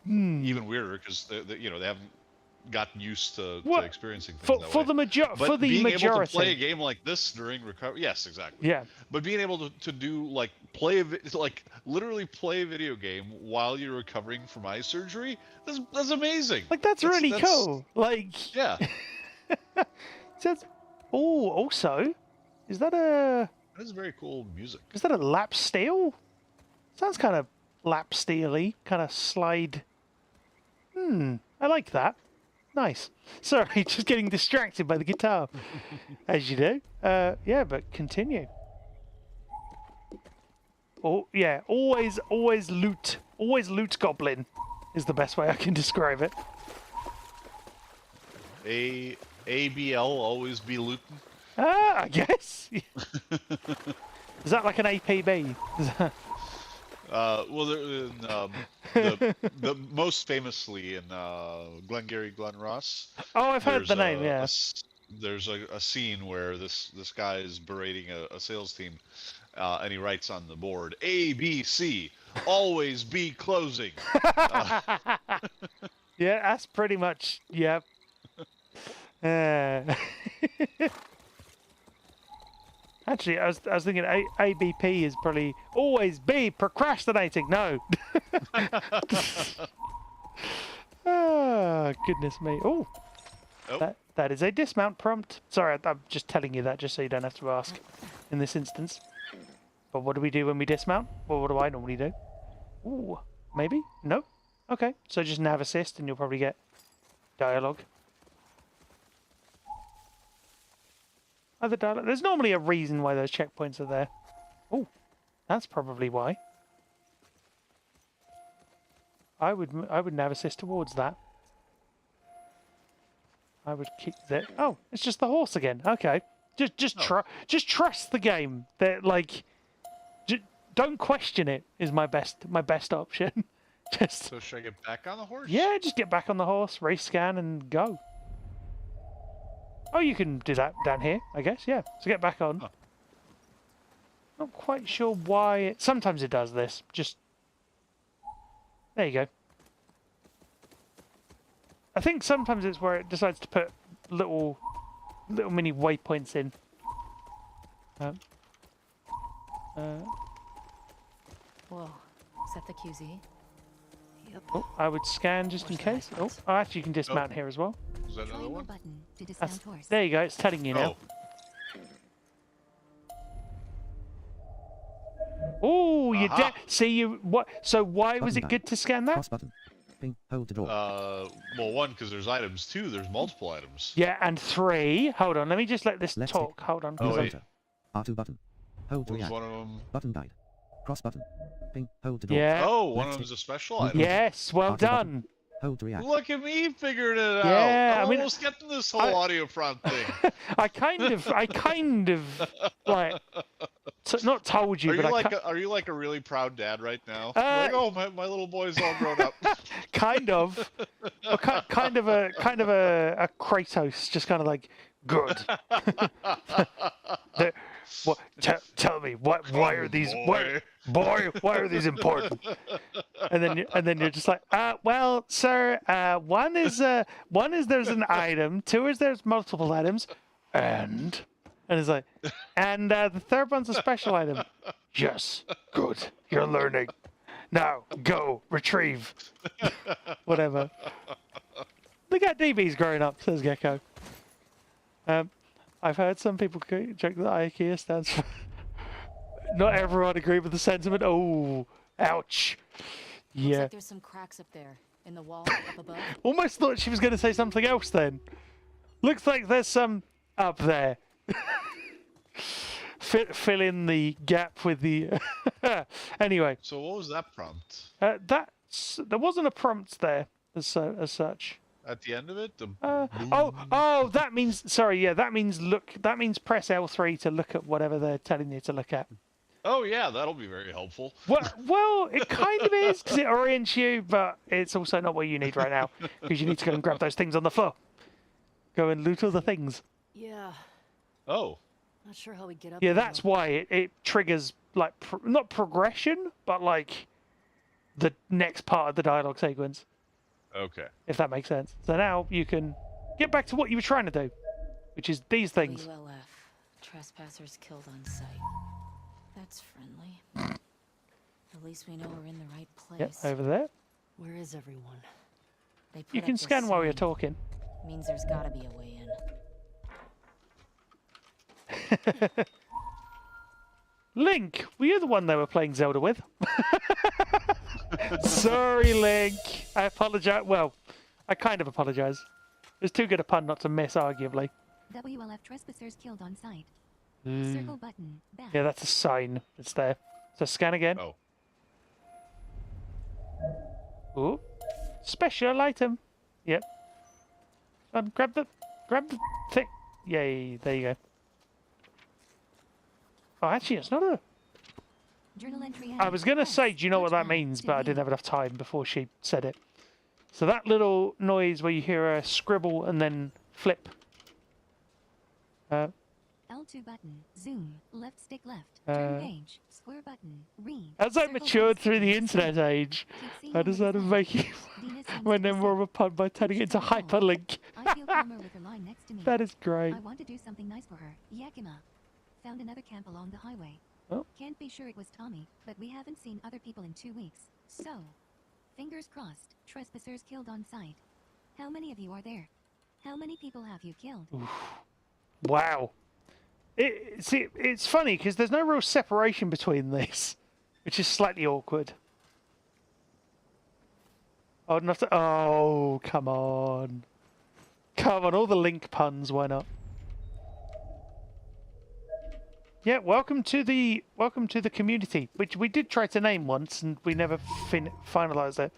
weirder because they haven't gotten used to experiencing things that for way. For the being majority. able to play a game like this during recovery, yes, exactly. Yeah. But being able to do like literally play a video game while you're recovering from eye surgery, that's amazing. Like that's really cool. Like yeah. Also, is that a? That is very cool music. Is that a lap steel? Sounds kind of lap steely, kind of slide. I like that. Nice. Sorry, just getting distracted by the guitar, as you do. Yeah, but continue. Oh yeah, always loot. Always loot goblin is the best way I can describe it. ABL always be looting. I guess. Is that like an APB? Well, the most famously in Glengarry Glen Ross. Oh, I've heard the name. Yeah. There's a scene where this guy is berating a sales team, and he writes on the board ABC, always be closing. Yeah, that's pretty much. Yep. Actually, I was thinking ABP is probably always B, procrastinating. No. Ah, goodness me. Oh. That is a dismount prompt. Sorry, I'm just telling you that just so you don't have to ask in this instance. But what do we do when we dismount? Well, what do I normally do? Ooh, maybe? No? Okay, so just nav assist and you'll probably get dialogue. Other dialogue. There's normally a reason why those checkpoints are there. Oh, that's probably why. I would nav assist towards that. I would keep that. Oh, it's just the horse again. Okay, just trust the game. That like, don't question it. Is my best option. Just. So should I get back on the horse? Yeah, just get back on the horse, rescan, and go. Oh, you can do that down here, I guess. Yeah. So get back on. Huh. Not quite sure why. Sometimes it does this. Just. There you go. I think sometimes it's where it decides to put little mini waypoints in. Whoa, is that the QZ? Yep. Oh, I would scan just in case. Oh, actually you can dismount here as well. Is that another one? Button to dismount horse. There you go. It's telling you now. Oh, you see you what? So why was it good to scan that? Cross button. Ping. Hold the door. Well, one, because there's items. Two, there's multiple items. Yeah, and three. Hold on, let me just let this Left talk. stick. Hold on. Oh, wait. R2 button. Hold to What was react. one of them? Button guide. Cross button. Ping. Hold the door. Yeah. Oh, one Left of them's a stick. special item. Yes, well R2 button. done. Hold to react. Look at me figuring it out. Yeah, I'm I mean, almost getting this whole audio prompt thing. I kind of like not told you, Are but are you like a really proud dad right now? Like, oh, my little boy's all grown up. kind of, or kind of a Kratos, just kind of like good. Tell me why are these why are these important? And then you're just like, well, sir, one is there's an item, two is there's multiple items, and it's like, and the third one's a special item. Yes, good, you're learning. Now go retrieve. Whatever. Look at DB's growing up, says Gecko. I've heard some people joke that IKEA stands for. Not everyone agree with the sentiment. Oh, ouch. Yeah. Looks like there's some cracks up there in the wall up above. Almost thought she was going to say something else then. Looks like there's some up there. Fill in the gap with the. Anyway. So what was that prompt? There wasn't a prompt there as such. At the end of it, that means sorry, yeah, that means press L3 to look at whatever they're telling you to look at. Oh yeah, that'll be very helpful. Well, it kind of is because it orients you, but it's also not what you need right now because you need to go and grab those things on the floor. Go and loot all the things. Yeah. Oh. Not sure how we get up. Yeah, there, that's why it triggers like not progression, but like the next part of the dialogue sequence. Okay. If that makes sense. So now you can get back to what you were trying to do, which is these things. WLF. Trespassers killed on sight. That's friendly. At least we know we're in the right place. Yep, over there. Where is everyone? They put You up can this scan while you're sign. talking. Means there's gotta be a way in. Link, were you the one they were playing Zelda with? Sorry, Link. I apologize. Well, I kind of apologize. It was too good a pun not to miss, arguably. WLF trespassers killed on site. Mm. Circle button. Back. Yeah, that's a sign. It's there. So scan again. Oh. Ooh. Special item. Yep. Grab the thing. Yay, there you go. Oh, actually, it's not a... Journal entry. I was going to say, do you know what that means? But I didn't have enough time before she said it. So that little noise where you hear a scribble and then flip. L2 button. Zoom. Left stick left. Turn page. Square button. Read. As I matured through the internet age, I decided to make you my name more of a pun by turning it into hyperlink. I feel calmer with her lying next to me. That is great. I want to do something nice for her. Yakima. Found another camp along the highway. Oh. Can't be sure it was Tommy, but we haven't seen other people in 2 weeks. So, fingers crossed, trespassers killed on sight. How many of you are there? How many people have you killed? Oof. Wow. See, it's funny because there's no real separation between these, which is slightly awkward. Oh, not to, oh, come on. Come on, all the link puns, why not? Yeah, welcome to the community, which we did try to name once and we never finalised it.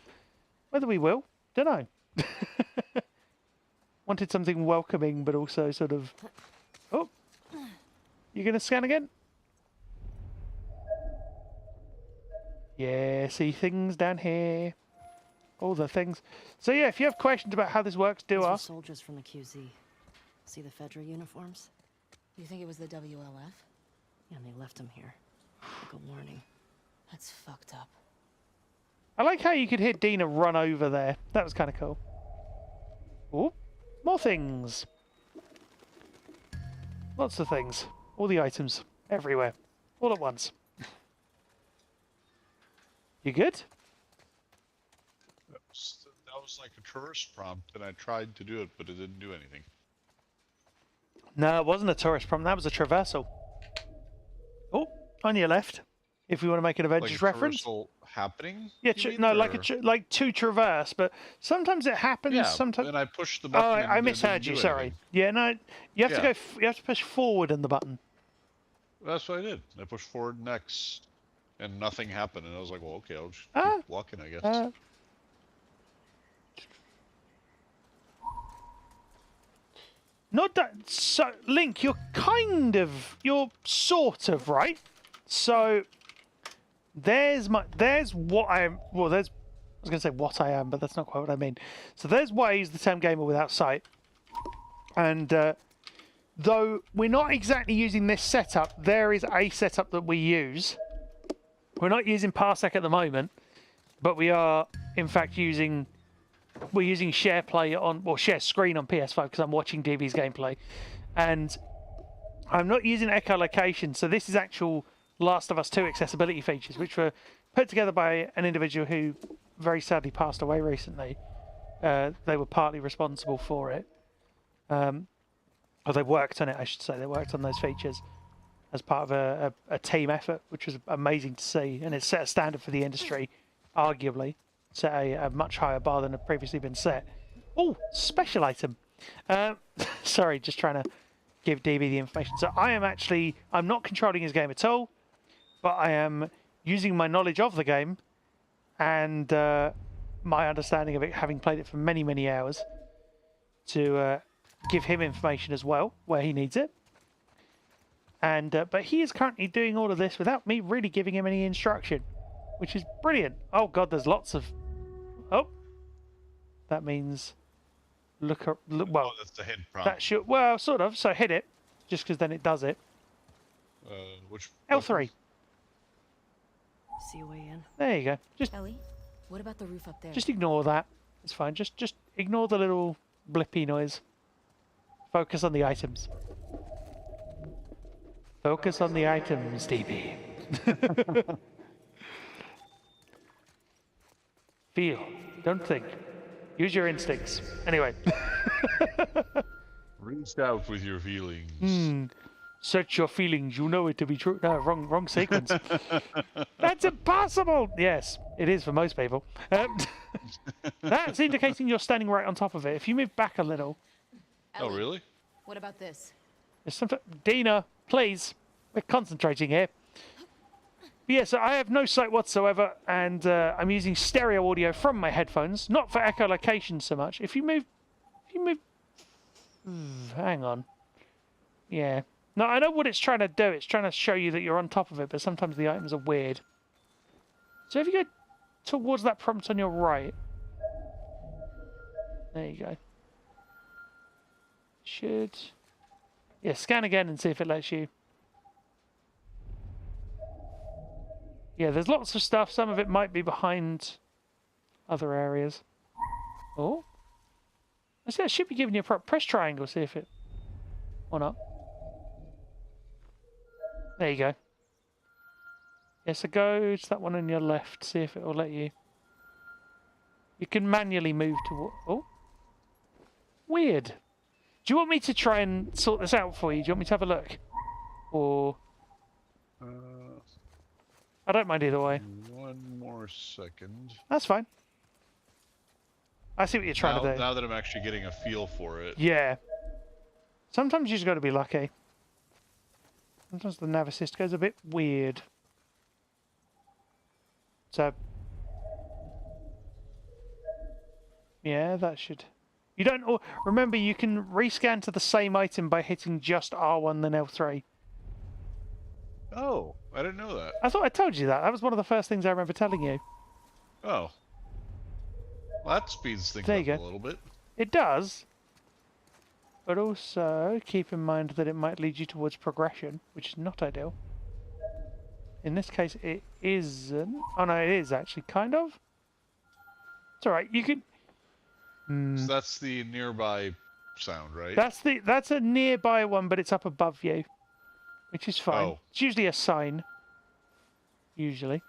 Whether we will, don't know. Wanted something welcoming, but also sort of. Oh, you gonna scan again? Yeah, see things down here. All the things. So yeah, if you have questions about how this works, do ask. Soldiers from the QZ. See the Fedra uniforms? You think it was the WLF? Yeah, and they left them here. Like a warning. That's fucked up. I like how you could hear Dina run over there. That was kind of cool. Oh, more things. Lots of things. All the items. Everywhere. All at once. You good? That was like a tourist prompt, and I tried to do it, but it didn't do anything. No, it wasn't a tourist prompt. That was a traversal. Oh, on your left. If we want to make an Avengers reference. Happening? Yeah, no, like like to traverse, but sometimes it happens. Yeah, sometimes. and I pushed the button. Oh, I misheard you. Sorry. Anything. Yeah, no, you have to go. You have to push forward in the button. That's what I did. I pushed forward next, and nothing happened. And I was like, "Well, okay, I'll just keep walking, I guess." Not that. So, Link, you're sort of right. So. There's what I am. Well, I was going to say what I am, but that's not quite what I mean. So there's ways the term gamer without sight, and though we're not exactly using this setup, there is a setup that we use. We're not using Parsec at the moment, but we are in fact using share play on or share screen on PS5 because I'm watching DV's gameplay, and I'm not using echolocation. So this is actual Last of Us 2 accessibility features, which were put together by an individual who very sadly passed away recently. They were partly responsible for it. Or they worked on it, I should say. They worked on those features as part of a team effort, which was amazing to see. And it set a standard for the industry, arguably. Set a much higher bar than had previously been set. Oh, special item. Sorry, just trying to give DB the information. So I'm not controlling his game at all. But I am using my knowledge of the game and my understanding of it, having played it for many, many hours, to give him information as well where he needs it. And but he is currently doing all of this without me really giving him any instruction, which is brilliant. Oh God, there's lots of. Oh, that means look. Well, that's the hit prompt. That should well, sort of. So hit it, just because then it does it. Which L3. See a way in. There you go. Just Ellie, what about the roof up there? Just ignore that. It's fine. Just ignore the little blippy noise. Focus on the items. Focus on the items, DB. Feel. Don't think. Use your instincts. Anyway. Reach out with your feelings. Search your feelings, you know it to be true. No, wrong sequence. That's impossible! Yes, it is for most people. That's indicating you're standing right on top of it. If you move back a little... Ellie, oh, really? What about this? Dina, please. We're concentrating here. But yeah, so I have no sight whatsoever, and I'm using stereo audio from my headphones, not for echolocation so much. If you move... hang on. Yeah. No, I know what it's trying to do. It's trying to show you that you're on top of it, but sometimes the items are weird. So if you go towards that prompt on your right... There you go. Should... Yeah, scan again and see if it lets you. Yeah, there's lots of stuff. Some of it might be behind other areas. Oh. I see, I should be giving you a press triangle, see if it... Or not. There you go. Yeah, so go to that one on your left, see if it will let you. You can manually move to... Oh. Weird. Do you want me to try and sort this out for you? Do you want me to have a look? Or... I don't mind either way. One more second. That's fine. I see what you're trying to do. Now that I'm actually getting a feel for it. Yeah. Sometimes you just got to be lucky. Sometimes the nav assist goes a bit weird. So... Yeah, that should... You don't... Remember, you can rescan to the same item by hitting just R1 then L3. Oh, I didn't know that. I thought I told you that. That was one of the first things I remember telling you. Oh. Well, that speeds things There up you go. a little bit. It does. But also, keep in mind that it might lead you towards progression, which is not ideal. In this case, it isn't. Oh no, it is actually, kind of. It's alright, you can... So that's the nearby sound, right? That's a nearby one, but it's up above you. Which is fine. Oh. It's usually a sign. Usually.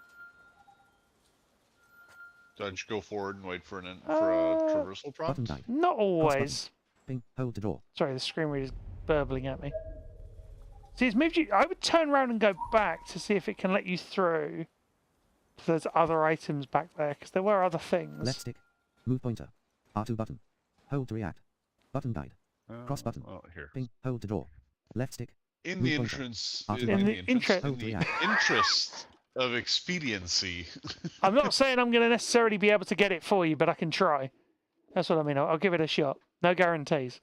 So I just go forward and wait for a traversal prompt? Not always. Ping, hold the door. Sorry, the screen reader's burbling at me. See, it's moved you... I would turn around and go back to see if it can let you through. If there's other items back there, because there were other things. Left stick. Move pointer. R2 button. Hold to react. Button guide. Cross button. Oh, here. Ping, hold the door. Left stick. In move the pointer. entrance... R2 In button. the interest, Hold to react. interest of expediency. I'm not saying I'm going to necessarily be able to get it for you, but I can try. That's what I mean. I'll give it a shot. No guarantees.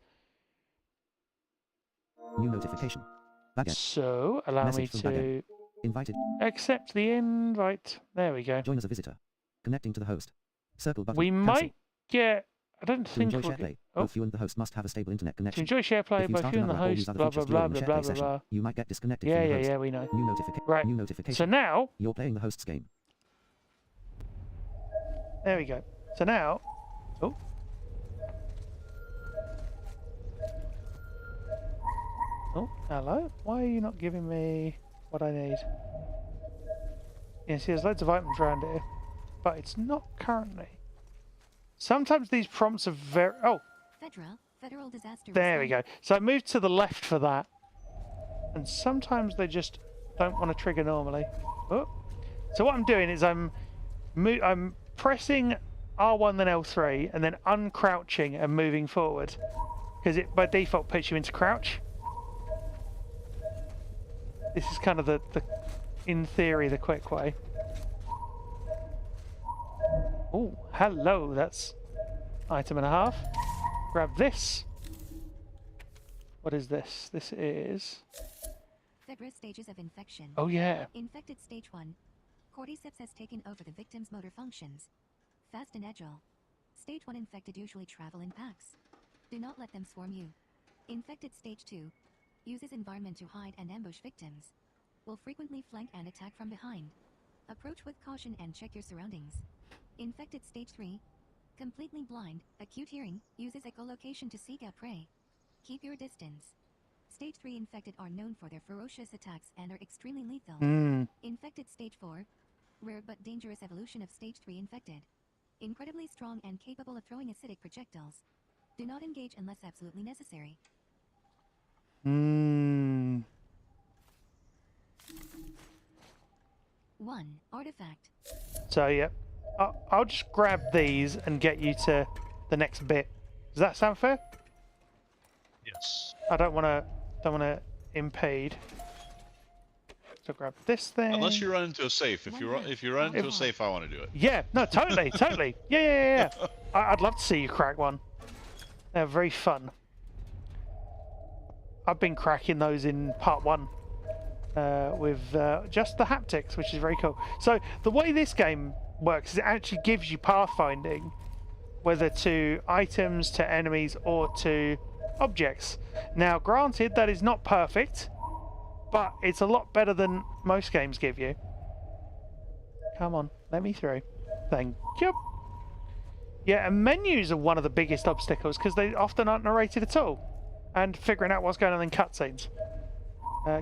New notification. Baguette. So, allow Message me from to Baguette. Invited. accept the invite. There we go. Join as a visitor. Connecting to the host. Circle button. We Cancel. might get... I don't To think enjoy we'll share play, get... both you and the host must have a stable internet To connection. enjoy share play, If you both start you and the another or use host, other blah, features blah, during blah, the blah, share blah, play blah, session, blah. you might get disconnected Yeah, from the yeah, host. yeah, we know. New Right. notification. So now... You're playing the host's game. There we go. So now... Oh. Oh, hello. Why are you not giving me what I need? Yeah, see, there's loads of items around here, but it's not currently. Sometimes these prompts are very... Oh, Federal disaster there we response. go. So I moved to the left for that. And sometimes they just don't want to trigger normally. Oh. So what I'm doing is I'm pressing R1 then L3 and then uncrouching and moving forward. Because it by default puts you into crouch. This is kind of the in theory, the quick way. Oh, hello, that's item and a half. Grab this. What is this? This is... February stages of infection. Oh, yeah. Infected stage 1. Cordyceps has taken over the victim's motor functions. Fast and agile. Stage 1 infected usually travel in packs. Do not let them swarm you. Infected stage 2. Uses environment to hide and ambush victims. Will frequently flank and attack from behind. Approach with caution and check your surroundings. Infected stage 3. Completely blind, acute hearing, uses echolocation to seek out prey. Keep your distance. Stage 3 infected are known for their ferocious attacks and are extremely lethal. Infected stage 4. Rare but dangerous evolution of stage 3 infected. Incredibly strong and capable of throwing acidic projectiles. Do not engage unless absolutely necessary. 1. Artifact. So, yeah. I'll just grab these and get you to the next bit. Does that sound fair? Yes. I don't want to impede. So grab this thing. Unless you run into a safe. If you run into a safe, I want to do it. Yeah, no, totally, totally. Yeah. I'd love to see you crack one. They're very fun. I've been cracking those in part 1 with just the haptics, which is very cool. So the way this game works is it actually gives you pathfinding, whether to items, to enemies, or to objects. Now, granted, that is not perfect, but it's a lot better than most games give you. Come on, let me through. Thank you. Yeah, and menus are one of the biggest obstacles because they often aren't narrated at all. And figuring out what's going on in cutscenes.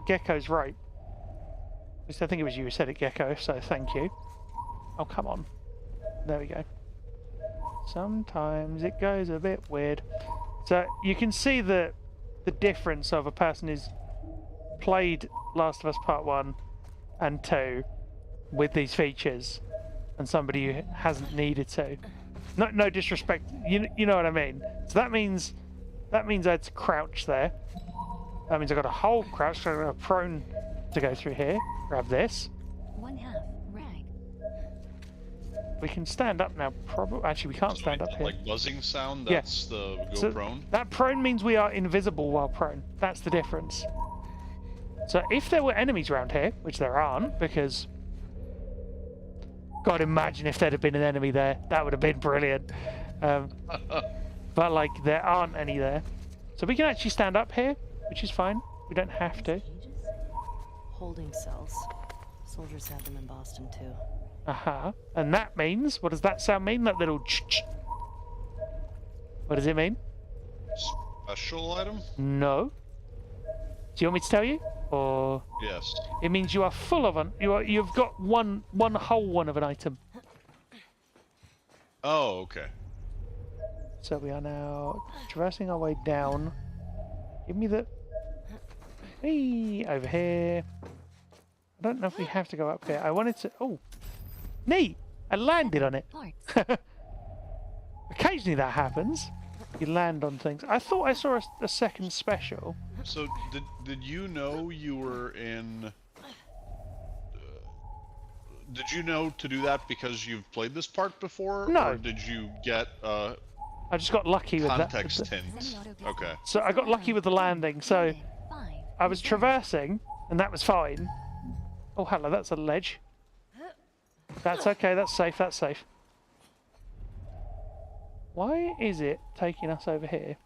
Gecko's right. At least I think it was you who said it, Gecko, so thank you. Oh, come on. There we go. Sometimes it goes a bit weird. So you can see the difference of a person who's played Last of Us Part 1 and 2 with these features and somebody who hasn't needed to. No disrespect, you know what I mean. So that means I had to crouch there. That means I got a whole crouch, so I got a prone to go through here. Grab this. 1/2 rag. We can stand up now. Probably. Actually, we can't stand up here. Like buzzing sound. Yeah. That's the go So prone. that prone means we are invisible while prone. That's the difference. So if there were enemies around here, which there aren't, because God, imagine if there'd have been an enemy there. That would have been brilliant. But like, there aren't any there. So we can actually stand up here, which is fine. We don't have to. Holding cells. Soldiers had them in Boston too. Aha. And that means, what does that sound mean? That little ch-ch. What does it mean? Special item? No. Do you want me to tell you? Or Yes. it means you are full of an you've got one whole one of an item. Oh, okay. So we are now traversing our way down. Give me the hey over here. I don't know if we have to go up here. I wanted to. Oh, neat! I landed on it. Occasionally that happens. You land on things. I thought I saw a second special. So did you know you were in? Did you know to do that because you've played this part before? No. Or did you get I just got lucky with that. context hints? Okay. So I got lucky with the landing. So I was traversing, and that was fine. Oh, hello, that's a ledge. That's okay, that's safe, that's safe. Why is it taking us over here?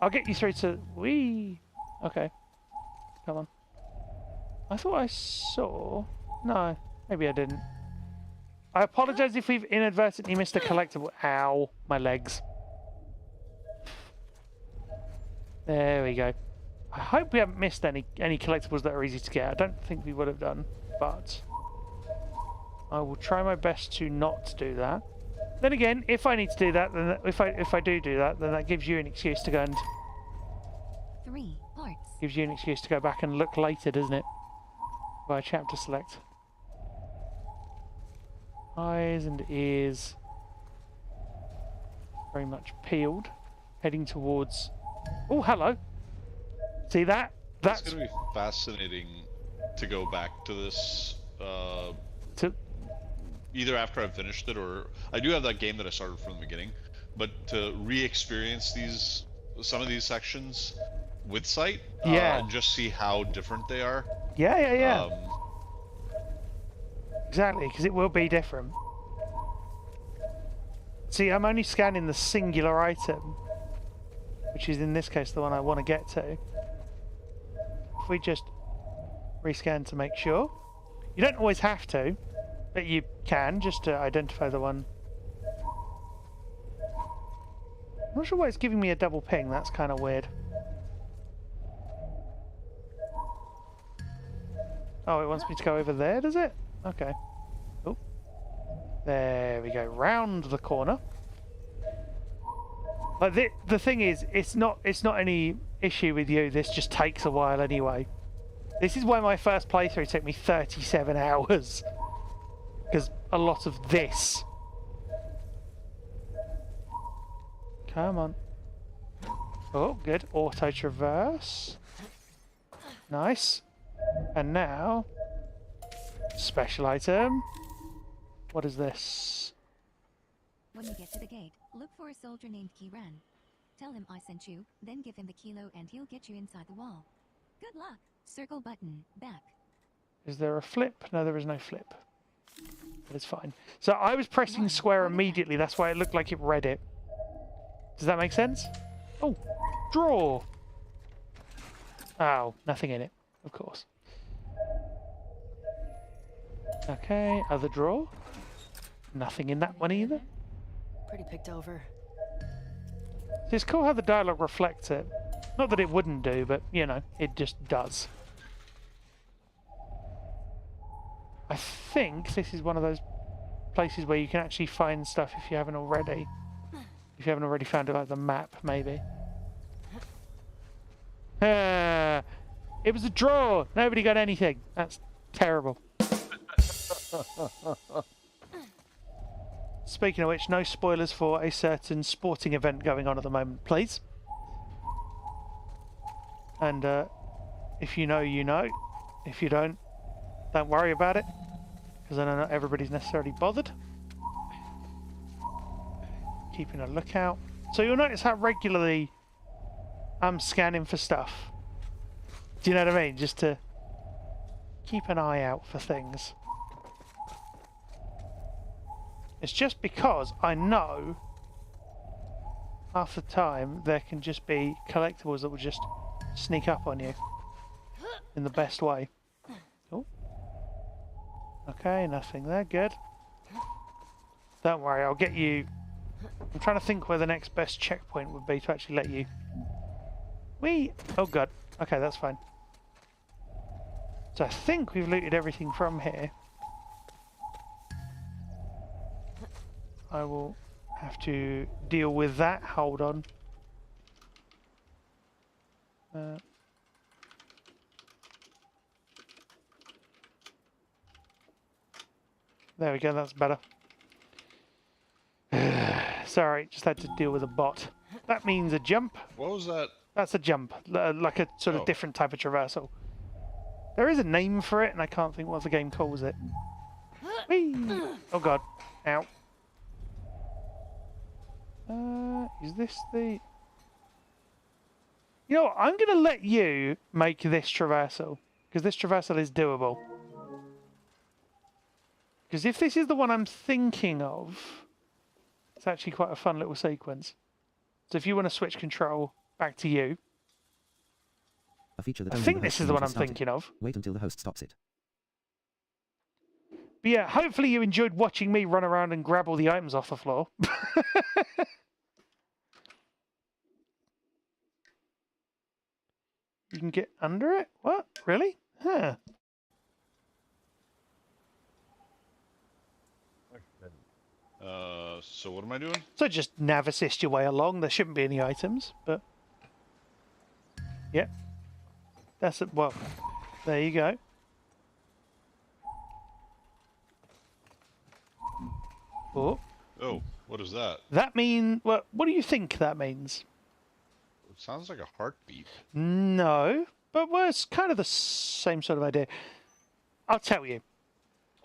I'll get you through to... Whee! Okay. Come on. I thought I saw... No, maybe I didn't. I apologise if we've inadvertently missed a collectible. Ow, my legs. There we go. I hope we haven't missed any collectibles that are easy to get. I don't think we would have done, but I will try my best to not do that. Then again, if I need to do that, then if I do that, then that gives you an excuse to go and 3 parts. gives you an excuse to go back and look later, doesn't it? By chapter select. Eyes and ears very much peeled, heading towards. Oh, hello. See that? That's It's gonna be fascinating to go back to this. Either after I've finished it, or I do have that game that I started from the beginning, but to re-experience some of these sections with sight, and just see how different they are. Yeah. Exactly, because it will be different. See, I'm only scanning the singular item, which is in this case the one I want to get to. If we just rescan to make sure. You don't always have to, but you can, just to identify the one. I'm not sure why it's giving me a double ping, that's kind of weird. Oh, it wants me to go over there, does it? Okay. Oh. There we go, round the corner. Like the thing is, it's not any issue with you, this just takes a while anyway. This is why my first playthrough took me 37 hours. Because a lot of this. Come on. Oh, good. Auto traverse. Nice. And now, special item. What is this? When you get to the gate, look for a soldier named Kiran. Tell him I sent you, then give him the kilo and he'll get you inside the wall. Good luck. Circle button, back. Is there a flip? No, there is no flip. But it's fine. So I was pressing square immediately, that's why it looked like it read it. Does that make sense? Oh, draw! Oh, nothing in it, of course. Okay, other draw. Nothing in that one either. Pretty picked over. So it's cool how the dialogue reflects it. Not that it wouldn't do, but, you know, it just does. I think this is one of those places where you can actually find stuff if you haven't already. If you haven't already found it, like the map, maybe. It was a draw. Nobody got anything. That's terrible. Speaking of which, no spoilers for a certain sporting event going on at the moment, please. And if you know, you know. If you don't worry about it, because I know not everybody's necessarily bothered. Keeping a lookout. So you'll notice how regularly I'm scanning for stuff. Do you know what I mean? Just to keep an eye out for things. It's just because I know half the time there can just be collectibles that will just sneak up on you in the best way. Oh. Okay, nothing there. Good. Don't worry, I'll get you... I'm trying to think where the next best checkpoint would be to actually let you... Whee! Oh god. Okay, that's fine. So I think we've looted everything from here. I will have to deal with that. Hold on. There we go, that's better. Sorry, just had to deal with a bot. That means a jump. What was that? That's a jump, like a sort of different type of traversal. There is a name for it, and I can't think what the game calls it. Whee! Oh god. Ow. Is this the... You know what, I'm going to let you make this traversal, because this traversal is doable. Because if this is the one I'm thinking of, it's actually quite a fun little sequence. So if you want to switch control back to you, A feature that I only think the this host is the one I'm knows has started. thinking of. Wait until the host stops it. But yeah, hopefully you enjoyed watching me run around and grab all the items off the floor. You can get under it? What? Really? Huh. So what am I doing? So just nav assist your way along. There shouldn't be any items, but... Yep. That's it. Well, there you go. Oh. Oh, what is that? That mean... Well, what do you think that means? It sounds like a heartbeat. No, but well, it's kind of the same sort of idea. I'll tell you.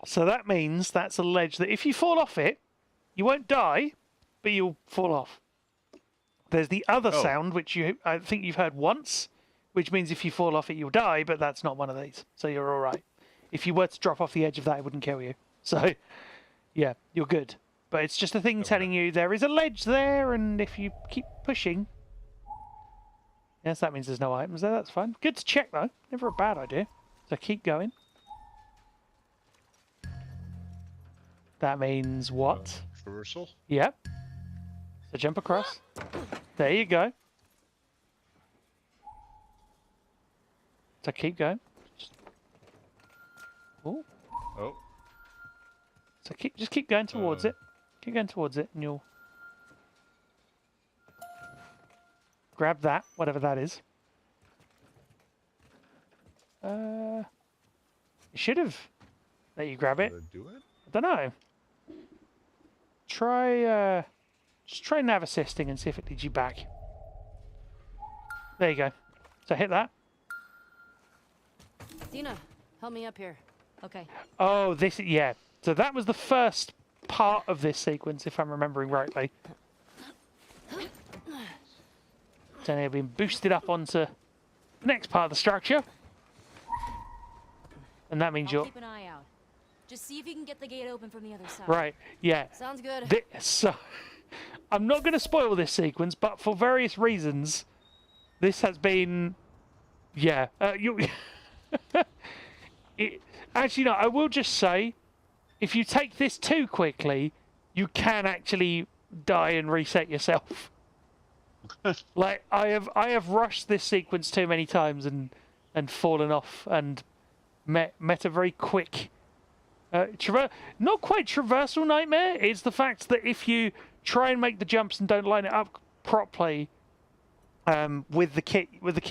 So that means that's a ledge that if you fall off it, you won't die, but you'll fall off. There's the other sound, which I think you've heard once, which means if you fall off it, you'll die, but that's not one of these. So you're all right. If you were to drop off the edge of that, it wouldn't kill you. So, yeah, you're good. But it's just a thing telling you there is a ledge there, and if you keep pushing... Yes, that means there's no items there. That's fine. Good to check, though. Never a bad idea. So keep going. That means what? Traversal? Yep. So jump across. There you go. So keep going. Ooh. Oh. So just keep going towards it. Keep going towards it, and you'll grab that, whatever that is. It should have let you grab it. Did I do it? I don't know. Try, just try nav assisting and see if it leads you back. There you go. So hit that. Dina, help me up here. Okay. Oh, this, yeah. So that was the first part of this sequence, if I'm remembering rightly. So they've been boosted up onto the next part of the structure. And that means you're... Keep an eye out. Just see if you can get the gate open from the other side. Right, yeah. Sounds good. So, I'm not going to spoil this sequence, but for various reasons, this has been... Yeah. Actually, no, I will just say, if you take this too quickly, you can actually die and reset yourself. Like, I have rushed this sequence too many times and fallen off and met a very quick Not quite traversal nightmare. It's the fact that if you try and make the jumps and don't line it up properly, with the kit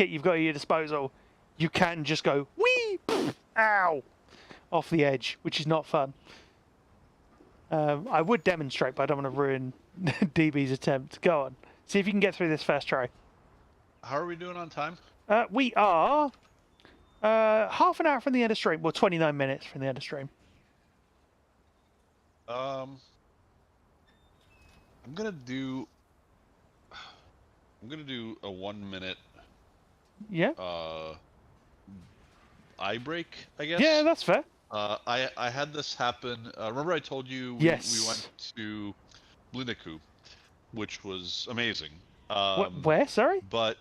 you've got at your disposal, you can just go wee, ow, off the edge, which is not fun. I would demonstrate, but I don't want to ruin DB's attempt. Go on, see if you can get through this first try. How are we doing on time? We are half an hour from the end of stream. Well, 29 minutes from the end of stream. I'm gonna do a 1 minute. Yeah. Eye break, I guess. Yeah, that's fair. I had this happen. Remember I told you we went to Blindfolded, which was amazing. Where? Sorry. But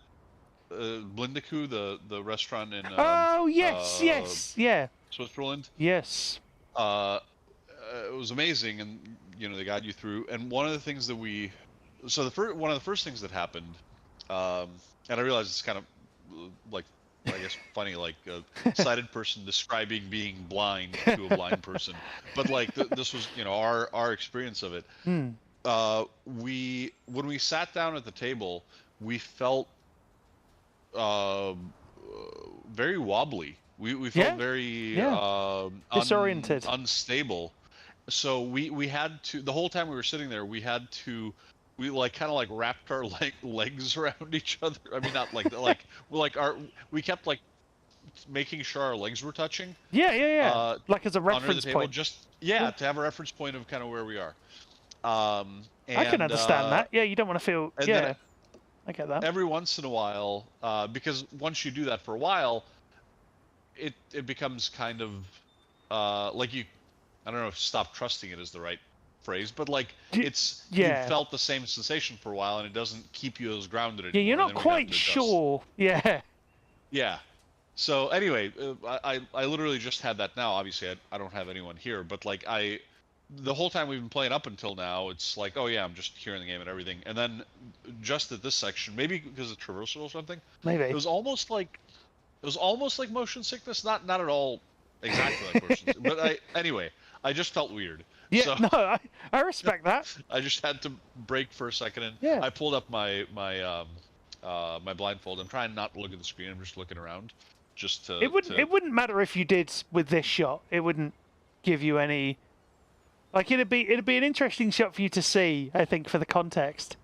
Blindfolded, the restaurant in. Oh yes, yeah. Switzerland. Yes. It was amazing, and they guide you through. And one of the things that one of the first things that happened, and I realize it's kind of like, I guess, funny, like a sighted person describing being blind to a blind person, but like this was our experience of it. When we sat down at the table, we felt very wobbly. We felt very disoriented, unstable. So we had to, the whole time we were sitting there, we kind of wrapped our legs around each other. I mean, not we kept like making sure our legs were touching. Yeah. Like as a reference point. To have a reference point of kind of where we are. I can understand that. Yeah, you don't want to feel. Yeah, I get that. Every once in a while, because once you do that for a while, it becomes kind of like you. I don't know if "stop trusting it" is the right phrase, but like you felt the same sensation for a while, and it doesn't keep you as grounded anymore. Yeah, you're not quite sure. Yeah. Yeah. So anyway, I literally just had that now. Obviously, I don't have anyone here, but like the whole time we've been playing up until now, it's like, oh yeah, I'm just hearing the game and everything, and then just at this section, maybe because of traversal or something, maybe it was almost like motion sickness. Not at all exactly like motion sickness, but anyway. I just felt weird. Yeah, so, no, I respect that. I just had to break for a second, and I pulled up my blindfold. I'm trying not to look at the screen. I'm just looking around, just to. It wouldn't matter if you did with this shot. It wouldn't give you any. Like it'd be an interesting shot for you to see. I think for the context.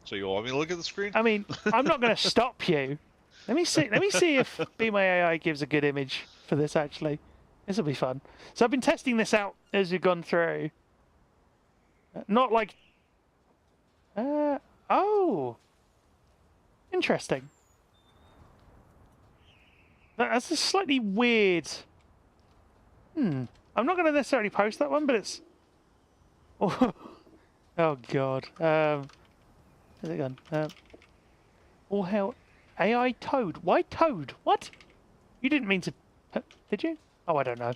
So you want me to look at the screen? I mean, I'm not going to stop you. Let me see if Be My AI gives a good image for this actually. This will be fun. So I've been testing this out as we've gone through. Not like... oh! Interesting. That's a slightly weird... I'm not going to necessarily post that one, but it's... Oh God. Where's it gone? All hell... AI Toad. Why Toad? What? You didn't mean to... Did you? Oh, I don't know.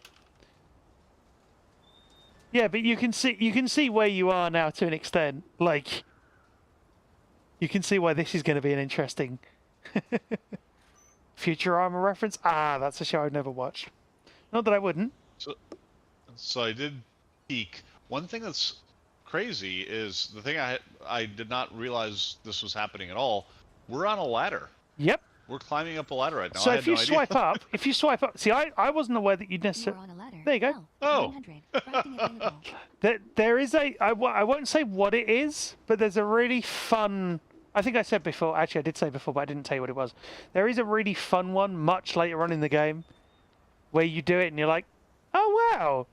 Yeah, but you can see where you are now to an extent. Like, you can see why this is going to be an interesting Futurama reference. Ah, that's a show I've never watched. Not that I wouldn't. So I did peek. One thing that's crazy is the thing I did not realize this was happening at all. We're on a ladder. Yep. We're climbing up a ladder right now. So if you swipe up, see, I wasn't aware that you'd necessarily. There you go. Oh. There is I won't say what it is, but there's a really fun. I think I said before. Actually, I did say before, but I didn't tell you what it was. There is a really fun one much later on in the game, where you do it and you're like, oh wow.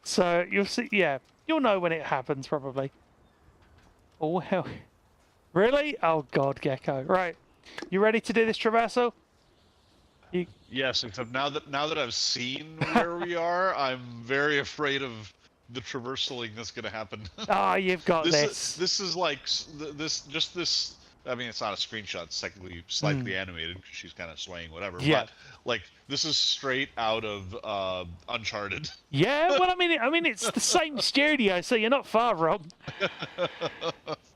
So you'll see. Yeah, you'll know when it happens probably. Oh hell. Really? Oh God, Gecko. Right. You ready to do this traversal? Yes, except now that I've seen where we are, I'm very afraid of the traversaling that's going to happen. Ah, you've got this. This is like this. I mean, it's not a screenshot. It's technically slightly animated because she's kind of swaying, whatever. Yeah. But like, this is straight out of Uncharted. Yeah. Well, I mean, it's the same studio, so you're not far wrong.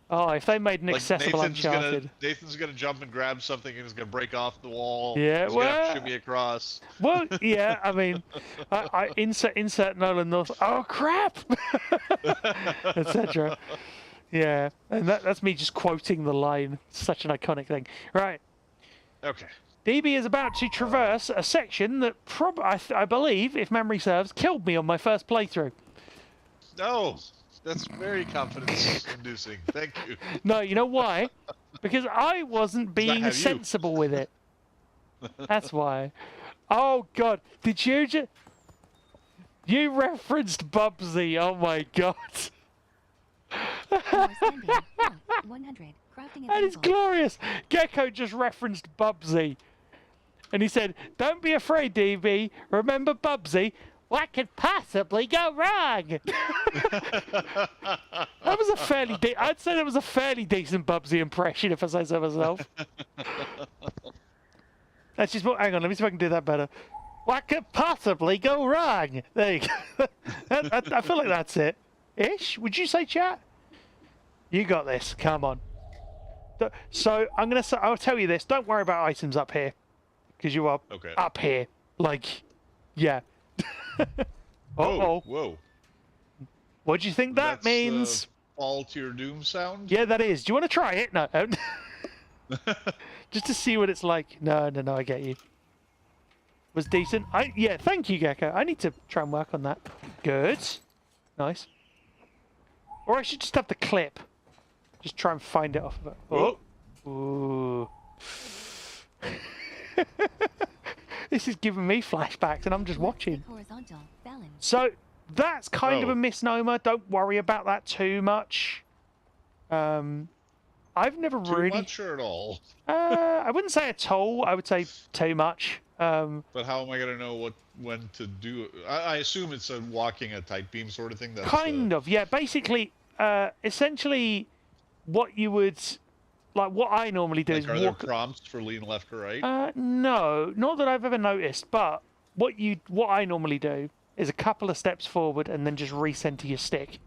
Oh, if they made an Like accessible Uncharted. Nathan's gonna jump and grab something and he's gonna break off the wall. Yeah, he's gonna have well- to shimmy across. Well, yeah, I mean, I insert Nolan North. Oh crap, etc. Yeah, and that's me just quoting the line. Such an iconic thing, right? Okay. DB is about to traverse a section that I believe, if memory serves, killed me on my first playthrough. No, that's very confidence-inducing. Thank you. No, you know why? Because I wasn't being have you? sensible with it. That's why. Oh God, did you just... You referenced Bubsy, oh my God. Understanding. Oh, 100. Crafting That is available. glorious. Gecko just referenced Bubsy. And he said, don't be afraid, DB. Remember Bubsy? What could possibly go wrong? That was a fairly... I'd say that was a fairly decent Bubsy impression, if I say so myself. That's just... Hang on, let me see if I can do that better. What could possibly go wrong? There you go. I feel like that's it. Ish? Would you say, chat? You got this. Come on. So I'm gonna say, I'll tell you this. Don't worry about items up here, because you are up here. Like, yeah. Whoa, whoa. What do you think that That's, means? Fall to your doom sound? Yeah, that is. Do you want to try it? No. Just to see what it's like. No, I get you. Was decent. Yeah, thank you, Gecko. I need to try and work on that. Good. Nice. Or I should just have the clip. Just try and find it off of it. Oh. Ooh. This is giving me flashbacks and I'm just watching. Horizontal. Balance. So that's kind of a misnomer. Don't worry about that too much. I've never really... Too much or at all? I wouldn't say at all. I would say too much. But how am I going to know when to do... I assume it's a walking a tight beam sort of thing? That's, kind of, yeah. Basically, essentially, what you would... Like, what I normally do is are there walk... prompts for lean left or right? No, not that I've ever noticed, but what I normally do is a couple of steps forward and then just recenter your stick.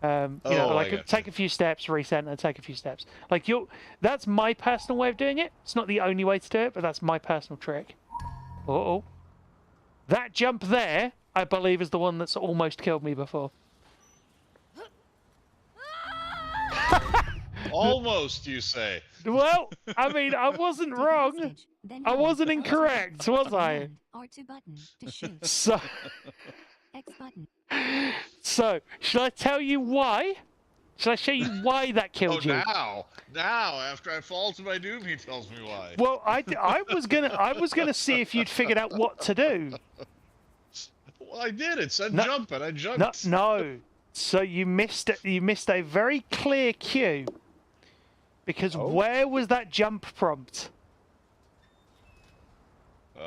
You know, like take a few steps, recenter, take a few steps. Like that's my personal way of doing it. It's not the only way to do it, but that's my personal trick. Uh-oh. That jump there, I believe, is the one that's almost killed me before. Almost, you say. Well, I mean, I wasn't wrong. I wasn't incorrect, was I? R2 button to shoot. So... X button. So, should I tell you why? Should I show you why that killed you? Now, after I fall to my doom, he tells me why. Well, I was gonna see if you'd figured out what to do. Well, I did. It said jump, and I jumped. No. So you missed it. You missed a very clear cue. Because where was that jump prompt?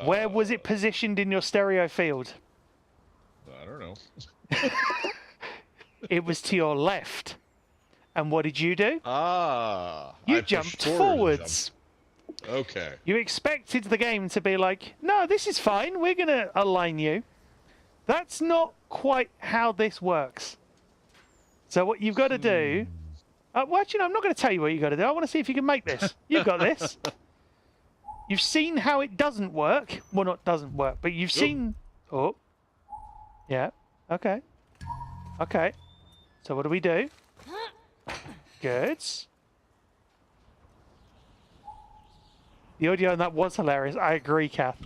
Where was it positioned in your stereo field? I don't know. It was to your left. And what did you do? You jumped forwards. Okay. You expected the game to be like, no, this is fine. We're going to align you. That's not quite how this works. So what you've got to do... well, actually, no, I'm not going to tell you what you've got to do. I want to see if you can make this. You've got this. You've seen how it doesn't work. Well, not doesn't work, but you've seen... Oh. Yeah. Okay. Okay. So what do we do? Good. The audio on that was hilarious. I agree, Kath.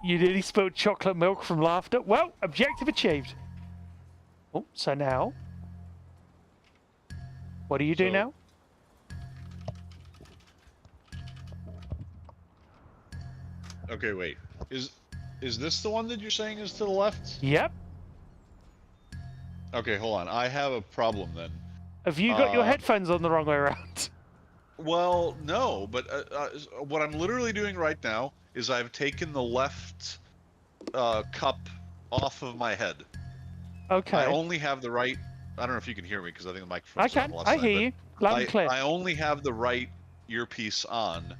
You nearly spilled chocolate milk from laughter. Well, objective achieved. Oh, so now... What do you do now? Okay, wait. Is this the one that you're saying is to the left? Yep. Okay, hold on. I have a problem then. Have you got your headphones on the wrong way around? Well, no, but what I'm literally doing right now is I've taken the left cup off of my head. Okay. I only have the right... I don't know if you can hear me because I think the microphone's on the left I side, hear you. Loud and clear. I only have the right earpiece on,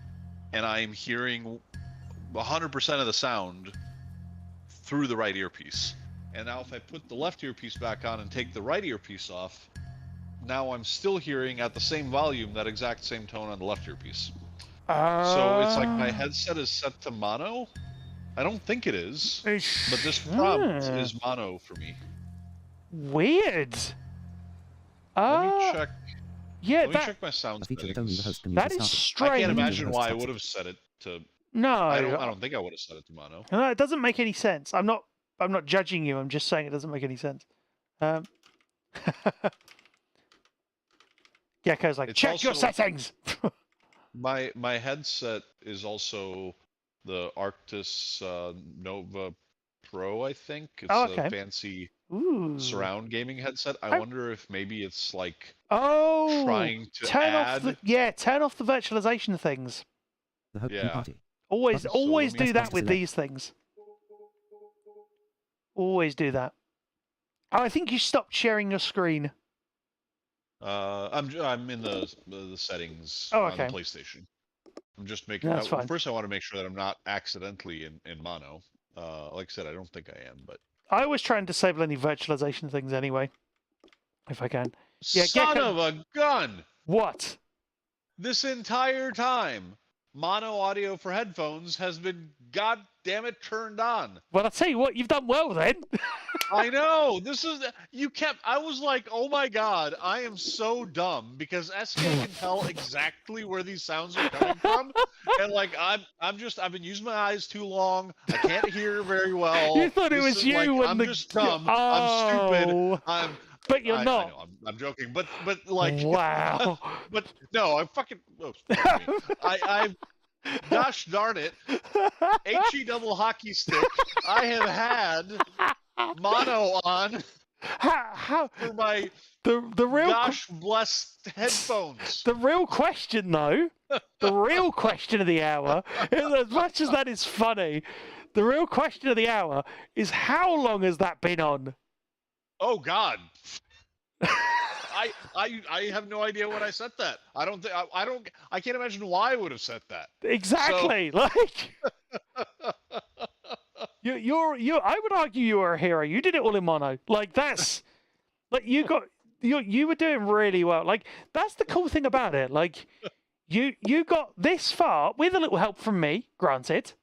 and I'm hearing 100% of the sound through the right earpiece. And now if I put the left earpiece back on and take the right earpiece off, now I'm still hearing at the same volume that exact same tone on the left earpiece. So it's like my headset is set to mono. I don't think it is, but this prompt is mono for me. Weird. Let me check. Yeah, Let me check my sound settings. That is strange. I can't imagine why I would have set it to. No, I don't think I would have set it to mono. No, it doesn't make any sense. I'm not judging you. I'm just saying it doesn't make any sense. Gecko's like, check your settings. my headset is also the Arctis Nova Pro, I think. It's a fancy surround gaming headset. I wonder if maybe it's like trying to add. Turn off the virtualization things. Yeah. Always do that with these things. Always do that. Oh, I think you stopped sharing your screen. I'm in the settings on the PlayStation. I'm just making. First, I want to make sure that I'm not accidentally in mono. Like I said, I don't think I am, but I always try and disable any virtualization things anyway, if I can. Son of a gun! What? This entire time, mono audio for headphones has been goddamn it turned on. Well, I'll tell you what, you've done well then. I know. I was like, oh my god, I am so dumb because SK can tell exactly where these sounds are coming from. And like I've been using my eyes too long. I can't hear very well. You thought it was you when I'm just dumb. I'm stupid. But you're not. I know, I'm joking. But like wow. But no, I'm fucking I gosh darn it. HE double hockey stick. I have had mono on for my the real gosh blessed headphones. The real question though, the real question of the hour, as much as that is funny, the real question of the hour is how long has that been on? Oh god. I have no idea when I set that. I can't imagine why I would have set that. Exactly. So... Like I would argue you were a hero. You did it all in mono. Like that's like you were doing really well. Like that's the cool thing about it. Like you got this far with a little help from me, granted.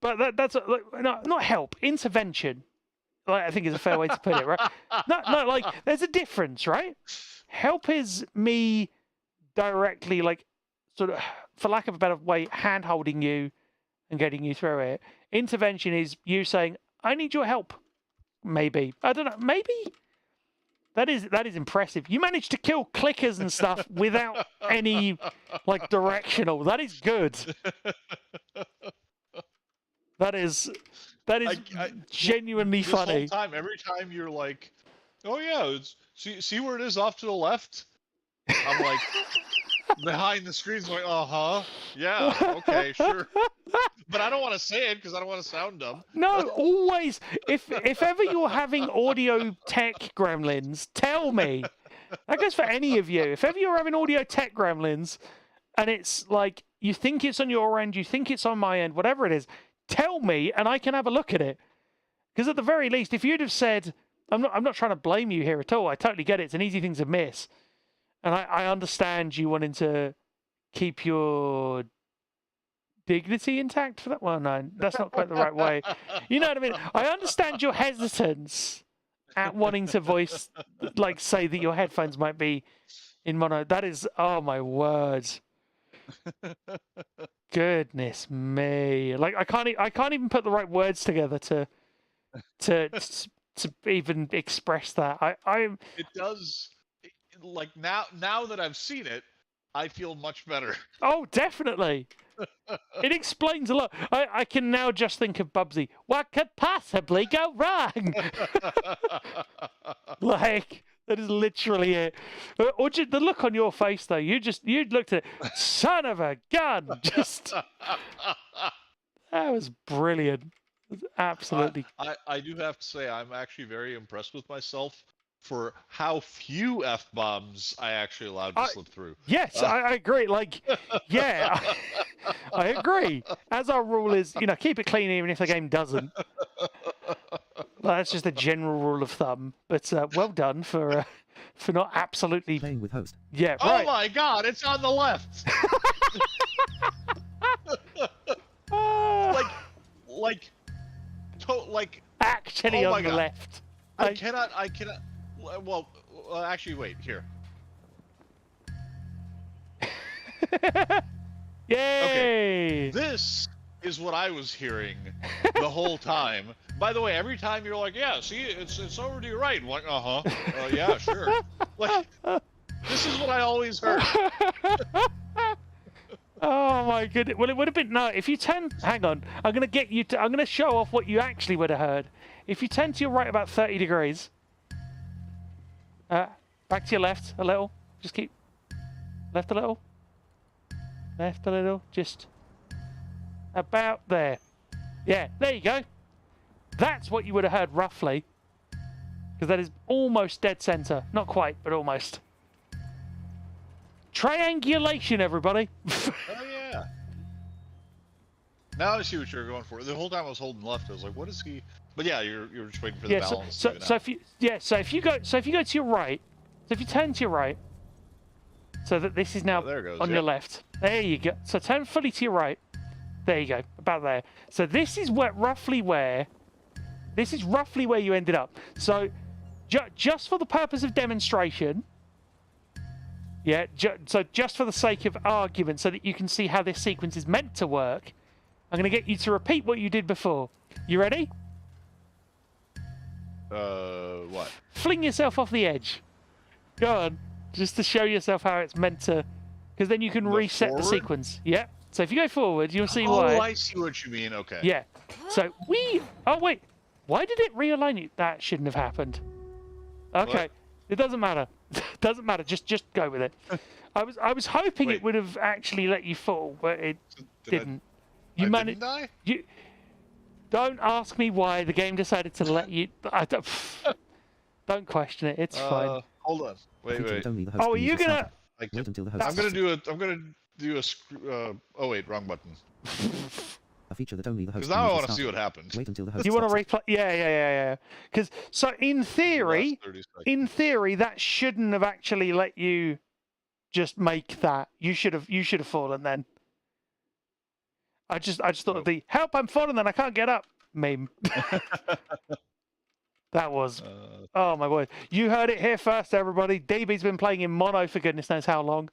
But that's not help, intervention. Like, I think is a fair way to put it, right? No, like there's a difference, right? Help is me directly, like, sort of, for lack of a better way, hand-holding you and getting you through it. Intervention is you saying, I need your help. Maybe. I don't know. Maybe. That is impressive. You managed to kill clickers and stuff without any, like, directional. That is good. That is genuinely funny. This whole time, every time you're like, oh yeah, see where it is off to the left? I'm like, behind the screen's like, yeah, okay, sure. But I don't want to say it because I don't want to sound dumb. No, always. If ever you're having audio tech gremlins, tell me. That goes for any of you. If ever you're having audio tech gremlins, and it's like, you think it's on your end, you think it's on my end, whatever it is, tell me and I can have a look at it. Because at the very least, if you'd have said, I'm not trying to blame you here at all. I totally get it. It's an easy thing to miss. And I understand you wanting to keep your dignity intact for that. Well, no, that's not quite the right way. You know what I mean? I understand your hesitance at wanting to voice, like, say that your headphones might be in mono. That is, oh my word. Goodness me! Like I can't even put the right words together to even express that. It does. Like now that I've seen it, I feel much better. Oh, definitely. It explains a lot. I can now just think of Bubsy. What could possibly go wrong? Like. That is literally it. Or just the look on your face, though. You looked at it. Son of a gun! Just that was brilliant. It was absolutely. I do have to say I'm actually very impressed with myself for how few F-bombs I actually allowed to slip through. Yes, I agree. Like, yeah, I agree. As our rule is, keep it clean even if the game doesn't. Well, that's just a general rule of thumb. But well done for not absolutely Playing with host. Yeah, Oh right. my God! It's on the left. like actually oh on my the God. left. I cannot. Well, actually, wait here. Yay! Okay. This is what I was hearing the whole time. By the way, every time you're like, "Yeah, see, it's over to your right." I'm like, yeah, sure. Like, this is what I always heard. Oh my goodness. Well, it would have been no. If you turn, hang on. I'm gonna get you to. I'm gonna show off what you actually would have heard. If you turn to your right about 30 degrees. Back to your left a little. Just keep left a little. Left a little. Just about there. Yeah, there you go. That's what you would have heard roughly. Because that is almost dead center. Not quite, but almost. Triangulation, everybody. Oh yeah. Now I see what you're going for. The whole time I was holding left, I was like, "What is he?" But yeah, you're just waiting for the balance. So if you go to your right, so if you turn to your right, so that this is now on your left. There you go. So turn fully to your right. There you go. About there. So this is roughly where you ended up. So just for the purpose of demonstration. Yeah, so just for the sake of argument, so that you can see how this sequence is meant to work, I'm going to get you to repeat what you did before. You ready? What? Fling yourself off the edge. Go on, just to show yourself how it's meant to, because then you can reset the sequence. Yeah. So if you go forward, you'll see why. Oh, I see what you mean. Okay. Yeah. So oh wait, why did it realign you? That shouldn't have happened. Okay. What? It doesn't matter. Doesn't matter. Just go with it. I was hoping it would have actually let you fall, but it didn't. You managed. You don't ask me why the game decided to let you. Don't question it. It's fine. Hold on. Wait. Oh, are you gonna? Wait until the host I'm gonna do a. Oh wait, wrong button. A feature that only the host. Because now I want to see what happens. Wait until the host. You want to replay? Yeah. Because so in theory, that shouldn't have actually let you just make that. You should have fallen then. I just thought of the help. I'm falling, then I can't get up meme. That was. Oh my word! You heard it here first, everybody. DB's been playing in mono for goodness knows how long.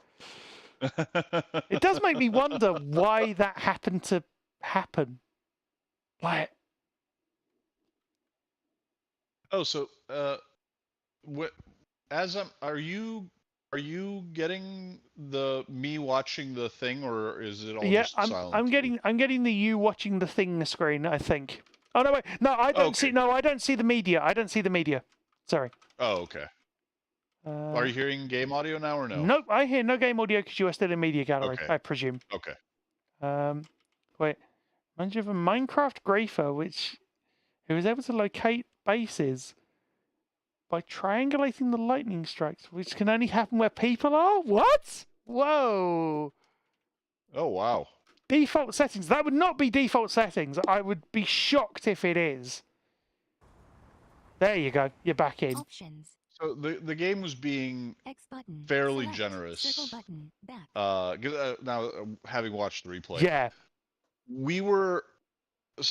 It does make me wonder why that happened to happen. Like. Oh, so are you getting the me watching the thing, or is it all just silent? I'm getting the you watching the thing screen, I think. Oh no, wait, no, I don't see. No, I don't see the media. I don't see the media. Sorry. Oh, okay. Are you hearing game audio now or no? Nope, I hear no game audio because you are still in media gallery. Okay. I presume. Okay. Wait. Manager of a Minecraft grapher, who is able to locate bases by triangulating the lightning strikes, which can only happen where people are. What? Whoa. Oh wow. Default settings. That would not be default settings. I would be shocked if it is. There you go. You're back in. Options. So the game was being fairly generous. Now having watched the replay. Yeah. We were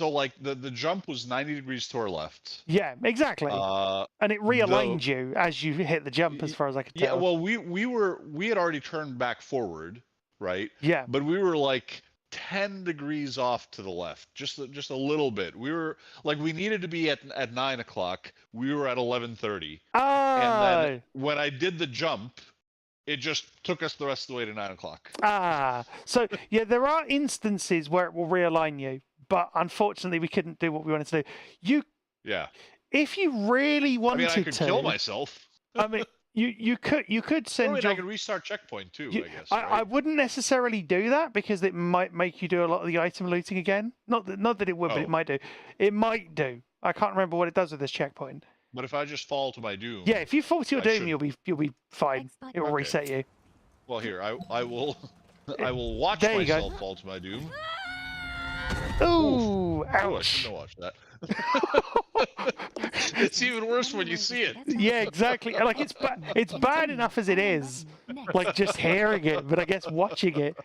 like the jump was 90 degrees to our left. Yeah, exactly. And it realigned you as you hit the jump, as far as I could tell. Yeah, well, we had already turned back forward, right? Yeah. But we were like 10 degrees off to the left, just a little bit. We were like, we needed to be at 9 o'clock. We were at 11:30. And then when I did the jump, it just took us the rest of the way to 9 o'clock. So yeah, there are instances where it will realign you, but unfortunately, we couldn't do what we wanted to do. Yeah. If you really wanted to, I could kill myself. I mean, you could send. I could restart checkpoint too. I guess. I wouldn't necessarily do that because it might make you do a lot of the item looting again. Not that it would, but it might do. It might do. I can't remember what it does with this checkpoint. But if I just fall to my doom. Yeah, if you fall to your doom, you'll be fine. It will reset you. Well, here I will watch myself fall to my doom. Ooh, ouch! I shouldn't have watched that. It's even worse when you see it. Yeah, exactly. Like it's bad enough as it is, like just hearing it, but I guess watching it,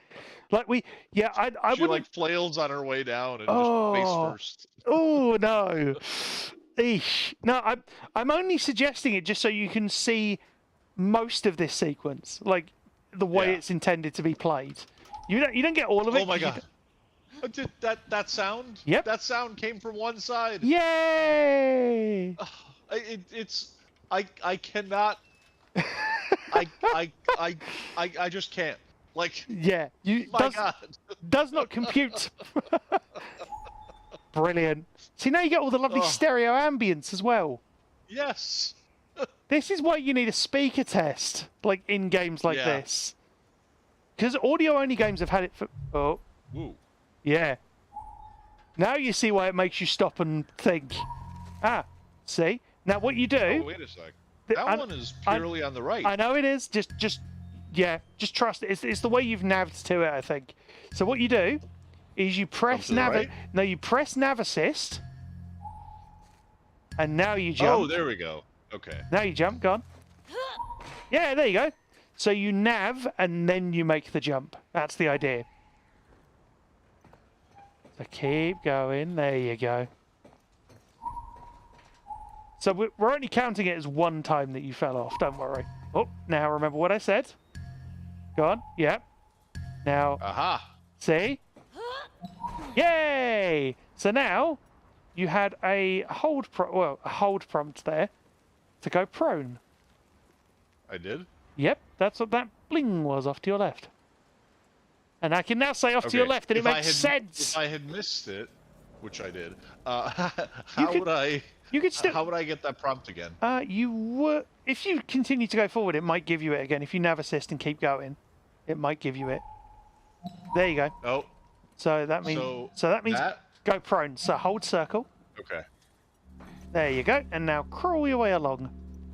like I She wouldn't. like flails on her way down and Oh. just face first. Oh no, eesh. No, I'm only suggesting it just so you can see most of this sequence, like the way it's intended to be played. You don't get all of it. Oh my god. Did that sound? Yep. That sound came from one side. Yay! I cannot. I just can't. Like. Yeah. God. Does not compute. Brilliant. See, now you get all the lovely stereo ambience as well. Yes. This is why you need a speaker test, like in games like this. Because audio-only games have had it for. Oh. Ooh. Yeah. Now you see why it makes you stop and think. Ah, see? Now what you do... Oh, wait a sec. That one is purely on the right. I know it is. Just trust it. It's the way you've nav'd to it, I think. So what you do is you press nav... right? No, you press nav assist. And now you jump. Oh, there we go. Okay. Now you jump. Go on. Yeah, there you go. So you nav and then you make the jump. That's the idea. So keep going. There you go. So we're only counting it as one time that you fell off. Don't worry. Oh, now remember what I said. Go on. Yep. Now. Aha. See? Yay! So now you had a hold prompt there to go prone. I did? Yep, that's what that bling was off to your left. And I can now say off to your left, and it makes sense. If I had missed it, which I did, how would I get that prompt again? If you continue to go forward, it might give you it again. If you nav assist and keep going, it might give you it. There you go. Oh. So that means go prone. So hold circle. Okay. There you go. And now crawl your way along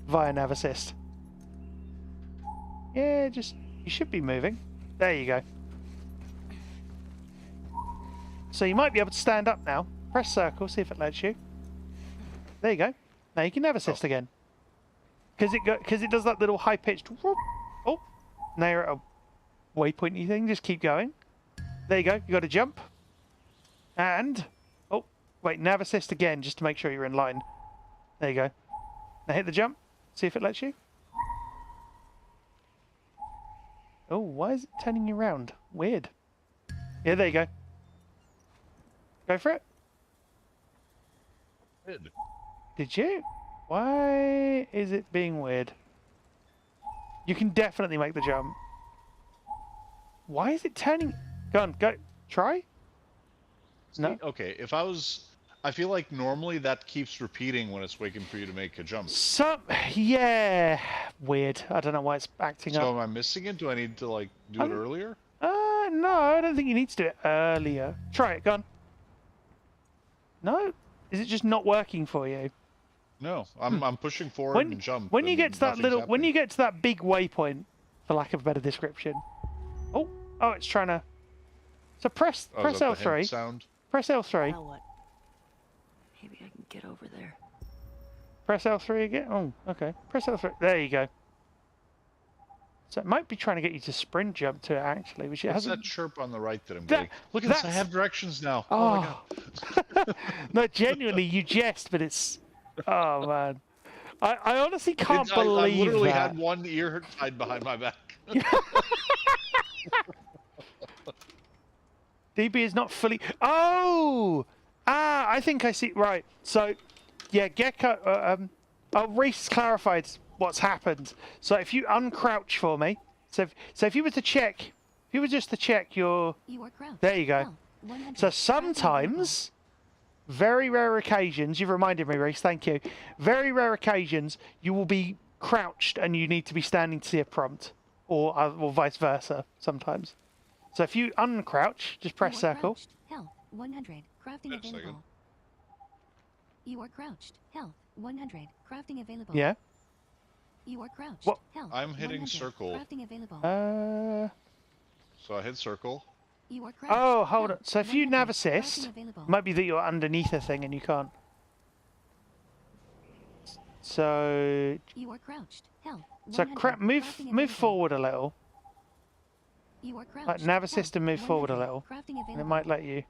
via nav assist. Yeah, you should be moving. There you go. So you might be able to stand up now. Press circle, see if it lets you. There you go. Now you can nav assist again. Because it does that little high-pitched whoop. Oh, now you're at a waypointy thing. Just keep going. There you go. You got to jump. And, oh, wait, nav assist again just to make sure you're in line. There you go. Now hit the jump. See if it lets you. Oh, why is it turning you around? Weird. Yeah, there you go. Go for it. Did you? Why is it being weird? You can definitely make the jump. Why is it turning... Go on, go. Try? No? Okay, I feel like normally that keeps repeating when it's waiting for you to make a jump. Yeah. Weird. I don't know why it's acting up. So am I missing it? Do I need to, like, do it earlier? No, I don't think you need to do it earlier. Try it, go on. No? Is it just not working for you? No, I'm pushing forward and jump. When you get to that when you get to that big waypoint, for lack of a better description. Oh, it's trying to. So press L3. Sound? Press L3. Now what? Maybe I can get over there. Press L3 again. Oh, okay. Press L3. There you go. So it might be trying to get you to sprint jump to it actually, which it hasn't. What's that chirp on the right that I'm getting? Look at this, I have directions now. Oh my god. No, genuinely, you jest, but it's... Oh, man. I honestly can't believe I literally that. had one ear tied behind my back. DB is not fully... Oh! I think I see... Right. So, yeah, Gecko... Reese clarified what's happened. So if you uncrouch for me... So if you were to check... If you were just to check your... There you go. So sometimes... Very rare occasions, you've reminded me, Reese, thank you. Very rare occasions, you will be crouched and you need to be standing to see a prompt. Or vice versa, sometimes. So if you uncrouch, just press circle. Health 100. Crafting available. You are crouched. Health 100. Crafting available. Yeah. You are crouched. What? Health I'm hitting 100. circle. Crafting available. So I hit circle. You are crouched. Oh, hold on. So if you nav assist, it might be that you're underneath a thing and you can't. So You are crouched. Help. So 100. move Crafting move available. forward a little. You are crouched. Like nav Help. assist and move forward a 100. little. Crafting And it available. might let you.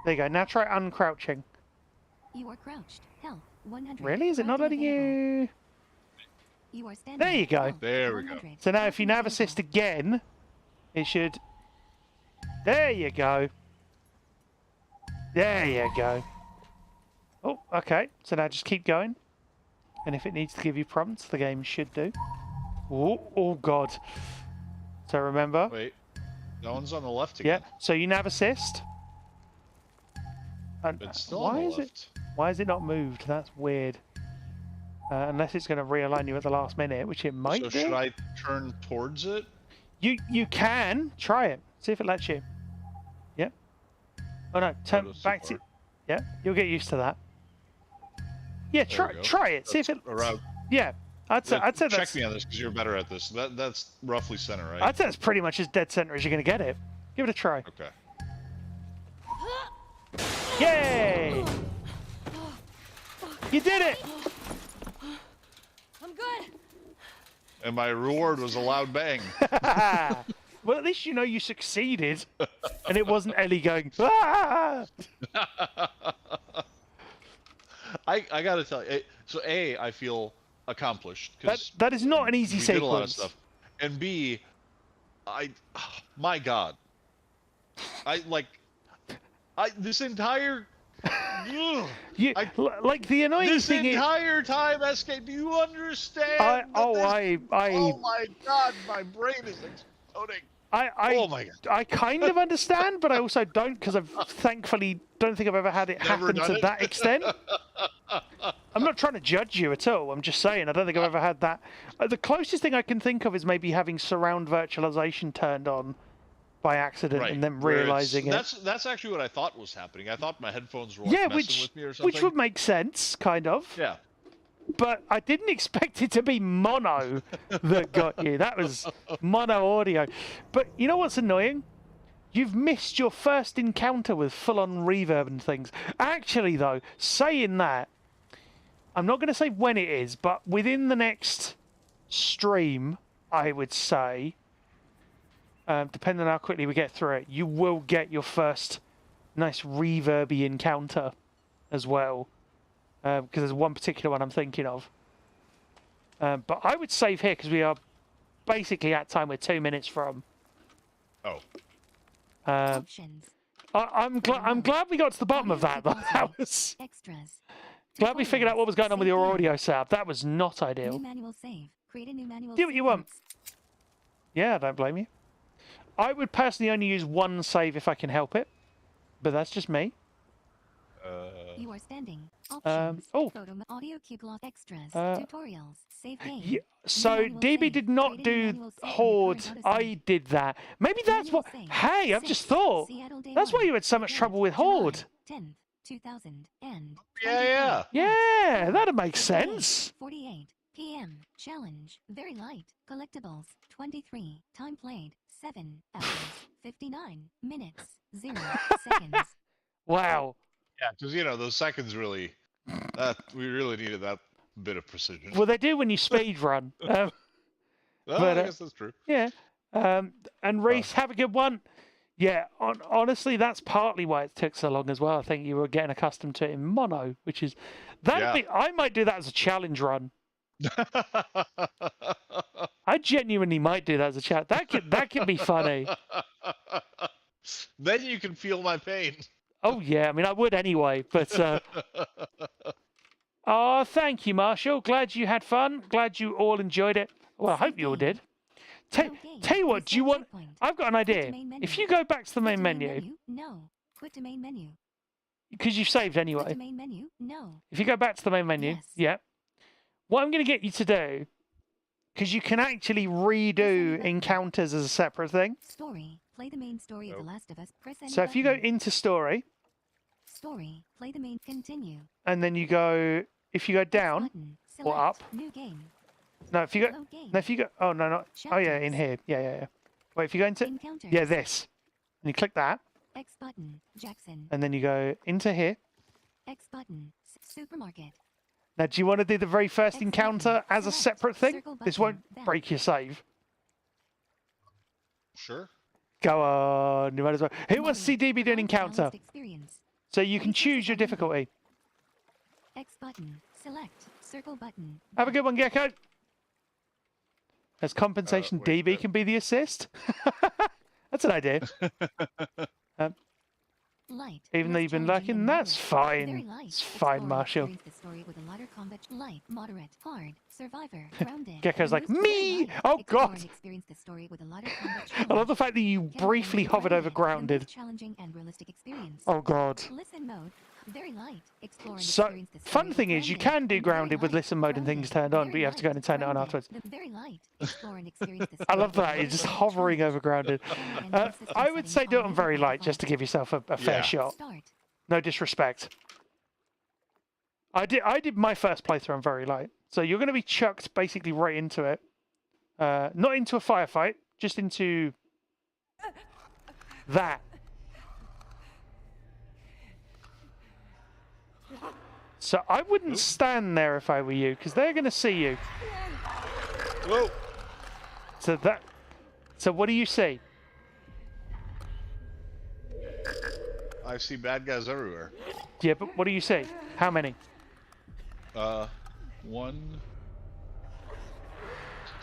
There you go. Now try uncrouching. You are crouched. Help. 100. Really? Is it not Crafting letting available. you? You are standing. There you go. Help. There we go. 100. So now if you Crafting nav available. assist again, it should. There you go. There you go. Oh, okay. So now just keep going. And if it needs to give you prompts, the game should do. Oh God. So remember. Wait. That one's on the left Yeah. again. So you nav assist. And It's still why on the is left. Why is it not moved? That's weird. Unless it's going to realign you at the last minute, which it might So do. should I turn towards it? You can try it. See if it lets you. Yeah. Oh no, turn that's too back to. far. Yeah, you'll get used to that. Yeah, There we go. try it. See if it. Around. Yeah, I'd say Check that's. me on this because you're better at this. That's roughly center, right? I'd say that's pretty much as dead center as you're going to get it. Give it a try. Okay. Yay! You did it! I'm good. And my reward was a loud bang. Well, at least you know you succeeded, and it wasn't Ellie going. Ah! I gotta tell you. So A, I feel accomplished because That is not an easy we sequence. did a lot of stuff. And B, my God, this entire. Like the annoying This thing entire time, SK, do you understand? oh my God, my brain is exploding. Oh my God. I kind of understand, but I also don't because I've thankfully don't think I've ever had it Never happen done to it? that extent. I'm not trying to judge you at all. I'm just saying I don't think I've ever had that. The closest thing I can think of is maybe having surround virtualization turned on by accident Right. and then where it's- realizing it. That's actually what I thought was happening. I thought my headphones were Yeah, messing which with me or something. would make sense, kind of. Yeah. But I didn't expect it to be mono that got you. That was mono audio. But you know what's annoying? You've missed your first encounter with full-on reverb and things. Actually, though, saying that, I'm not going to say when it is, but within the next stream, I would say, depending on how quickly we get through it, you will get your first nice reverby encounter as well. Because there's one particular one I'm thinking of. But I would save here because we are basically at time we're 2 minutes from. Oh. Options. I'm glad we got to the bottom of that. That was Extras. glad we figured out what was going on with your audio setup. That was not New ideal. manual save. Create a new manual. Do what you want. Yeah, I don't blame you. I would personally only use one save if I can help it, but that's just me. You are standing. Options. Oh. Photo, audio, cube loss, extras, Uh, tutorials, save game. Yeah, so DB did not do Horde. I did that. Maybe that's what. Hey, I've just thought. That's why you had so much trouble with Horde. 10th, 2000 and. Yeah. Yeah, that'd make sense. 48 p.m. Challenge. Very light. Collectibles. 23. Time played. 7 hours. 59 minutes. 0 seconds. Wow. Yeah, because those seconds really. We really needed that bit of precision. Well, they do when you speed run. Well, but, I guess that's true. Yeah. And Reese, have a good one. Yeah, honestly, that's partly why it took so long as well. I think you were getting accustomed to it in mono, which is I might do that as a challenge run. I genuinely might do that as a challenge. That could be funny. Then you can feel my pain. Oh yeah, I mean I would anyway, but oh, thank you, Marshall. Glad you had fun. Glad you all enjoyed it. Well, I hope you all did. Tell you what, do you want? I've got an idea. If you go back to the main menu, No. Quit to main menu. because you've saved Quit to anyway. main menu. No. If you go back to the main menu, yeah. What I'm going to get you to do, because you can actually redo encounters as a separate thing. Story. Play the main story of The Last of Us. Press any So if you go button. into story, Story. Play the main. Continue. and then you go, if you go down or Select. up. New game. No, if you go, Load game. no, if you go, oh no, not, oh yeah, in here, yeah. Wait, if you go into, Encounters. yeah, this, and you click that, X button. Jackson. and then you go into here, X button. Supermarket. Now, do you want to do the very first encounter as a separate thing? This won't break your save. Sure. Go on, you might as well. Who wants to see DB do an encounter? So you can choose your difficulty. X button, select, circle button. Have a good one, Gecko. As compensation, DB can be the assist. That's an idea. Light. Even though you've been lurking, that's fine. It's fine, Marshall. The story with a lighter combat. Light, moderate, hard, survivor, grounded. Gecko's like, me! Oh, God! Experience the story with a lighter combat. I love the fact that you briefly hovered over grounded. Challenging and realistic experience. Oh, God. Listen mode. Very light. Explore and So, experience the story fun with thing is, you can do grounded with listen mode and things turned on, but you have to go in and turn it on afterwards. Very light. Explore and experience the I love that. You're just hovering over grounded. I would say do it on very light, just to give yourself a fair shot. No disrespect. I did my first playthrough on very light. So you're going to be chucked basically right into it. Not into a firefight, just into that. So I wouldn't stand there if I were you, because they're going to see you. Whoa. So what do you see? I see bad guys everywhere. Yeah, but what do you see? How many? 1,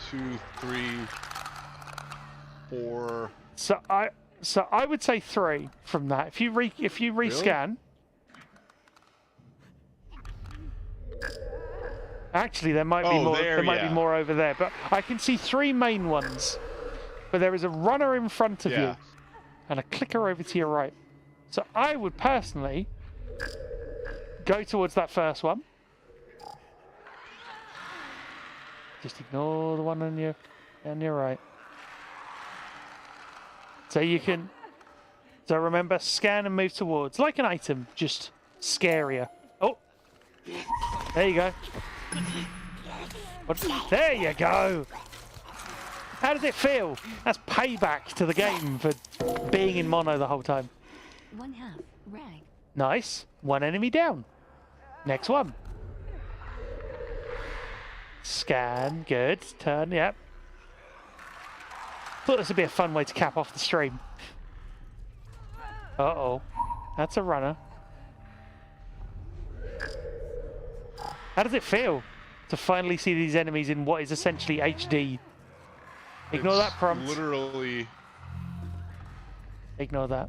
2, 3, 4. So I would say 3 from that. If you rescan. Actually, there might be more. There might be more over there, but I can see 3 main ones. But there is a runner in front of you, and a clicker over to your right. So I would personally go towards that first one. Just ignore the one on your right. So you can. So remember, scan and move towards, like an item, just scarier. Oh, there you go. There you go. How does it feel? That's payback to the game for being in mono the whole time. 1/2 rag. Nice. 1 enemy down. Next one. Scan. Good. Turn. Yep. Thought this would be a fun way to cap off the stream. Uh-oh. That's a runner. How does it feel to finally see these enemies in what is essentially HD? Ignore that prompt. Literally. Ignore that.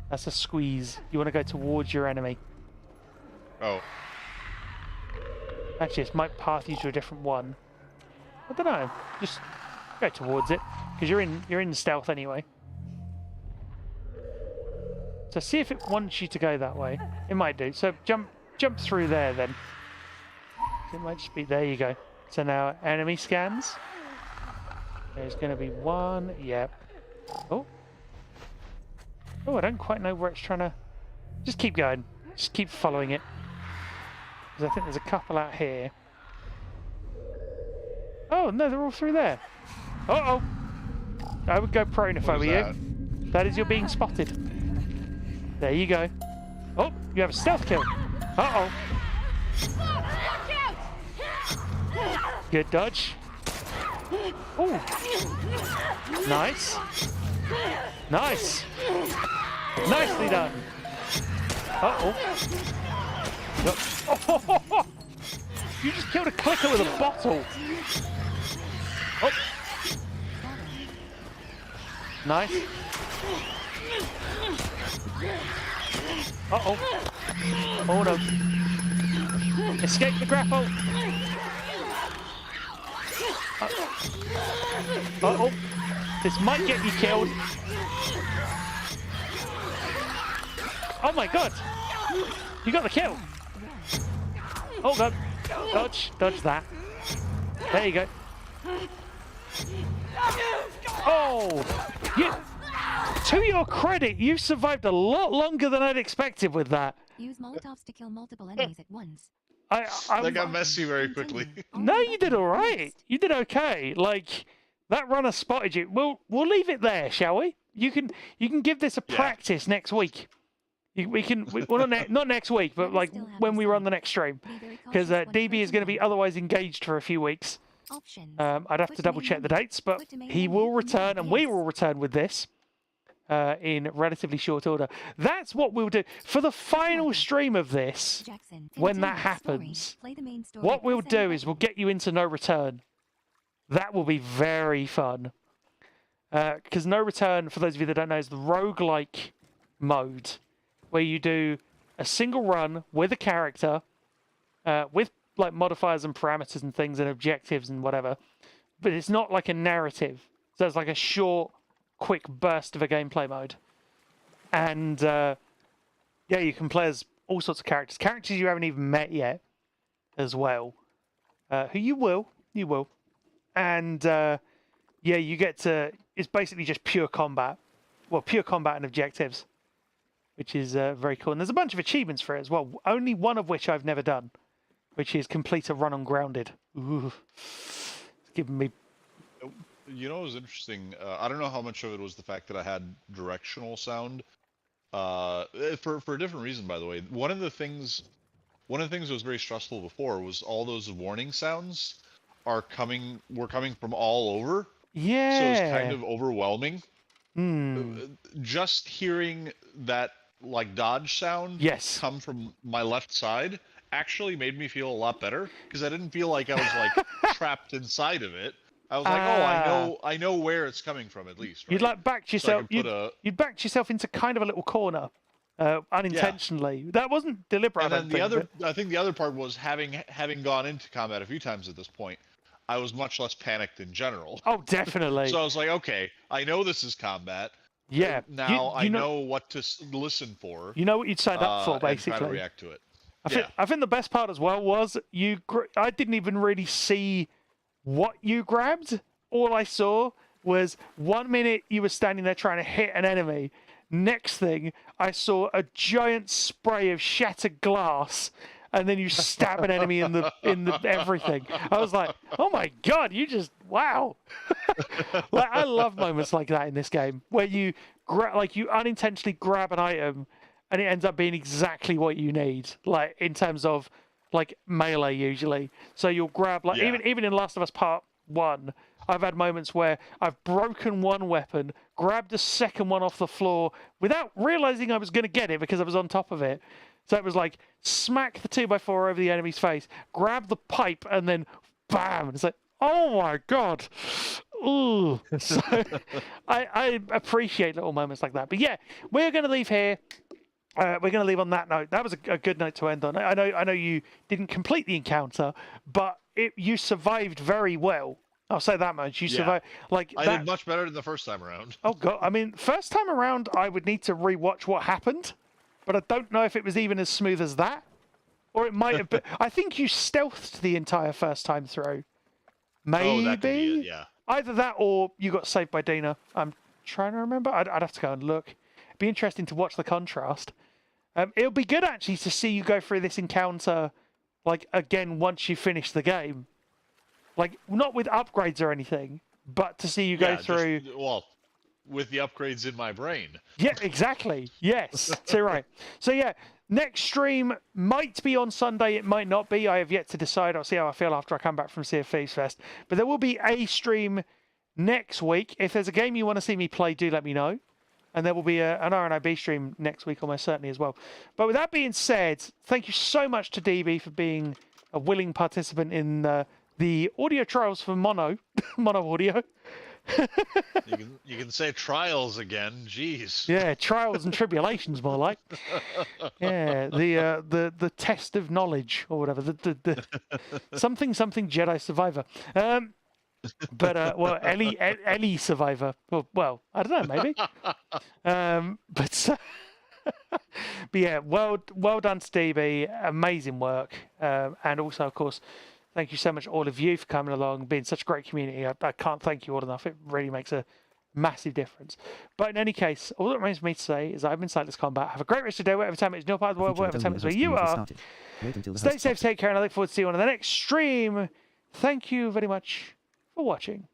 That's a squeeze. You want to go towards your enemy. Oh. Actually, this might path you to a different one. I don't know. Just go towards it, because you're in stealth anyway. So see if it wants you to go that way. It might do. So jump through there then. It might just be, there you go. So now enemy scans. There's going to be 1, yep. Oh, I don't quite know where it's trying to... Just keep going. Just keep following it. Because I think there's a couple out here. Oh, no, they're all through there. Uh-oh. I would go prone if I were you. That is, you're being spotted. There you go. Oh, you have a stealth kill. Uh-oh. Good dodge. Oh. Nice. Nice. Nicely done. Uh-oh. Oh. You just killed a clicker with a bottle. Oh. Nice. Uh-oh. Oh no. Escape the grapple. Uh-oh. This might get you killed. Oh my god. You got the kill. Oh god. Dodge that. There you go. Oh! To your credit, you survived a lot longer than I'd expected with that. Use Molotovs to kill multiple enemies at once. That got messy very quickly. No, you did all right. You did okay. Like, that runner spotted you. We'll leave it there, shall we? You can give this a practice next week. Well, not next week, but like when we run the next stream. because DB is going to be otherwise engaged for a few weeks. I'd have to double check the dates, but he will return and we will return with this in relatively short order. That's what we'll do for the final stream of this. When that happens, what we'll do is we'll get you into No Return. That will be very fun. Because No Return, for those of you that don't know, is the roguelike mode where you do a single run with a character, with like modifiers and parameters and things and objectives and whatever, but it's not like a narrative. So it's like a short, quick burst of a gameplay mode. And yeah, you can play as all sorts of characters you haven't even met yet as well, who you will. And yeah, you get to, it's basically just pure combat. Well, pure combat and objectives, which is very cool. And there's a bunch of achievements for it as well, only one of which I've never done, which is complete a run on Grounded. Ooh, it's giving me... You know, it was interesting. I don't know how much of it was the fact that I had directional sound. For a different reason, by the way. One of the things that was very stressful before was all those warning sounds were coming from all over. Yeah. So it's kind of overwhelming. Just hearing that like dodge sound come from my left side actually made me feel a lot better, because I didn't feel like I was like trapped inside of it. I was like, oh, I know where it's coming from at least. Right? You'd like backed yourself. You'd backed yourself into kind of a little corner, unintentionally. Yeah. That wasn't deliberate. And then I think the other part was having gone into combat a few times at this point, I was much less panicked in general. Oh, definitely. So I was like, okay, I know this is combat. Yeah. Now I know what to listen for. You know what you'd signed up for, basically. And try to react to it. I think the best part as well was I didn't even really see what you grabbed. All I saw was 1 minute you were standing there trying to hit an enemy. Next thing, I saw a giant spray of shattered glass, and then you stab an enemy in the everything. I was like, oh my god, you just wow. Like, I love moments like that in this game where you you unintentionally grab an item and it ends up being exactly what you need, like in terms of like melee usually. So you'll grab even in Last of Us Part 1, I've had moments where I've broken one weapon, grabbed a second one off the floor without realizing I was going to get it because I was on top of it. So it was like smack the 2x4 over the enemy's face, grab the pipe, and then bam! And it's like, oh my god! Ooh. So I appreciate little moments like that. But yeah, we're going to leave here. We're going to leave on that note. That was a good note to end on. I know you didn't complete the encounter, but you survived very well. I'll say that much. You survived. I did much better than the first time around. Oh god! I mean, first time around, I would need to rewatch what happened, but I don't know if it was even as smooth as that, or it might have been. I think you stealthed the entire first time through. Maybe. Oh, that could be it, yeah. Either that, or you got saved by Dina. I'm trying to remember. I'd have to go and look. It'd be interesting to watch the contrast. It'll be good actually to see you go through this encounter, like again once you finish the game. Like, not with upgrades or anything, but to see you go through... with the upgrades in my brain. Yeah, exactly. Yes. So, right. So, yeah, next stream might be on Sunday. It might not be. I have yet to decide. I'll see how I feel after I come back from Sea of Thieves Fest. But there will be a stream next week. If there's a game you want to see me play, do let me know. And there will be an RNIB stream next week, almost certainly, as well. But with that being said, thank you so much to DB for being a willing participant in... the audio trials for mono audio. you can say trials again. Jeez. Yeah, trials and tribulations, more like. Yeah, the test of knowledge or whatever. The something Jedi Survivor. But well, Ellie Survivor. Well, I don't know, maybe. But yeah, well done to DB. Amazing work, and also, of course. Thank you so much, all of you, for coming along, being such a great community. I can't thank you all enough. It really makes a massive difference. But in any case, all that remains for me to say is I've been Sightless Combat. Have a great rest of your day, whatever time it is in your part of the world, whatever time it is where you are. Stay safe, take care, and I look forward to seeing you on the next stream. Thank you very much for watching.